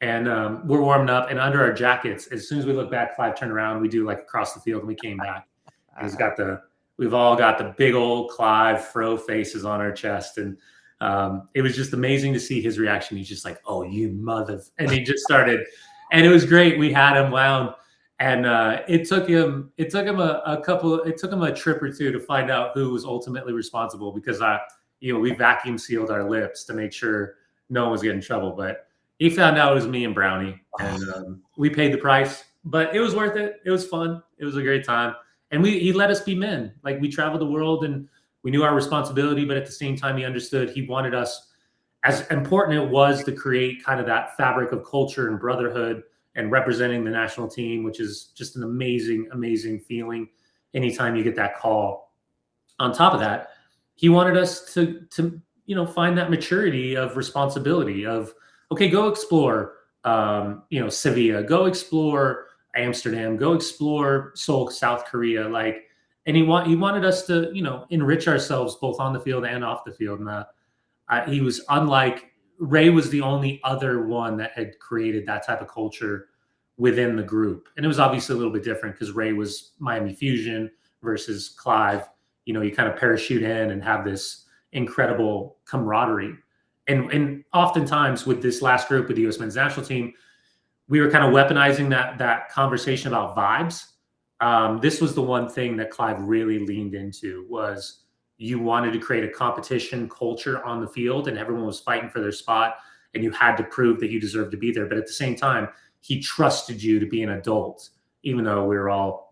and we're warming up, and under our jackets, as soon as we look back, Clive turned around, we do like across the field, and we came back. And we've all got the big old Clive fro faces on our chest. And it was just amazing to see his reaction. He's just like, "Oh, you mother," and he just started, and it was great. We had him wound, and it took him a trip or two to find out who was ultimately responsible, because we vacuum sealed our lips to make sure no one was getting in trouble. But he found out it was me and Brownie, and we paid the price, but it was worth it. It was fun. It was a great time. And he let us be men. Like, we traveled the world, and we knew our responsibility, but at the same time, he understood he wanted us, as important it was to create kind of that fabric of culture and brotherhood and representing the national team, which is just an amazing, amazing feeling anytime you get that call. On top of that, he wanted us to find that maturity of responsibility of, okay, go explore, Sevilla, go explore Amsterdam, go explore Seoul, South Korea. Like, and he wanted us to, enrich ourselves both on the field and off the field. And he was unlike Ray was the only other one that had created that type of culture within the group. And it was obviously a little bit different because Ray was Miami Fusion versus Clive. You kind of parachute in and have this incredible camaraderie. And oftentimes with this last group with the U.S. men's national team, we were kind of weaponizing that conversation about vibes. This was the one thing that Clive really leaned into, was you wanted to create a competition culture on the field, and everyone was fighting for their spot, and you had to prove that you deserved to be there. But at the same time, he trusted you to be an adult, even though we were all,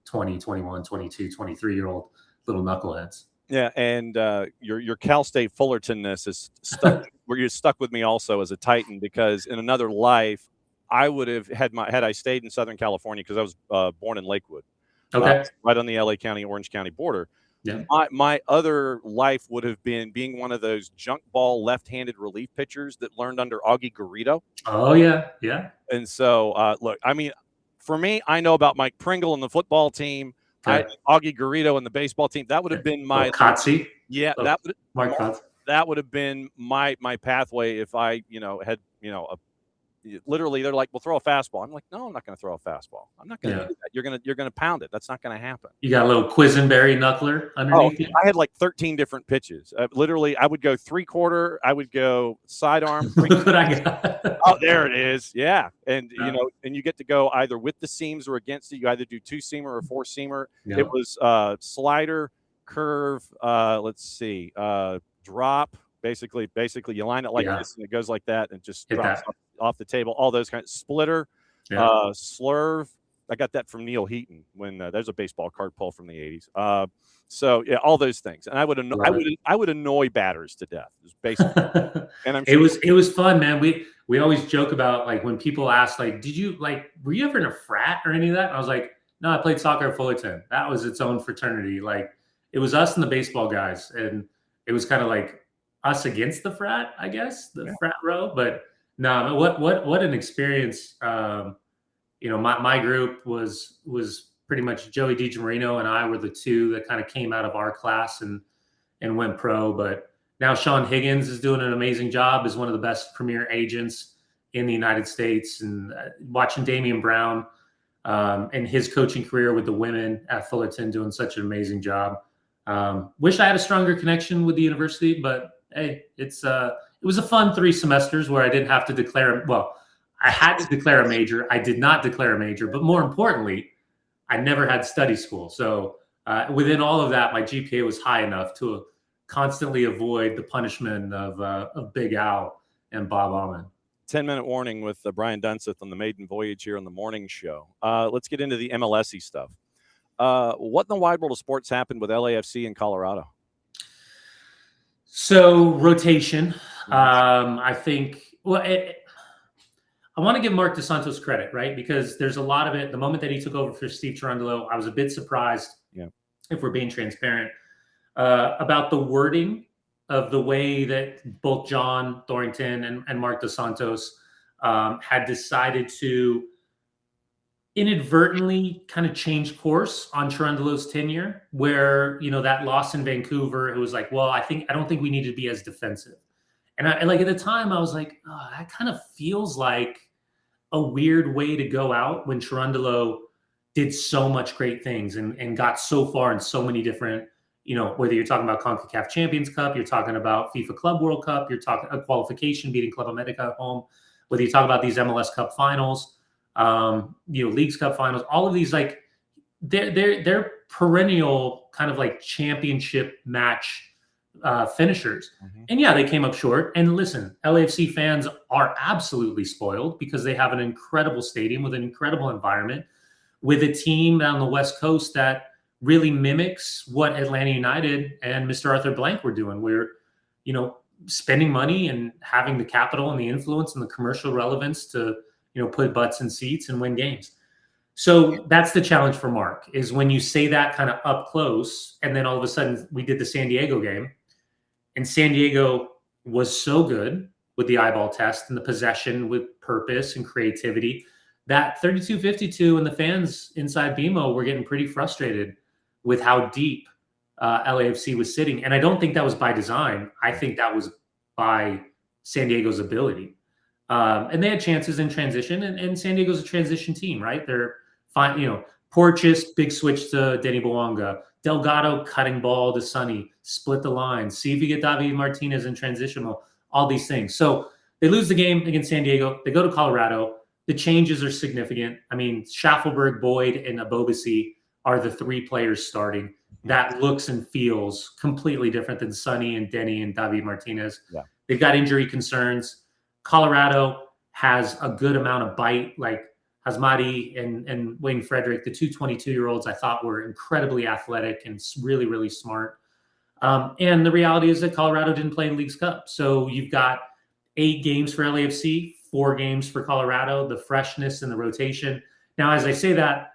20, 21, 22, 23-year-old little knuckleheads. Yeah, and your Cal State Fullertonness is stuck. Where you're stuck with me also as a Titan, because in another life, I would have had I stayed in Southern California, because I was born in Lakewood, okay, right on the LA County, Orange County border. Yeah. My other life would have been being one of those junk ball left-handed relief pitchers that learned under Augie Garrido. Oh yeah, yeah. And so, look, I mean, for me, I know about Mike Pringle and the football team. Okay. Augie Garrido and the baseball team. That would have been my Kotze. Yeah, Mark Kotze. That would have been my pathway if I, had, literally they're like, "Well, throw a fastball." I'm like, "No, I'm not going to throw a fastball. I'm not going to do that. You're going to pound it. That's not going to happen." You got a little Quisenberry knuckler underneath you? I had like 13 different pitches. Literally, I would go 3/4. I would go sidearm. Look what I got. Oh, there it is. Yeah. And, and you get to go either with the seams or against it. You either do 2-seamer or 4-seamer. Yeah. It was slider, curve, drop. Basically, you line it like this, and it goes like that, and just drops off the table. All those kinds. Splitter, slurve. I got that from Neil Heaton when there's a baseball card pull from the 80s. So yeah, all those things, and I would annoy batters to death. Basically, and it was fun, man. We always joke about, like, when people ask, like, were you ever in a frat or any of that? And I was like, no, I played soccer at Fullerton. That was its own fraternity. Like, it was us and the baseball guys, and it was kind of like us against the frat, I guess, frat row. But no, what an experience. My group was pretty much Joey DiGiorino and I were the two that kind of came out of our class and went pro. But now Sean Higgins is doing an amazing job as one of the best premier agents in the United States. And watching Damian Brown and his coaching career with the women at Fullerton doing such an amazing job. Wish I had a stronger connection with the university, but hey, it was a fun 3 semesters where I didn't have to declare. Well, I had to declare a major. I did not declare a major, but more importantly, I never had study school. So within all of that, my GPA was high enough to constantly avoid the punishment of Big Al and Bob Almond. 10-minute warning with Brian Dunseth on the maiden voyage here on the morning show. Let's get into the MLS-y stuff. What in the wide world of sports happened with LAFC in Colorado? So rotation, I think. Well, I want to give Mark Dos Santos credit, right? Because there's a lot of it. The moment that he took over for Steve Cherundolo, I was a bit surprised. Yeah. If we're being transparent about the wording of the way that both John Thornton and Mark Dos Santos had decided to inadvertently kind of change course on Cherundolo's tenure, where, you know, that loss in Vancouver, it was like, well, I don't think we need to be as defensive. And I like, at the time I was like, oh, that kind of feels like a weird way to go out when Cherundolo did so much great things and got so far in so many different, you know, whether you're talking about CONCACAF Champions Cup, you're talking about FIFA Club World Cup, you're talking a qualification, beating Club America at home, whether you talk about these MLS Cup finals, you know, Leagues Cup finals, all of these, like they're perennial kind of like championship match finishers. Mm-hmm. And yeah, they came up short. And listen, LAFC fans are absolutely spoiled because they have an incredible stadium with an incredible environment, with a team on the West Coast that really mimics what Atlanta United and Mr. Arthur Blank were doing. We're, you know, spending money and having the capital and the influence and the commercial relevance to, you know, put butts in seats and win games. So that's the challenge for Mark, is when you say that kind of up close, and then all of a sudden we did the San Diego game, and San Diego was so good with the eyeball test and the possession with purpose and creativity that 32-52 and the fans inside BMO were getting pretty frustrated with how deep LAFC was sitting. And I don't think that was by design. I think that was by San Diego's ability. And they had chances in transition, and San Diego's a transition team, right? They're fine, you know, Porteous, big switch to Denny Bouanga, Delgado cutting ball to Sonny, split the line, see if you get David Martinez in transition, all these things. So they lose the game against San Diego. They go to Colorado. The changes are significant. I mean, Schaffelberg, Boyd, and Abobasi are the three players starting. That looks and feels completely different than Sonny and Denny and David Martinez. Yeah. They've got injury concerns. Colorado has a good amount of bite, like Hasmati and Wayne Frederick, the two 22-year-olds I thought were incredibly athletic and really, really smart. And the reality is that Colorado didn't play in Leagues Cup. So you've got 8 games for LAFC, 4 games for Colorado, the freshness and the rotation. Now, as I say that,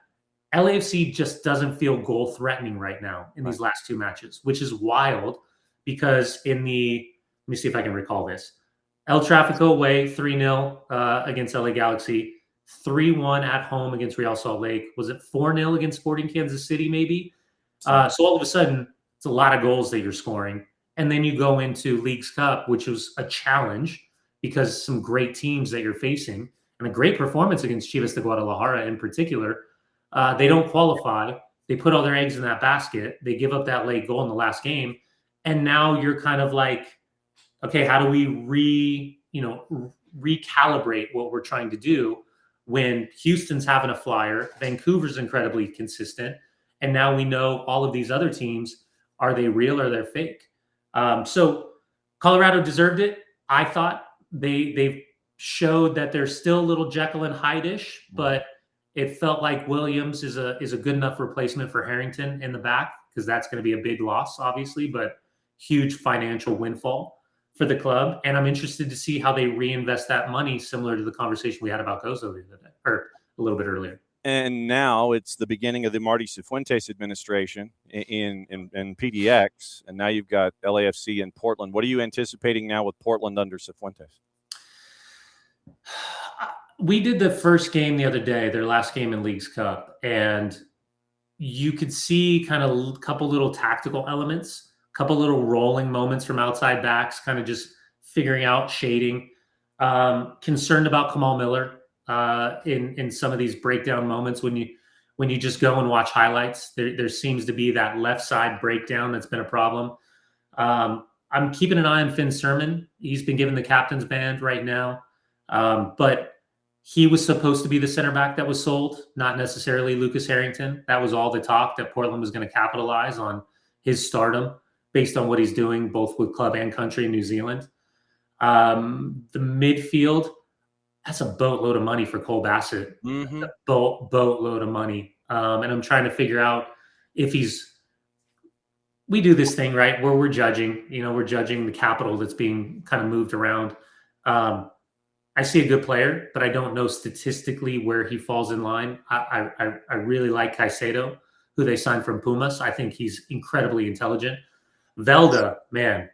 LAFC just doesn't feel goal threatening right now in these last 2 matches, which is wild because let me see if I can recall this. El Tráfico away 3-0 against LA Galaxy, 3-1 at home against Real Salt Lake. Was it 4-0 against Sporting Kansas City maybe? So all of a sudden, it's a lot of goals that you're scoring. And then you go into Leagues Cup, which was a challenge because some great teams that you're facing and a great performance against Chivas de Guadalajara in particular. They don't qualify. They put all their eggs in that basket. They give up that late goal in the last game. And now you're kind of like, okay, how do we recalibrate what we're trying to do when Houston's having a flyer, Vancouver's incredibly consistent, and now we know all of these other teams, are they real or they're fake? So Colorado deserved it. I thought they showed that they're still a little Jekyll and Hyde-ish, but it felt like Williams is a good enough replacement for Harrington in the back, because that's going to be a big loss, obviously, but huge financial windfall for the club. And I'm interested to see how they reinvest that money, similar to the conversation we had about Gozo the other day, or a little bit earlier. And now it's the beginning of the Marty Cifuentes administration in PDX, and now you've got LAFC and Portland. What are you anticipating now with Portland under Cifuentes? We did the first game the other day, their last game in Leagues Cup, and you could see kind of a couple little tactical elements, a couple little rolling moments from outside backs, kind of just figuring out shading. Concerned about Kamal Miller in some of these breakdown moments when you just go and watch highlights. There seems to be that left side breakdown that's been a problem. I'm keeping an eye on Finn Sermon. He's been given the captain's band right now, but he was supposed to be the center back that was sold, not necessarily Lucas Harrington. That was all the talk, that Portland was going to capitalize on his stardom based on what he's doing both with club and country in New Zealand. The midfield, that's a boatload of money for Cole Bassett. Mm-hmm. A boatload of money. And I'm trying to figure out if we do this thing, right, where we're judging the capital that's being kind of moved around. I see a good player, but I don't know statistically where he falls in line. I really like Caicedo, who they signed from Pumas. I think he's incredibly intelligent. Velda, man.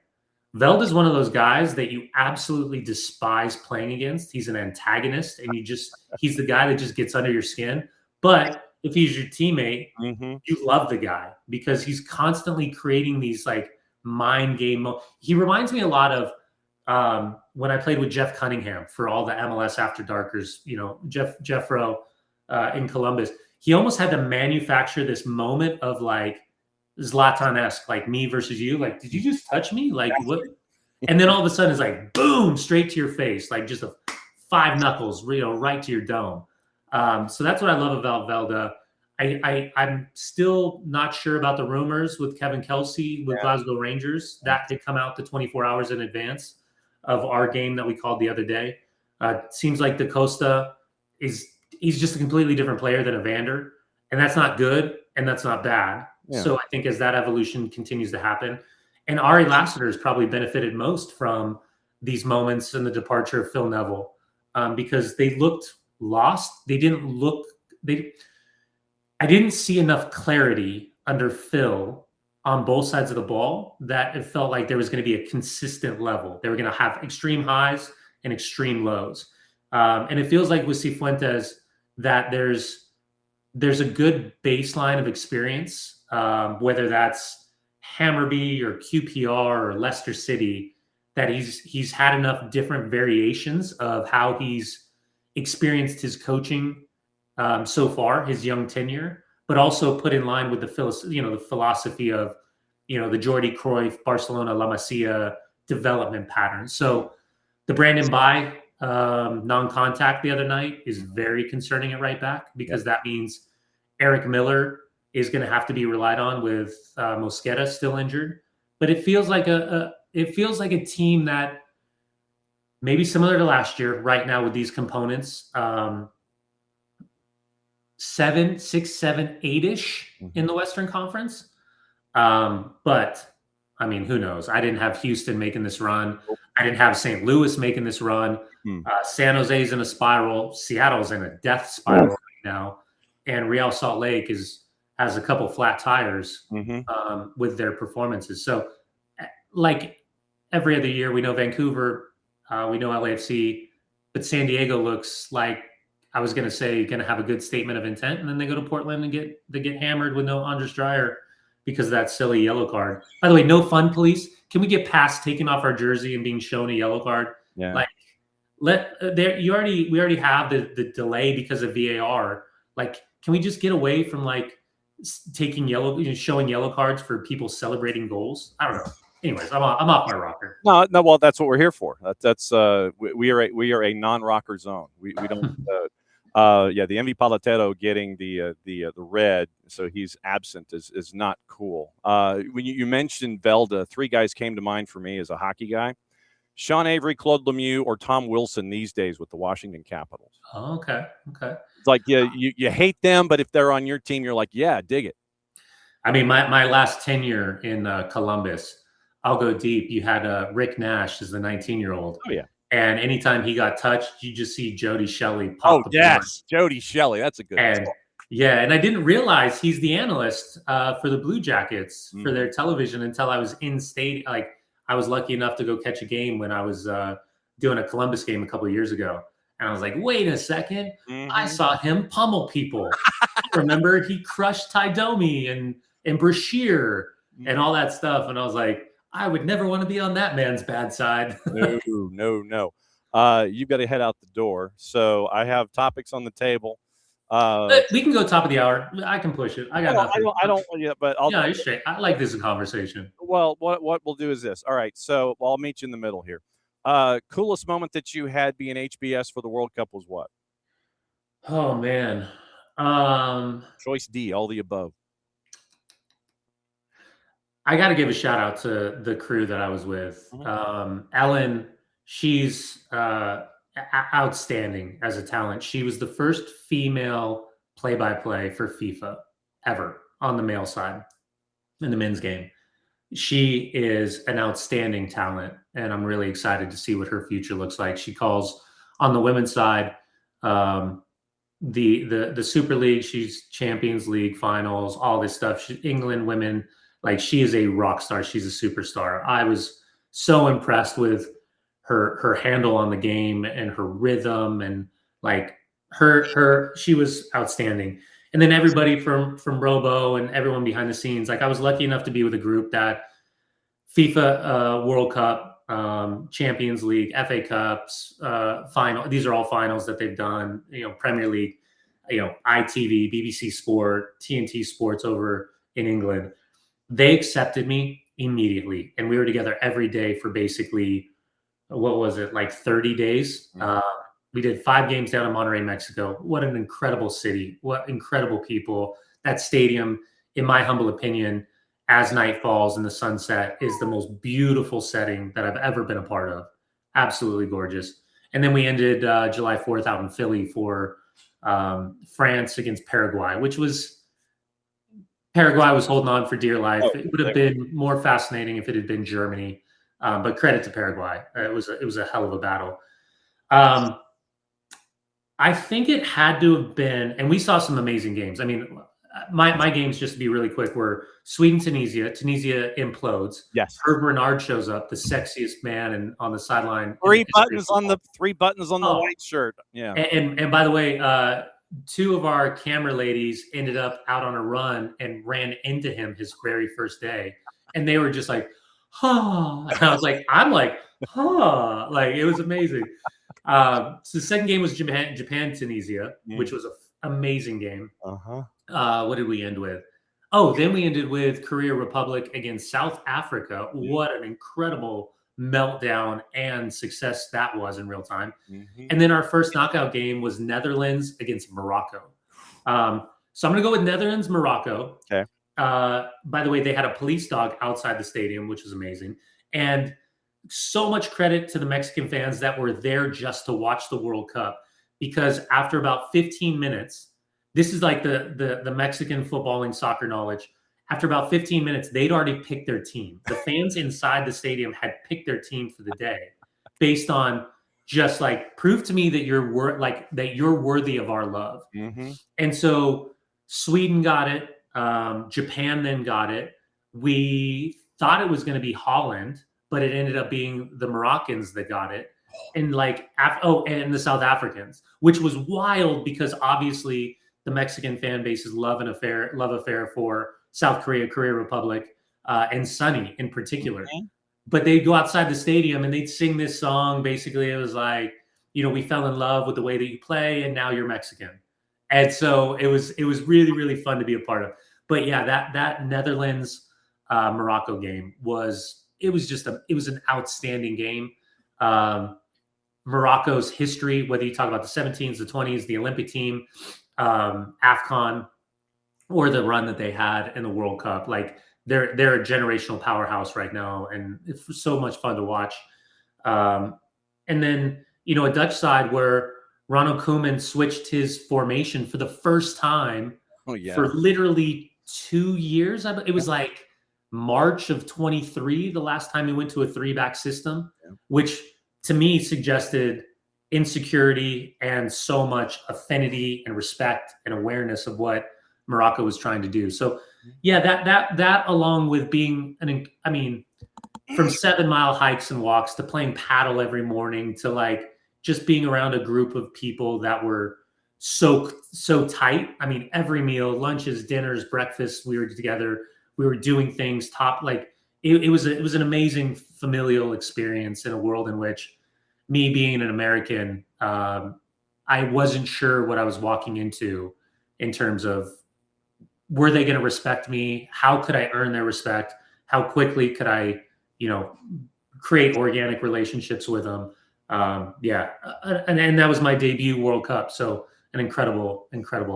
Velda's one of those guys that you absolutely despise playing against. He's an antagonist, and he's the guy that just gets under your skin. But if he's your teammate, you love the guy because he's constantly creating these like mind game. He reminds me a lot of when I played with Jeff Cunningham for all the MLS After Darkers, Jeffro in Columbus. He almost had to manufacture this moment of like Zlatan-esque, like me versus you. Like, did you just touch me? Like what? And then all of a sudden it's like, boom, straight to your face. Like just 5 knuckles, right to your dome. So that's what I love about Velda. I'm still not sure about the rumors with Kevin Kelsey with Glasgow Rangers. That could come out to 24 hours in advance of our game that we called the other day. Seems like DaCosta he's just a completely different player than Evander, and that's not good and that's not bad. Yeah. So I think as that evolution continues to happen, and Ari Lassiter has probably benefited most from these moments and the departure of Phil Neville, because they looked lost. I didn't see enough clarity under Phil on both sides of the ball that it felt like there was going to be a consistent level. They were going to have extreme highs and extreme lows. And it feels like with Cifuentes that there's a good baseline of experience, whether that's Hammarby or QPR or Leicester City, that he's had enough different variations of how he's experienced his coaching so far, his young tenure, but also put in line with the philosophy of, the Jordi Cruyff, Barcelona, La Masia development pattern. So the Brandon Bai non-contact the other night is very concerning at right back, because that means Eric Miller is going to have to be relied on with Mosquera still injured. But it feels like a team that maybe similar to last year right now with these components, 7, 6, 7, 8-ish in the Western Conference. But I mean, who knows? I didn't have Houston making this run. I didn't have St. Louis making this run. San Jose's in a spiral. Seattle's in a death spiral right now. And Real Salt Lake has a couple flat tires with their performances. So like every other year, we know Vancouver, we know LAFC, but San Diego looks like, I was going to say, going to have a good statement of intent, and then they go to Portland and get hammered with no Andres Dreyer because of that silly yellow card. By the way, no fun, police. Can we get past taking off our jersey and being shown a yellow card? Yeah. Like, we already have the delay because of VAR. Like, can we just get away from like taking showing yellow cards for people celebrating goals? I don't know. Anyways, I'm off my rocker. No. Well, that's what we're here for. That's we are a non-rocker zone. We don't. The Envy Palatero getting the red, so he's absent is not cool. When you mentioned Velda, 3 guys came to mind for me as a hockey guy: Sean Avery, Claude Lemieux, or Tom Wilson these days with the Washington Capitals. Oh, okay. It's like you hate them, but if they're on your team, you're like, yeah, dig it. I mean, my last tenure in Columbus, I'll go deep. You had Rick Nash as the 19-year-old. Oh yeah. And anytime he got touched, you just see Jody Shelley pop. Oh yes, Jody Shelley. That's a good one. And I didn't realize he's the analyst for the Blue Jackets for their television until I was in state. Like, I was lucky enough to go catch a game when I was doing a Columbus game a couple of years ago. And I was like, wait a second. I saw him pummel people. I remember he crushed Ty Domi and Brashear and all that stuff. And I was like, I would never want to be on that man's bad side. No. You've got to head out the door. So I have topics on the table. We can go top of the hour. I can push it. I got nothing. I don't. Yeah, but you're straight. I like this conversation. Well, what we'll do is this. All right. So I'll meet you in the middle here. Coolest moment that you had being HBS for the World Cup was what? Oh man. Choice D. All the above. I got to give a shout out to the crew that I was with. Ellen, she's outstanding as a talent. She was the first female play-by-play for FIFA ever on the male side in the men's game. She is an outstanding talent, and I'm really excited to see what her future looks like. She calls on the women's side the Super League. She's Champions League finals, all this stuff. England women, like, she is a rock star. She's a superstar. I was so impressed with her handle on the game and her rhythm, and like she was outstanding. And then everybody from Robo and everyone behind the scenes, like, I was lucky enough to be with a group that FIFA World Cup, Champions League, FA Cups, final. These are all finals that they've done. Premier League, ITV, BBC Sport, TNT Sports over in England. They accepted me immediately, and we were together every day for basically, what was it, like 30 days. We did 5 games down in Monterrey, Mexico. What an incredible city. What incredible people. That stadium, in my humble opinion, as night falls and the sunset, is the most beautiful setting that I've ever been a part of. Absolutely gorgeous. And then we ended July 4th out in Philly for France against Paraguay, Paraguay was holding on for dear life. It would have been more fascinating if it had been Germany, but credit to Paraguay. It was a hell of a battle. I think it had to have been, and we saw some amazing games. I mean, my games, just to be really quick, were Sweden, Tunisia. Tunisia implodes. Yes. Herb Renard shows up, the sexiest man, and on the sideline. 3 buttons on the white shirt. Yeah. And by the way, 2 of our camera ladies ended up out on a run and ran into him his very first day, and they were just like, "Huh." And I was like, "Huh." Like, it was amazing. So the second game was Japan, Tunisia, which was an amazing game. What did we end with? Oh, then we ended with Korea Republic against South Africa. What an incredible meltdown and success that was in real time. And then our first knockout game was Netherlands against Morocco. So I'm going to go with Netherlands, Morocco. Okay. By the way, they had a police dog outside the stadium, which was amazing. And so much credit to the Mexican fans that were there just to watch the World Cup, because after about 15 minutes, this is like the Mexican footballing soccer knowledge. After about 15 minutes, they'd already picked their team. The fans inside the stadium had picked their team for the day based on just like, prove to me that you're worthy of our love. And so Sweden got it. Japan then got it. We thought it was going to be Holland, but it ended up being the Moroccans that got it. And and the South Africans, which was wild because obviously the Mexican fan base's love affair for South Korea, Korea Republic, and Sunny in particular. But they'd go outside the stadium and they'd sing this song. Basically, it was like, we fell in love with the way that you play, and now you're Mexican. And so it was really, really fun to be a part of. But yeah, that Netherlands Morocco game was an outstanding game. Morocco's history, whether you talk about the 17s, the 20s, the Olympic team, AFCON, or the run that they had in the World Cup, like they're a generational powerhouse right now, and it's so much fun to watch. And then a Dutch side where Ronald Koeman switched his formation for the first time for literally 2 years. It was like March of 23, the last time he went to a 3-back system, which to me suggested insecurity and so much affinity and respect and awareness of what Morocco was trying to do. So yeah, that along with being from 7-mile hikes and walks to playing paddle every morning to like just being around a group of people that were so tight. I mean, every meal, lunches, dinners, breakfasts, we were together. We were doing things it was an amazing familial experience in a world in which, me being an American, I wasn't sure what I was walking into in terms of, were they going to respect me? How could I earn their respect? How quickly could I, create organic relationships with them? And that was my debut World Cup. So an incredible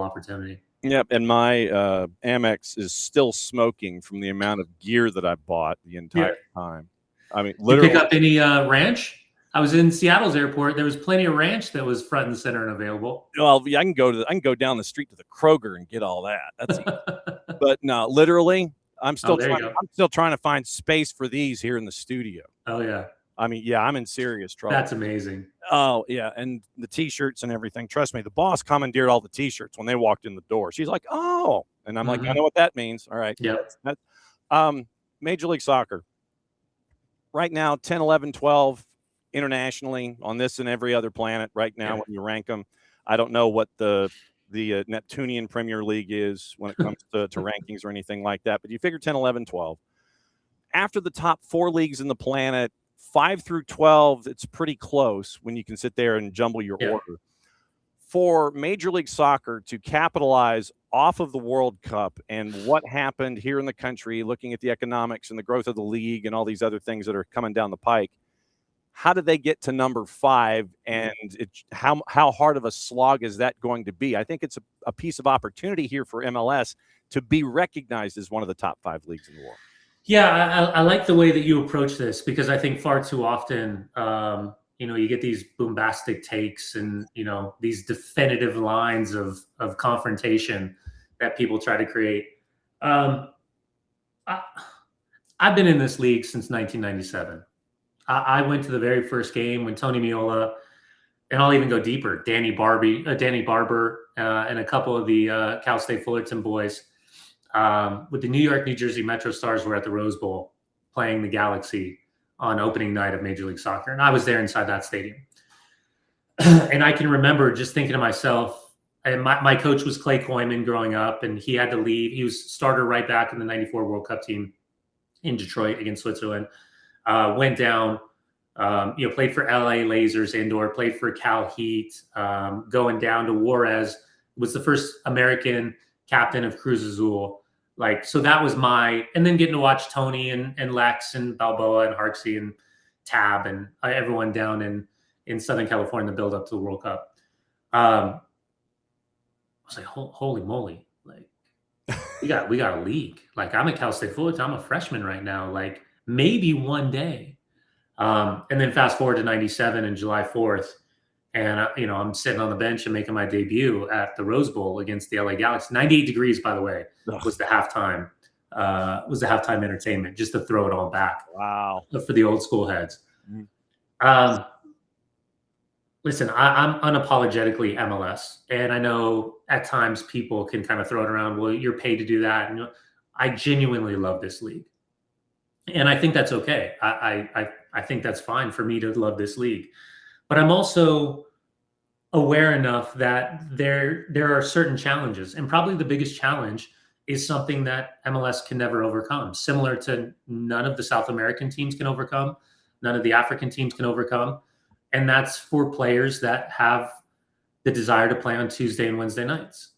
opportunity. Yep, and my Amex is still smoking from the amount of gear that I bought the entire time. I mean, literally. Did you pick up any ranch? I was in Seattle's airport. There was plenty of ranch that was front and center and available. Well, yeah, I can go down the street to the Kroger and get all that. That's easy. But no, literally, I'm still trying to find space for these here in the studio. Oh yeah. I mean, yeah, I'm in serious trouble. That's amazing. Oh yeah, and the T-shirts and everything. Trust me, the boss commandeered all the T-shirts when they walked in the door. She's like, "Oh," and I'm like, "I know what that means." All right. Yeah. Major League Soccer. Right now, 10, 11, 12 internationally on this and every other planet right now when you rank them. I don't know what the Neptunian Premier League is when it comes to rankings or anything like that, but you figure 10, 11, 12. After the top 4 leagues in the planet, 5 through 12, it's pretty close when you can sit there and jumble your order. For Major League Soccer to capitalize off of the World Cup and what happened here in the country, looking at the economics and the growth of the league and all these other things that are coming down the pike, how did they get to number 5? And how hard of a slog is that going to be? I think it's a piece of opportunity here for MLS to be recognized as one of the top 5 leagues in the world. Yeah, I like the way that you approach this, because I think far too often, you get these bombastic takes and, these definitive lines of confrontation that people try to create. I've been in this league since 1997. I went to the very first game when Tony Meola, and I'll even go deeper, Danny Barber, and a couple of the Cal State Fullerton boys with the New York, New Jersey Metro Stars were at the Rose Bowl playing the Galaxy on opening night of Major League Soccer. And I was there inside that stadium. And I can remember just thinking to myself, and my coach was Clay Koyman growing up, and he had to leave. He was starter right back in the 94 World Cup team in Detroit against Switzerland. Went down, played for LA Lasers indoor, played for Cal Heat, going down to Juarez, was the first American captain of Cruz Azul. So that was and then getting to watch Tony and Lex and Balboa and Harksey and Tab and everyone down in Southern California in the build up to the World Cup. I was like, holy moly. We got a league. I'm at Cal State Fullerton. I'm a freshman right now. Maybe one day. And then fast forward to 97 and July 4th. And, I'm sitting on the bench and making my debut at the Rose Bowl against the LA Galaxy. 98 degrees, by the way, was the halftime entertainment, just to throw it all back. Wow. For the old school heads. Mm-hmm. Listen, I'm unapologetically MLS. And I know at times people can kind of throw it around. Well, you're paid to do that. And I genuinely love this league. And I think that's okay. I think that's fine for me to love this league. But I'm also aware enough that there are certain challenges, and probably the biggest challenge is something that MLS can never overcome, similar to none of the South American teams can overcome, none of the African teams can overcome, and that's for players that have the desire to play on Tuesday and Wednesday nights.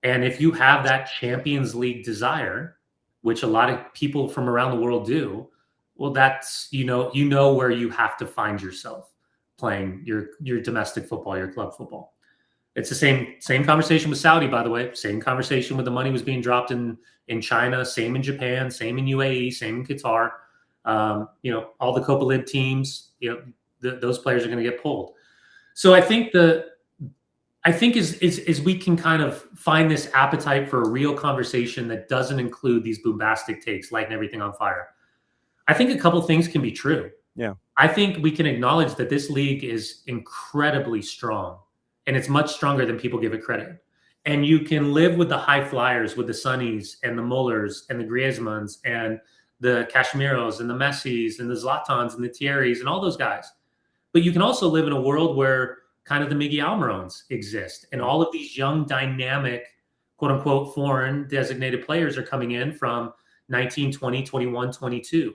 And if you have that Champions League desire, which a lot of people from around the world do, well, that's, where you have to find yourself playing your domestic football, your club football. It's the same conversation with Saudi, by the way. Same conversation when the money was being dropped in China. Same in Japan. Same in UAE. Same in Qatar. All the Copa Lid teams. Those players are going to get pulled. So I think is we can kind of find this appetite for a real conversation that doesn't include these bombastic takes, lighting everything on fire. I think a couple things can be true. Yeah. I think we can acknowledge that this league is incredibly strong, and it's much stronger than people give it credit. And you can live with the high flyers, with the Sonnies and the Mullers and the Griezmanns and the Casemiros and the Messis and the Zlatans and the Thierrys and all those guys. But you can also live in a world where kind of the Miggy Almirons exist, and all of these young, dynamic, quote unquote, foreign designated players are coming in from 19, 20, 21, 22.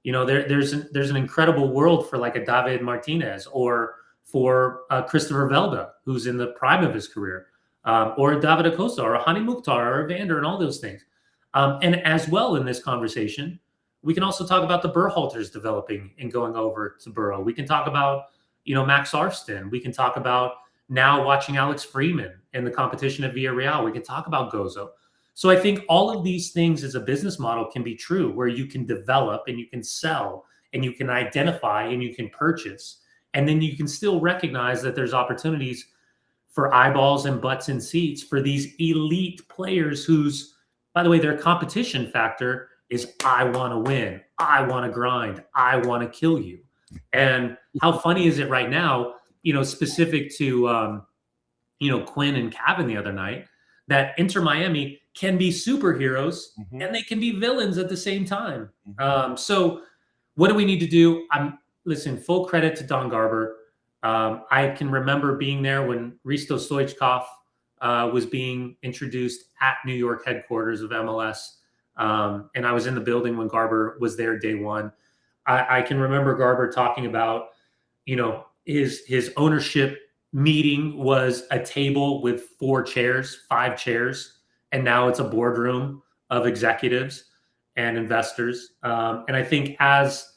There's an incredible world for a David Martinez, or for Christopher Velda, who's in the prime of his career, or a David Acosta, or a Hani Mukhtar, or a Vander, and all those things. And as well in this conversation, we can also talk about the Berhalters developing and going over to Borough. We can talk about, Max Arston. We can talk about now watching Alex Freeman in the competition at Villarreal. We can talk about Gozo. So I think all of these things as a business model can be true, where you can develop and you can sell and you can identify and you can purchase And then you can still recognize that there's opportunities for eyeballs and butts in seats for these elite players whose, by the way, their competition factor is I want to win, I want to grind, I want to kill you. And how funny is it right now, specific to, Quinn and Kevin the other night, that Inter Miami can be superheroes and they can be villains at the same time. So what do we need to do? Listen, full credit to Don Garber. I can remember being there when Risto Stoichkov was being introduced at New York headquarters of MLS. And I was in the building when Garber was there day one. I can remember Garber talking about, his ownership meeting was a table with 5 chairs, and now it's a boardroom of executives and investors. And I think as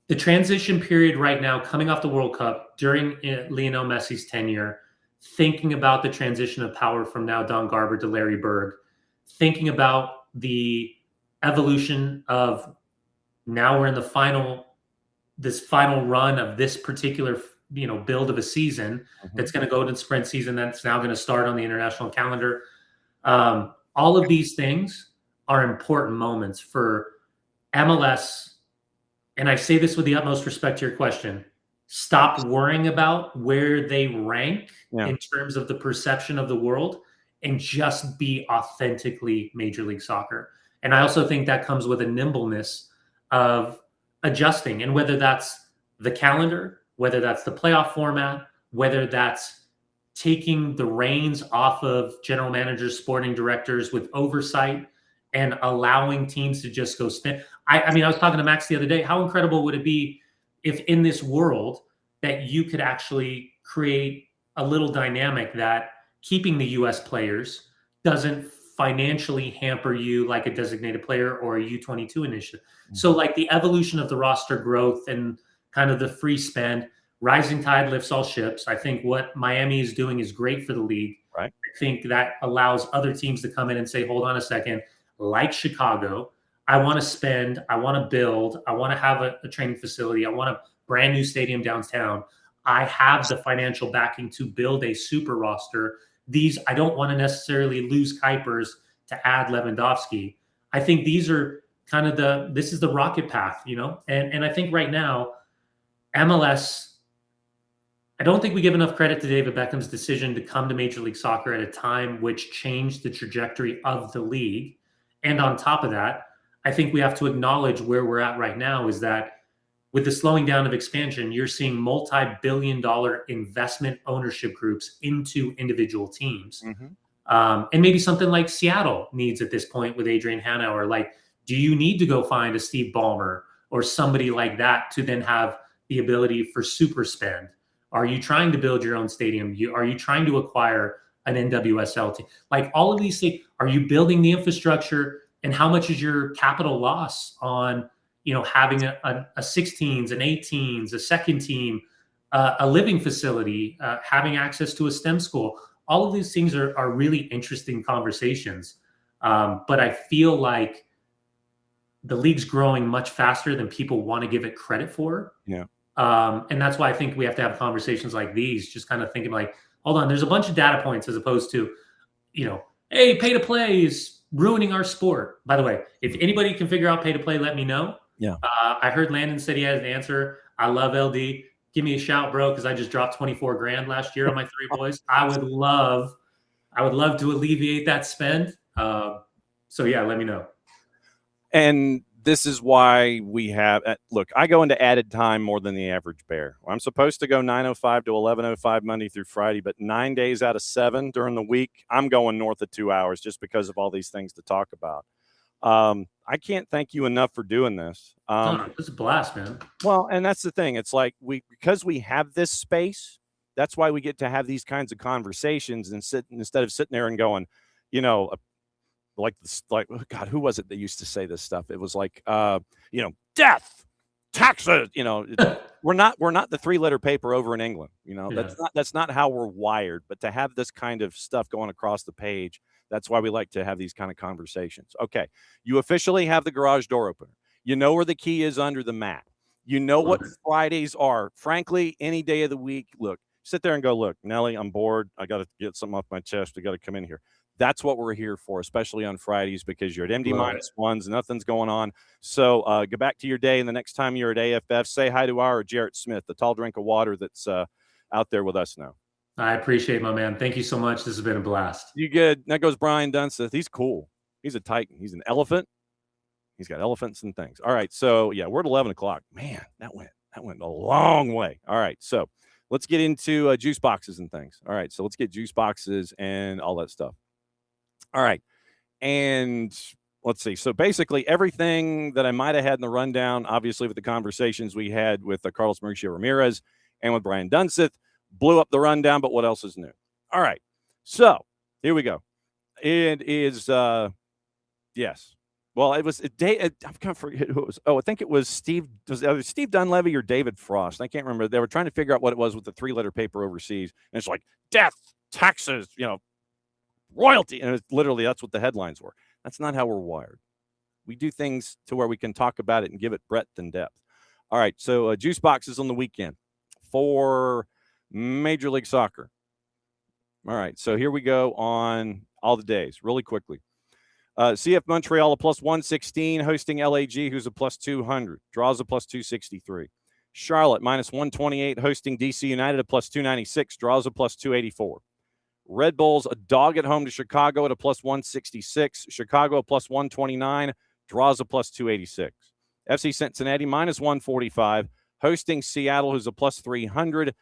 the transition period right now, coming off the World Cup during Lionel Messi's tenure, thinking about the transition of power from now Don Garber to Larry Berg, thinking about the evolution of now we're in this final run of this particular build of a season that's going to go to the sprint season that's now going to start on the international calendar. All of these things are important moments for MLS. And I say this with the utmost respect to your question. Stop worrying about where they rank in terms of the perception of the world and just be authentically Major League Soccer. And I also think that comes with a nimbleness of adjusting, and whether that's the calendar, whether that's the playoff format, whether that's taking the reins off of general managers, sporting directors with oversight and allowing teams to just go spin. I was talking to Max the other day. How incredible would it be if in this world that you could actually create a little dynamic that keeping the U.S. players doesn't financially hamper you like a designated player or a U22 initiative. So like the evolution of the roster growth and kind of the free spend, rising tide lifts all ships. I think what Miami is doing is great for the league. Right. I think that allows other teams to come in and say, hold on a second, like Chicago, I want to spend, I want to build, I want to have a training facility, I want a brand new stadium downtown. I have the financial backing to build a super roster. I don't want to necessarily lose Kuipers to add Lewandowski. I think these are kind of this is the rocket path, and I think right now, MLS, I don't think we give enough credit to David Beckham's decision to come to Major League Soccer at a time which changed the trajectory of the league. And on top of that, I think we have to acknowledge where we're at right now is that with the slowing down of expansion, you're seeing multi-billion-dollar investment ownership groups into individual teams. And maybe something like Seattle needs at this point with Adrian Hanauer. Like, do you need to go find a Steve Ballmer or somebody like that to then have the ability for super spend? Are you trying to build your own stadium? Are you trying to acquire an NWSL team? Like all of these things, are you building the infrastructure, and how much is your capital loss on having a 16s, an 18s, a second team, a living facility, having access to a STEM school? All of these things are really interesting conversations. But I feel like the league's growing much faster than people want to give it credit for. Yeah. And that's why I think we have to have conversations like these, just kind of thinking like, hold on, there's a bunch of data points as opposed to, hey, pay to play is ruining our sport. By the way, if anybody can figure out pay to play, let me know. Yeah. I heard Landon said he had an answer. I love LD. Give me a shout, bro, because I just dropped $24,000 last year on my 3 boys. I would love to alleviate that spend. So yeah, let me know. And this is why we have look, I go into added time more than the average bear. I'm supposed to go 9:05 to 11:05 Monday through Friday, but 9 days out of 7 during the week, I'm going north of 2 hours just because of all these things to talk about. I can't thank you enough for doing this. It's a blast, man. Well, and that's the thing. It's like because we have this space, that's why we get to have these kinds of conversations instead of sitting there and going, oh God, who was it that used to say this stuff? It was like, death, taxes. We're not the 3-letter paper over in England. That's not how we're wired. But to have this kind of stuff going across the page, that's why we like to have these kind of conversations. Okay, you officially have the garage door opener. You know where the key is under the mat. You know what Fridays are. Frankly, any day of the week, look, sit there and go, look, Nelly, I'm bored. I got to get something off my chest. I got to come in here. That's what we're here for, especially on Fridays, because you're at MD minus ones, nothing's going on. So go back to your day, and the next time you're at AFF, say hi to our Jarrett Smith, the tall drink of water that's out there with us now. I appreciate, my man. Thank you so much. This has been a blast. You good? That goes Brian Dunseth. He's cool. He's a Titan. He's an elephant. He's got elephants and things. All right, so yeah, we're at 11 o'clock. Man, that went a long way. All right, so let's get into juice boxes and things. All right, so let's get juice boxes and all that stuff. All right, and let's see. So basically everything that I might have had in the rundown, obviously with the conversations we had with Carlos Mauricio Ramirez and with Brian Dunseth, blew up the rundown, but what else is new? All right, so here we go. It is, yes. Well, it was I'm kind of forget who it was. Oh, I think it was Steve. Was either Steve Dunleavy or David Frost? I can't remember. They were trying to figure out what it was with the 3-letter paper overseas, and it's like death, taxes, royalty, and literally that's what the headlines were. That's not how we're wired. We do things to where we can talk about it and give it breadth and depth. All right, so juice boxes on the weekend for Major League Soccer. All right, so here we go on all the days really quickly. CF Montreal a plus 116, hosting LAG, who's a plus 200. Draws a plus 263. Charlotte minus 128, hosting DC United a plus 296. Draws a plus 284. Red Bulls a dog at home to Chicago at a plus 166. Chicago a plus 129. Draws a plus 286. FC Cincinnati minus 145, hosting Seattle, who's a plus 300.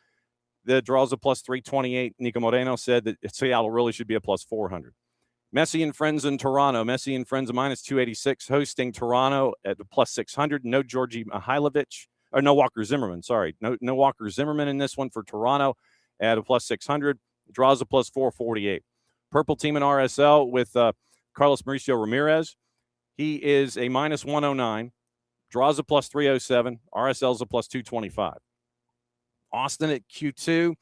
The draws a plus 328. Nico Moreno said that Seattle really should be a plus 400. Messi and friends in Toronto. Messi and friends a minus 286, hosting Toronto at a plus 600. No Georgi Mihailovic, or no Walker Zimmerman, sorry. No Walker Zimmerman in this one for Toronto at a plus 600. Draws a plus 448. Purple team in RSL with Carlos Mauricio Ramirez. He is a minus 109. Draws a plus 307. RSL's a plus 225. Austin at Q2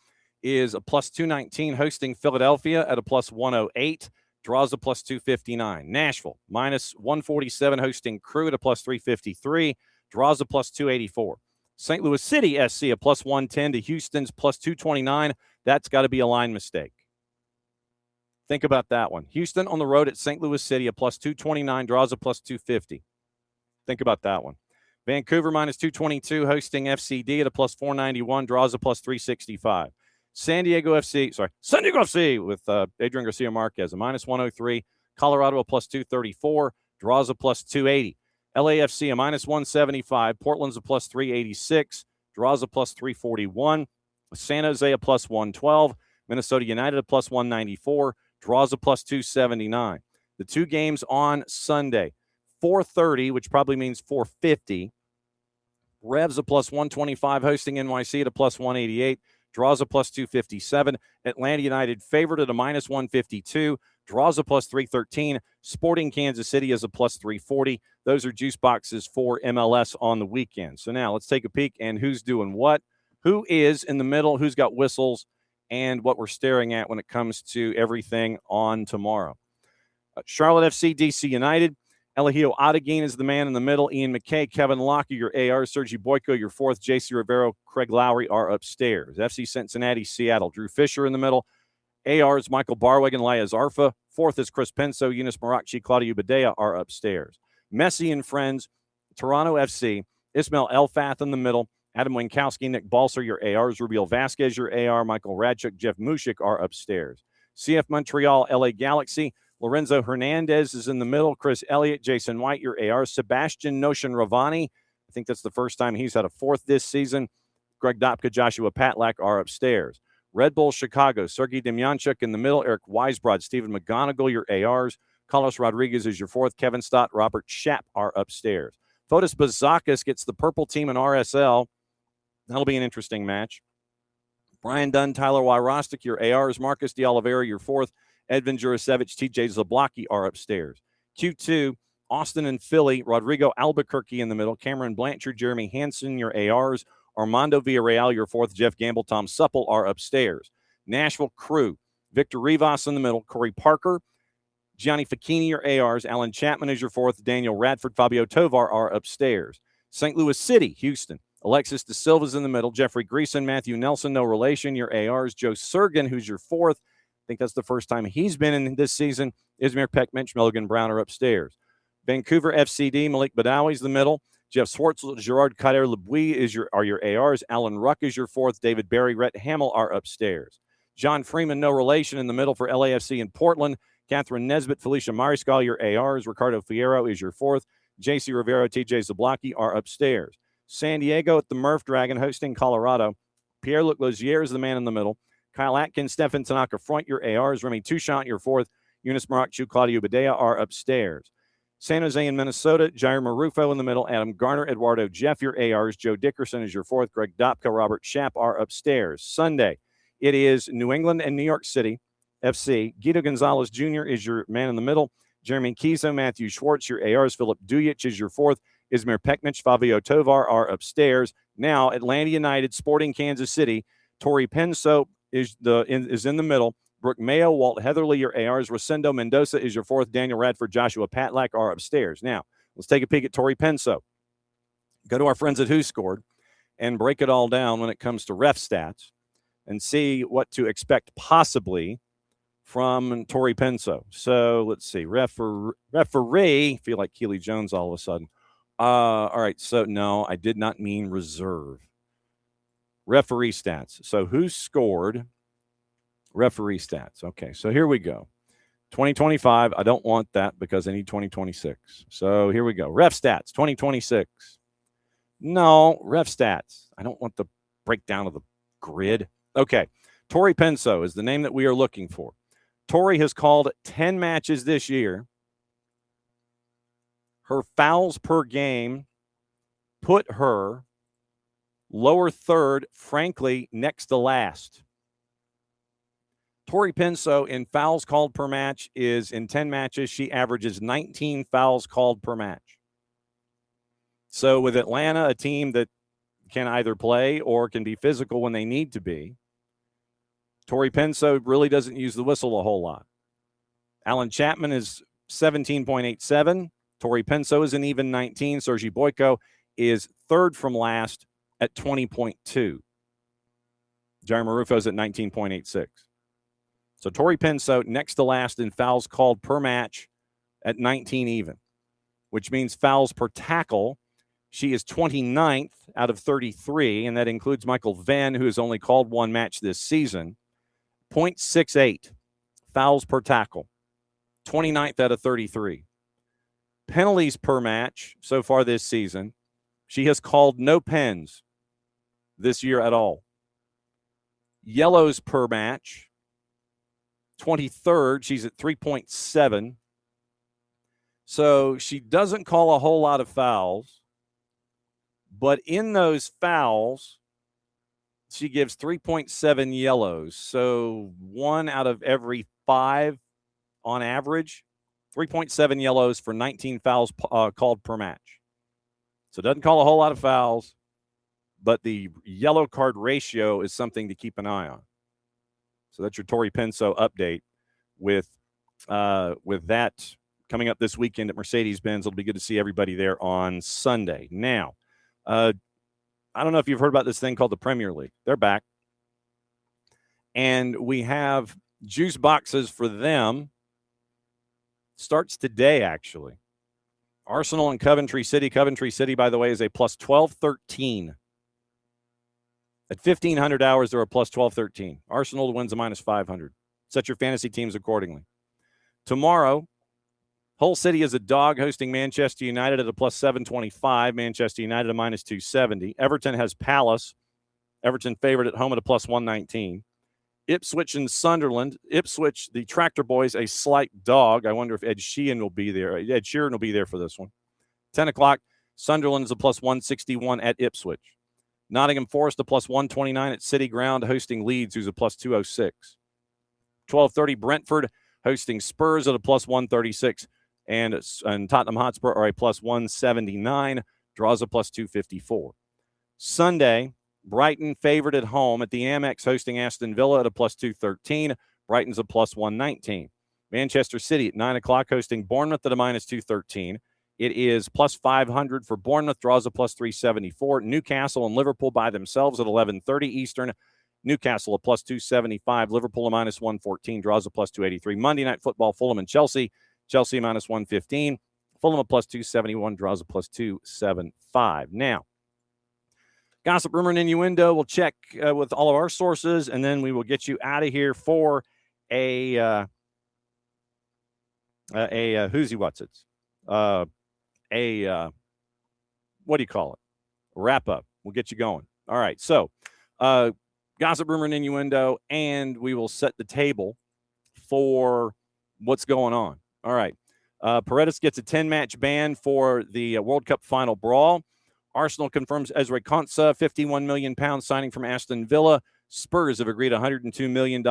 is a plus 219, hosting Philadelphia at a plus 108. Draws a plus 259. Nashville minus 147, hosting Crew at a plus 353. Draws a plus 284. St. Louis City SC a plus 110 to Houston's plus 229. That's got to be a line mistake. Think about that one. Houston on the road at St. Louis City a plus 229, draws a plus 250. Think about that one. Vancouver minus 222, hosting FCD at a plus 491, draws a plus 365. San Diego FC with Adrian Garcia Marquez a minus 103. Colorado a plus 234, draws a plus 280. LAFC a minus 175. Portland's a plus 386, draws a plus 341. San Jose a plus 112. Minnesota United a plus 194, draws a plus 279. The two games on Sunday, 4:30, which probably means 4:50. Revs a plus 125, hosting NYC at a plus 188. Draws a plus 257. Atlanta United favored at a minus 152. Draws a plus 313. Sporting Kansas City is a plus 340. Those are juice boxes for MLS on the weekend. So now let's take a peek and who's doing what, who is in the middle, who's got whistles, and what we're staring at when it comes to everything on tomorrow. Charlotte FC, DC United. Elijio Adeguin is the man in the middle. Ian McKay, Kevin Locker, your AR. Sergi Boyko, your fourth. JC Rivero, Craig Lowry are upstairs. FC Cincinnati, Seattle. Drew Fisher in the middle. ARs, Michael Barwig and Laya Zarfa. Fourth is Chris Penso, Eunice Marakchi, Claudio Badea are upstairs. Messi and friends, Toronto FC. Ismail Elfath in the middle. Adam Winkowski, Nick Balser, your ARs. Rubiel Vasquez, your AR. Michael Radchuk, Jeff Mushik are upstairs. CF Montreal, LA Galaxy. Lorenzo Hernandez is in the middle. Chris Elliott, Jason White, your AR. Sebastian Notion Ravani. I think that's the first time he's had a fourth this season. Greg Dopka, Joshua Patlak are upstairs. Red Bull Chicago, Sergei Demyanchuk in the middle. Eric Weisbrod, Stephen McGonigal, your ARs. Carlos Rodriguez is your fourth. Kevin Stott, Robert Schapp are upstairs. Fotis Bazakis gets the purple team in RSL. That'll be an interesting match. Brian Dunn, Tyler Wyrostic, your ARs. Marcus de Oliveira, your fourth. Edvin Jurasevich, TJ Zablocki are upstairs. Q2, Austin and Philly, Rodrigo Albuquerque in the middle. Cameron Blanchard, Jeremy Hansen, your ARs. Armando Villarreal, your fourth. Jeff Gamble, Tom Supple are upstairs. Nashville Crew, Victor Rivas in the middle. Corey Parker, Gianni Facchini, your ARs. Alan Chapman is your fourth. Daniel Radford, Fabio Tovar are upstairs. St. Louis City, Houston. Alexis De Silva's in the middle. Jeffrey Greason, Matthew Nelson, no relation. Your ARs. Joe Surgan, who's your fourth. I think that's the first time he's been in this season. Izmir Pekmench, Milligan Brown are upstairs. Vancouver FCD, Malik Badawi's the middle. Jeff Swartzel, Gerard Kader-Lebuy are your ARs. Alan Ruck is your fourth. David Barry, Rhett Hamill are upstairs. John Freeman, no relation, in the middle for LAFC in Portland. Catherine Nesbitt, Felicia Mariscal, your ARs. Ricardo Fierro is your fourth. JC Rivero, TJ Zablocki are upstairs. San Diego at the Murph Dragon hosting Colorado. Pierre-Luc Lozier is the man in the middle. Kyle Atkins, Stefan Tanaka front, your ARs. Remy Touchant, your fourth. Eunice Marakchu, Claudio Badea are upstairs. San Jose in Minnesota, Jair Marufo in the middle. Adam Garner, Eduardo Jeff, your ARs. Joe Dickerson is your fourth. Greg Dopka, Robert Schapp are upstairs. Sunday, it is New England and New York City FC. Guido Gonzalez Jr. is your man in the middle. Jeremy Kiso, Matthew Schwartz, your ARs. Philip Dujic is your fourth. Izmir Pekmench, Fabio Tovar are upstairs. Now, Atlanta United, Sporting Kansas City. Tori Penso is in the middle. Brooke Mayo, Walt Heatherly, your ARs. Rosendo Mendoza is your fourth. Daniel Radford, Joshua Patlack are upstairs. Now, let's take a peek at Tori Penso. Go to our friends at Who Scored and break it all down when it comes to ref stats and see what to expect possibly from Tori Penso. So let's see. Referee, feel like Keely Jones all of a sudden. All right, so no, I did not mean reserve. Referee stats. So Who Scored? Referee stats. Okay, so here we go. 2025, I don't want that because I need 2026. So here we go. Ref stats, 2026. No, ref stats. I don't want the breakdown of the grid. Okay, Tori Penso is the name that we are looking for. Tori has called 10 matches this year. Her fouls per game put her lower third, frankly, next to last. Tori Penso in fouls called per match is in 10 matches, she averages 19 fouls called per match. So with Atlanta, a team that can either play or can be physical when they need to be, Tori Penso really doesn't use the whistle a whole lot. Alan Chapman is 17.87. Tori Penso is an even 19. Sergi Boyko is third from last at 20.2. Jair Marufo is at 19.86. So Tori Penso next to last in fouls called per match at 19 even, which means fouls per tackle. She is 29th out of 33, and that includes Michael Venn, who has only called one match this season. 0.68 fouls per tackle, 29th out of 33. Penalties per match so far this season, she has called no pens this year at all. Yellows per match, 23rd. She's at 3.7. So she doesn't call a whole lot of fouls, but in those fouls, she gives 3.7 yellows. So 1 out of every 5 on average, 3.7 yellows for 19 fouls called per match. So doesn't call a whole lot of fouls, but the yellow card ratio is something to keep an eye on. So that's your Tori Penso update with that coming up this weekend at Mercedes-Benz. It'll be good to see everybody there on Sunday. Now, I don't know if you've heard about this thing called the Premier League. They're back. And we have juice boxes for them. Starts today, actually. Arsenal and Coventry City. Coventry City, by the way, is a plus 12-13. At 1,500 hours, they're a plus 12-13. Arsenal wins a minus 500. Set your fantasy teams accordingly. Tomorrow, Hull City is a dog hosting Manchester United at a plus 725. Manchester United a minus 270. Everton has Palace. Everton favored at home at a plus 119. Ipswich and Sunderland. Ipswich, the Tractor Boys, a slight dog. I wonder if Ed Sheeran will be there. Ed Sheeran will be there for this one. 10 o'clock, Sunderland is a plus 161 at Ipswich. Nottingham Forest a plus 129 at City Ground hosting Leeds, who's a plus 206. 12:30, Brentford hosting Spurs at a plus 136. And Tottenham Hotspur are a plus 179. Draws a plus 254. Sunday, Brighton favored at home at the Amex hosting Aston Villa at a plus 213. Brighton's a plus 119. Manchester City at 9 o'clock hosting Bournemouth at a minus 213. It is plus 500 for Bournemouth, draws a plus 374. Newcastle and Liverpool by themselves at 11:30 Eastern. Newcastle a plus 275. Liverpool a minus 114, draws a plus 283. Monday Night Football, Fulham and Chelsea. Chelsea minus 115. Fulham a plus 271, draws a plus 275. Now, gossip, rumor, and innuendo. We'll check with all of our sources, and then we will get you out of here for a who's what's it? What do you call it? A wrap up. We'll get you going. All right. So, gossip, rumor, and innuendo, and we will set the table for what's going on. All right. Paredes gets a 10-match ban for the World Cup final brawl. Arsenal confirms Ezri Konsa, £51 million signing from Aston Villa. Spurs have agreed $102 million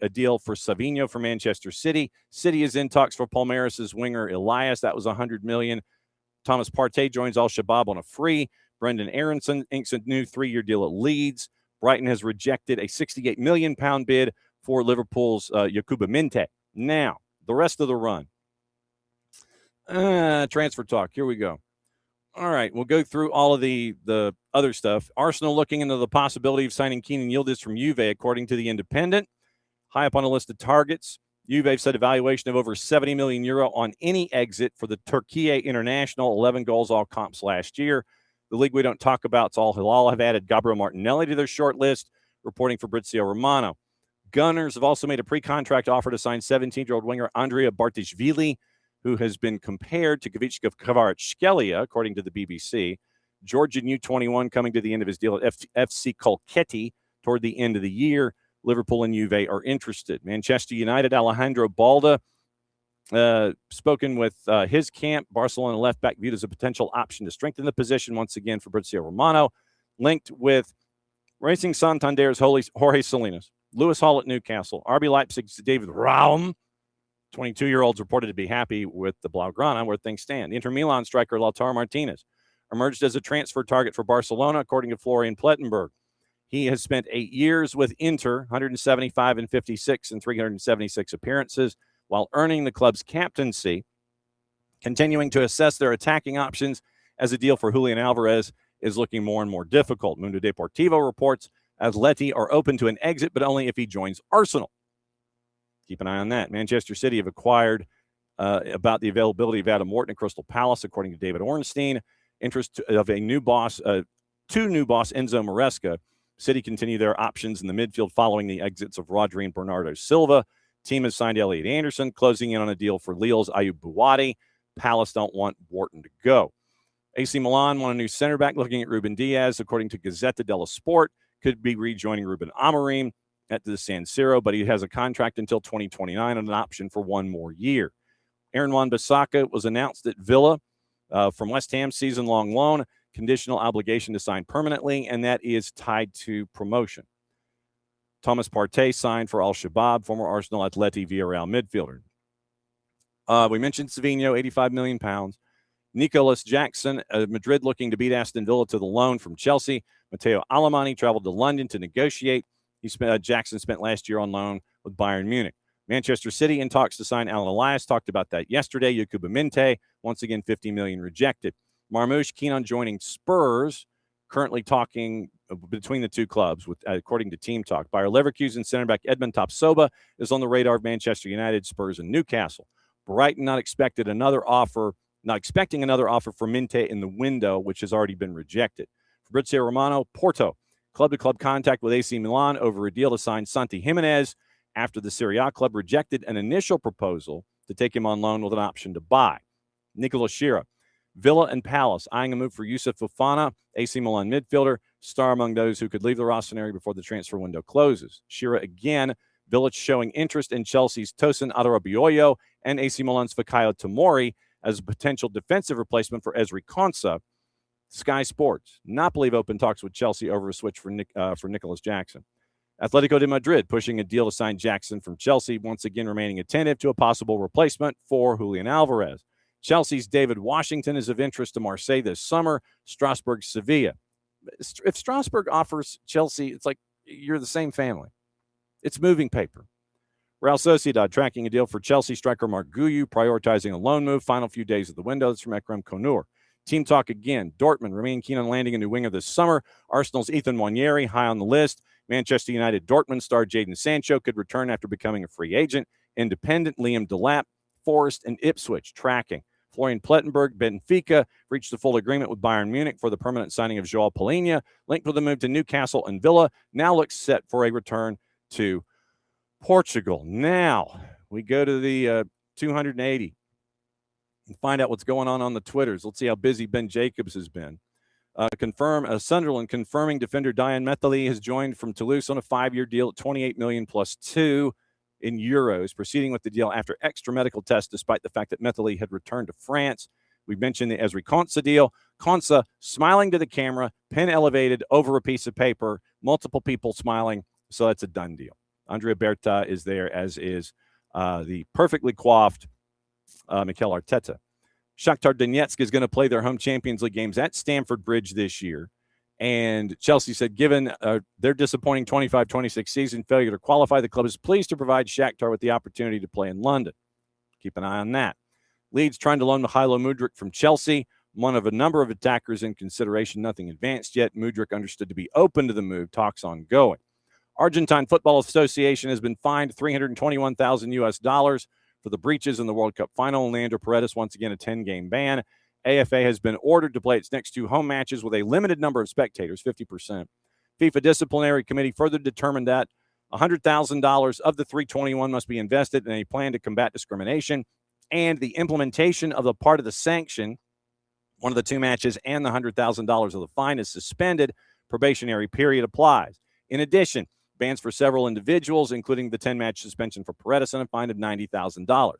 a deal for Savinho for Manchester City. City is in talks for Palmeiras' winger Elias. That was $100 million. Thomas Partey joins Al-Shabaab on a free. Brendan Aronson inks a new 3-year deal at Leeds. Brighton has rejected a £68 million bid for Liverpool's Yakuba Minte. Now, the rest of the run. Transfer talk. Here we go. All right, we'll go through all of the other stuff. Arsenal looking into the possibility of signing Kenan Yildiz from Juve, according to The Independent. High up on the list of targets, Juve said evaluation of over €70 million on any exit for the Turkiye international, 11 goals, all comps last year. The league we don't talk about, it's Al Hilal, have added Gabriel Martinelli to their short list, reporting Fabrizio Romano. Gunners have also made a pre-contract offer to sign 17-year-old winger Andrea Bartishvili, who has been compared to Kavicka Kvaratskhelia, according to the BBC. Georgian U21 coming to the end of his deal at FC Colchetti toward the end of the year. Liverpool and Juve are interested. Manchester United, Alejandro Balda, spoken with his camp. Barcelona left back viewed as a potential option to strengthen the position once again for Fabrizio Romano. Linked with Racing Santander's Jorge Salinas, Lewis Hall at Newcastle, RB Leipzig's David Raum. 22-year-olds reported to be happy with the Blaugrana, where things stand. Inter Milan striker Lautaro Martinez emerged as a transfer target for Barcelona, according to Florian Plettenberg. He has spent 8 years with Inter, 175 and 56 and 376 appearances, while earning the club's captaincy, continuing to assess their attacking options as a deal for Julian Alvarez is looking more and more difficult. Mundo Deportivo reports Atleti are open to an exit, but only if he joins Arsenal. Keep an eye on that. Manchester City have acquired about the availability of Adam Morton at Crystal Palace, according to David Ornstein. Interest of a new boss, two new boss, Enzo Maresca. City continue their options in the midfield following the exits of Rodri and Bernardo Silva. Team has signed Elliot Anderson, closing in on a deal for Lille's Ayub Buwadi. Palace don't want Wharton to go. AC Milan want a new center back, looking at Ruben Diaz, according to Gazzetta dello Sport. Could be rejoining Ruben Amorim at the San Siro, but he has a contract until 2029 and an option for 1 more year. Aaron Wan-Bissaka was announced at Villa from West Ham, season-long loan, conditional obligation to sign permanently, and that is tied to promotion. Thomas Partey signed for Al-Shabaab, former Arsenal Atleti Villarreal midfielder. We mentioned Savinho, £85 million. Nicolas Jackson, Madrid looking to beat Aston Villa to the loan from Chelsea. Matteo Alemany traveled to London to negotiate. Jackson spent last year on loan with Bayern Munich. Manchester City in talks to sign Alan Elias. Talked about that yesterday. Yakuba Minte, once again, $50 million rejected. Marmoush keen on joining Spurs. Currently talking between the two clubs, with according to Team Talk. Bayer Leverkusen center back Edmund Tapsoba is on the radar of Manchester United, Spurs, and Newcastle. Brighton not expecting another offer for Minte in the window, which has already been rejected. Fabrizio Romano, Porto. Club-to-club contact with AC Milan over a deal to sign Santi Jimenez after the Serie A club rejected an initial proposal to take him on loan with an option to buy. Nicolas Shearer. Villa and Palace eyeing a move for Yusuf Fofana, AC Milan midfielder, star among those who could leave the roster before the transfer window closes. Shearer again, Villa showing interest in Chelsea's Tosin Adarabioyo and AC Milan's Fikayo Tomori as a potential defensive replacement for Ezri Konsa. Sky Sports. Napoli have opened talks with Chelsea over a switch for Nicolas Jackson. Atletico de Madrid pushing a deal to sign Jackson from Chelsea, once again remaining attentive to a possible replacement for Julian Alvarez. Chelsea's David Washington is of interest to Marseille this summer. Strasbourg, Sevilla. If Strasbourg offers Chelsea, it's like you're the same family. It's moving paper. Real Sociedad tracking a deal for Chelsea striker Mark Guyu, prioritizing a loan move. Final few days of the window. That's from Ekrem Konur. Team talk again. Dortmund remain keen on landing a new winger this summer. Arsenal's Ethan Nwaneri high on the list. Manchester United Dortmund star Jadon Sancho could return after becoming a free agent. Independent, Liam Delap, Forest, and Ipswich tracking. Florian Plettenberg, Benfica reached a full agreement with Bayern Munich for the permanent signing of João Palhinha, linked with a move to Newcastle and Villa. Now looks set for a return to Portugal. Now we go to the 280 and find out what's going on the Twitters. Let's see how busy Ben Jacobs has been. Sunderland confirming defender Diane Methali has joined from Toulouse on a 5-year deal at 28 million plus 2 in euros, proceeding with the deal after extra medical tests, despite the fact that Methali had returned to France. We mentioned the Ezri Konsa deal. Konsa smiling to the camera, pen elevated over a piece of paper, multiple people smiling. So that's a done deal. Andrea Berta is there, as is the perfectly coiffed Mikel Arteta. Shakhtar Donetsk is going to play their home Champions League games at Stamford Bridge this year. And Chelsea said, given their disappointing 25-26 season failure to qualify, the club is pleased to provide Shakhtar with the opportunity to play in London. Keep an eye on that. Leeds trying to loan Mykhailo Mudryk from Chelsea, one of a number of attackers in consideration. Nothing advanced yet. Mudryk understood to be open to the move. Talks ongoing. Argentine Football Association has been fined $321,000 for the breaches in the World Cup final. Leandro Paredes, once again, a 10-game ban. AFA has been ordered to play its next 2 home matches with a limited number of spectators, 50%. FIFA Disciplinary Committee further determined that $100,000 of the $321 must be invested in a plan to combat discrimination, and the implementation of the part of the sanction, one of the 2 matches, and the $100,000 of the fine is suspended. Probationary period applies. In addition, bans for several individuals, including the 10-match suspension for Paredes, and a fine of $90,000.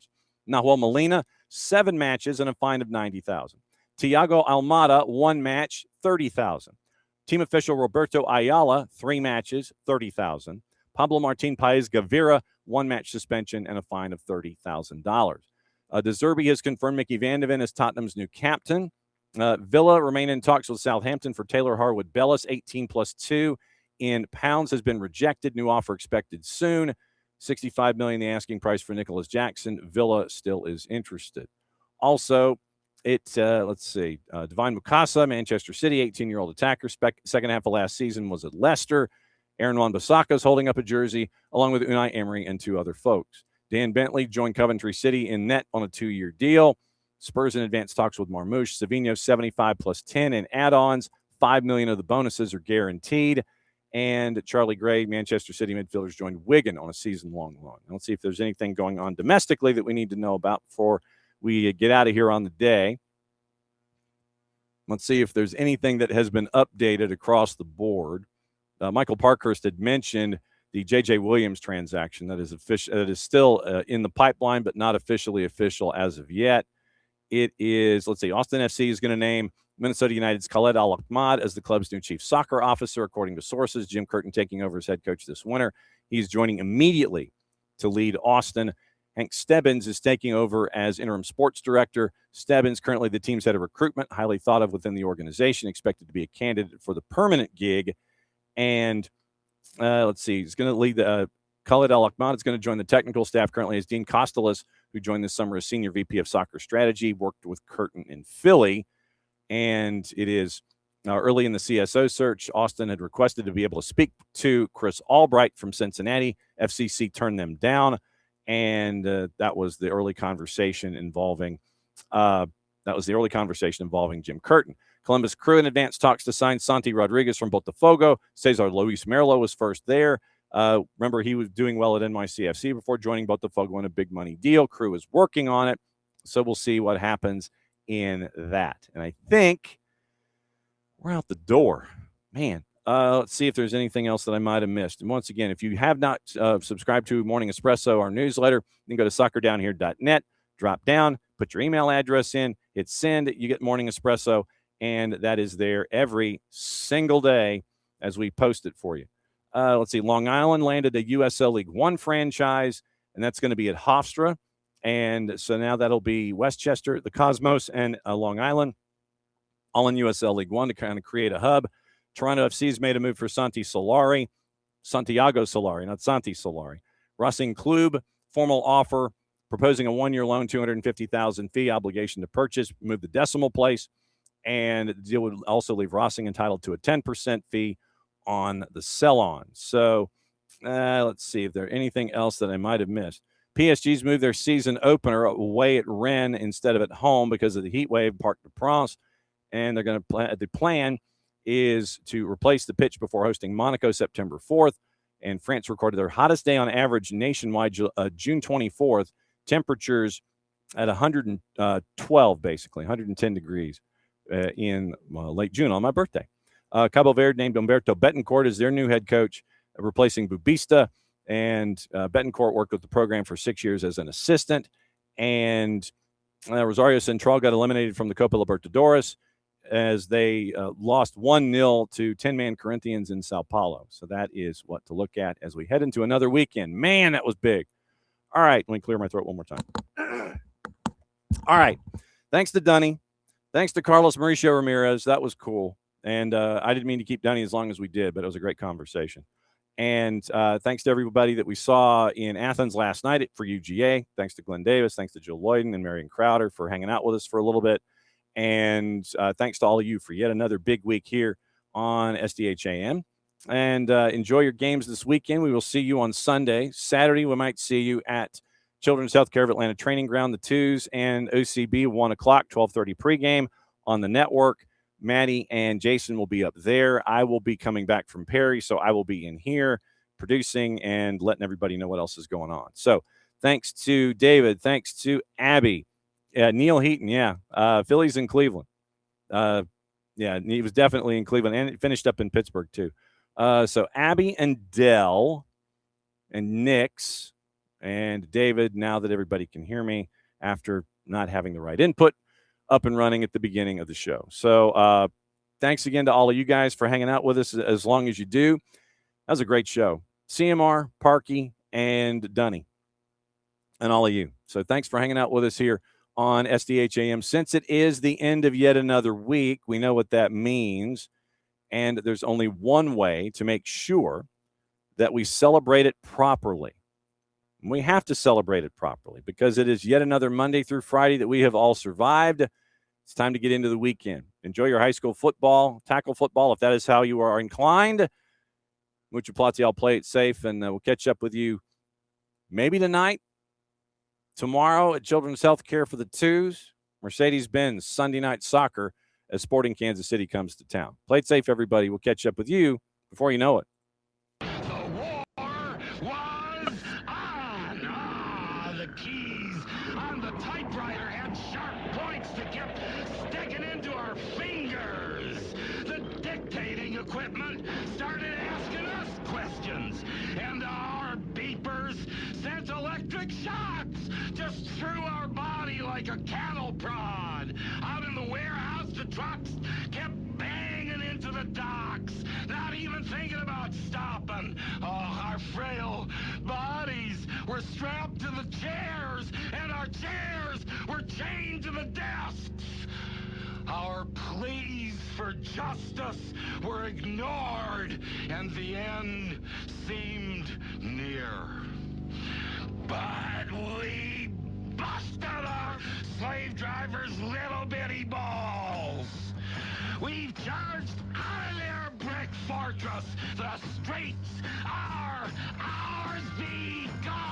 Nahuel Molina, 7 matches and a fine of $90,000. Thiago Almada, 1 match, $30,000. Team official Roberto Ayala, 3 matches, $30,000. Pablo Martin Paez Gavira, 1 match suspension and a fine of $30,000. De Zerbi has confirmed Mickey Van de Ven as Tottenham's new captain. Villa remain in talks with Southampton for Taylor Harwood Bellis, 18 plus 2 in pounds has been rejected. New offer expected soon. $65 million the asking price for Nicholas Jackson. Villa still is interested. Also, let's see, Divine Mukasa, Manchester City, 18-year-old attacker. Second half of last season was at Leicester. Aaron Wan-Bissaka is holding up a jersey, along with Unai Emery and 2 other folks. Dan Bentley joined Coventry City in net on a 2-year deal. Spurs in advanced talks with Marmoush. Savinho, 75 plus 10 in add-ons. $5 million of the bonuses are guaranteed. And Charlie Gray, Manchester City midfielders, joined Wigan on a season-long loan. Let's see if there's anything going on domestically that we need to know about before we get out of here on the day. Let's see if there's anything that has been updated across the board. Michael Parkhurst had mentioned the J.J. Williams transaction that is still in the pipeline, but not officially official as of yet. It is, let's see, Austin FC is going to name Minnesota United's Khaled Al-Ahmad as the club's new chief soccer officer, according to sources. Jim Curtin taking over as head coach this winter. He's joining immediately to lead Austin. Hank Stebbins is taking over as interim sports director. Stebbins, currently the team's head of recruitment, highly thought of within the organization, expected to be a candidate for the permanent gig. And let's see, he's going to lead the Khaled Al-Ahmad is going to join the technical staff currently as Dean Kostelis, who joined this summer as senior VP of soccer strategy, worked with Curtin in Philly. And it is early in the CSO search. Austin had requested to be able to speak to Chris Albright from Cincinnati. FCC turned them down, and that was the early conversation involving Jim Curtin. Columbus Crew in advanced talks to sign Santi Rodriguez from Botafogo. Cesar Luis Merlo was first there. Remember, he was doing well at NYCFC before joining Botafogo in a big money deal. Crew is working on it, so we'll see what happens in that. And I think we're out the door. Man, let's see if there's anything else that I might have missed. And once again, if you have not subscribed to Morning Espresso, our newsletter, you can go to soccerdownhere.net, drop down, put your email address in, hit send, you get Morning Espresso, and that is there every single day as we post it for you. Let's see, Long Island landed a USL League One franchise, and that's going to be at Hofstra. And so now that'll be Westchester, the Cosmos, and Long Island, all in USL League One to kind of create a hub. Toronto FC's made a move for Santiago Solari, not Santi Solari. Racing Club, formal offer, proposing a 1-year loan, $250,000 fee, obligation to purchase, move the decimal place, and the deal would also leave Racing entitled to a 10% fee on the sell-on. So let's see if there's anything else that I might have missed. PSG's moved their season opener away at Rennes instead of at home because of the heat wave, Parc des Princes, and they're going to the plan is to replace the pitch before hosting Monaco September 4th. And France recorded their hottest day on average nationwide June 24th. Temperatures at 112, basically 110 degrees in late June on my birthday. Cabo Verde named Humberto Betancourt as their new head coach, replacing Bubista. And Betancourt worked with the program for 6 years as an assistant. And Rosario Central got eliminated from the Copa Libertadores as they lost 1-0 to 10-man Corinthians in Sao Paulo. So that is what to look at as we head into another weekend. Man, that was big. All right, let me clear my throat one more time. All right. Thanks to Dunny. Thanks to Carlos Mauricio Ramirez. That was cool. And I didn't mean to keep Dunny as long as we did, but it was a great conversation. And thanks to everybody that we saw in Athens last night for UGA. Thanks to Glenn Davis. Thanks to Jill Lloyden and Marion Crowder for hanging out with us for a little bit. And thanks to all of you for yet another big week here on SDH AM. And enjoy your games this weekend. We will see you on Sunday. Saturday, we might see you at Children's Healthcare of Atlanta Training Ground, the 2s, and OCB, 1 o'clock, 12:30 pregame on the network. Maddie and Jason will be up there. I will be coming back from Perry, so I will be in here producing and letting everybody know what else is going on. So thanks to David. Thanks to Abby. Neil Heaton, Phillies in Cleveland. He was definitely in Cleveland, and it finished up in Pittsburgh, too. So Abby and Dell and Nix and David, now that everybody can hear me after not having the right input, up and running at the beginning of the show. So thanks again to all of you guys for hanging out with us as long as you do. That was a great show. CMR, Parky, and Dunny, and all of you. So thanks for hanging out with us here on SDH AM. Since it is the end of yet another week, we know what that means. And there's only one way to make sure that we celebrate it properly. And we have to celebrate it properly because it is yet another Monday through Friday that we have all survived. It's time to get into the weekend. Enjoy your high school football, tackle football, if that is how you are inclined. Mucho Platiel, play it safe, and we'll catch up with you maybe tonight, tomorrow at Children's Healthcare for the 2s, Mercedes-Benz Sunday Night Soccer as Sporting Kansas City comes to town. Play it safe, everybody. We'll catch up with you before you know it. The keys on the typewriter had sharp points that kept sticking into our fingers. The dictating equipment started asking us questions, and our beepers sent electric shocks just through our body like a cattle prod. Out in the warehouse, the trucks kept banging into the docks, not even thinking about stopping. Oh, our frail bodies were strapped to the chairs, and our chairs were chained to the desks. Our pleas for justice were ignored, and the end seemed near. But we busted our slave drivers' little bitty balls. We've charged out of their brick fortress. The streets are ours. Be gone.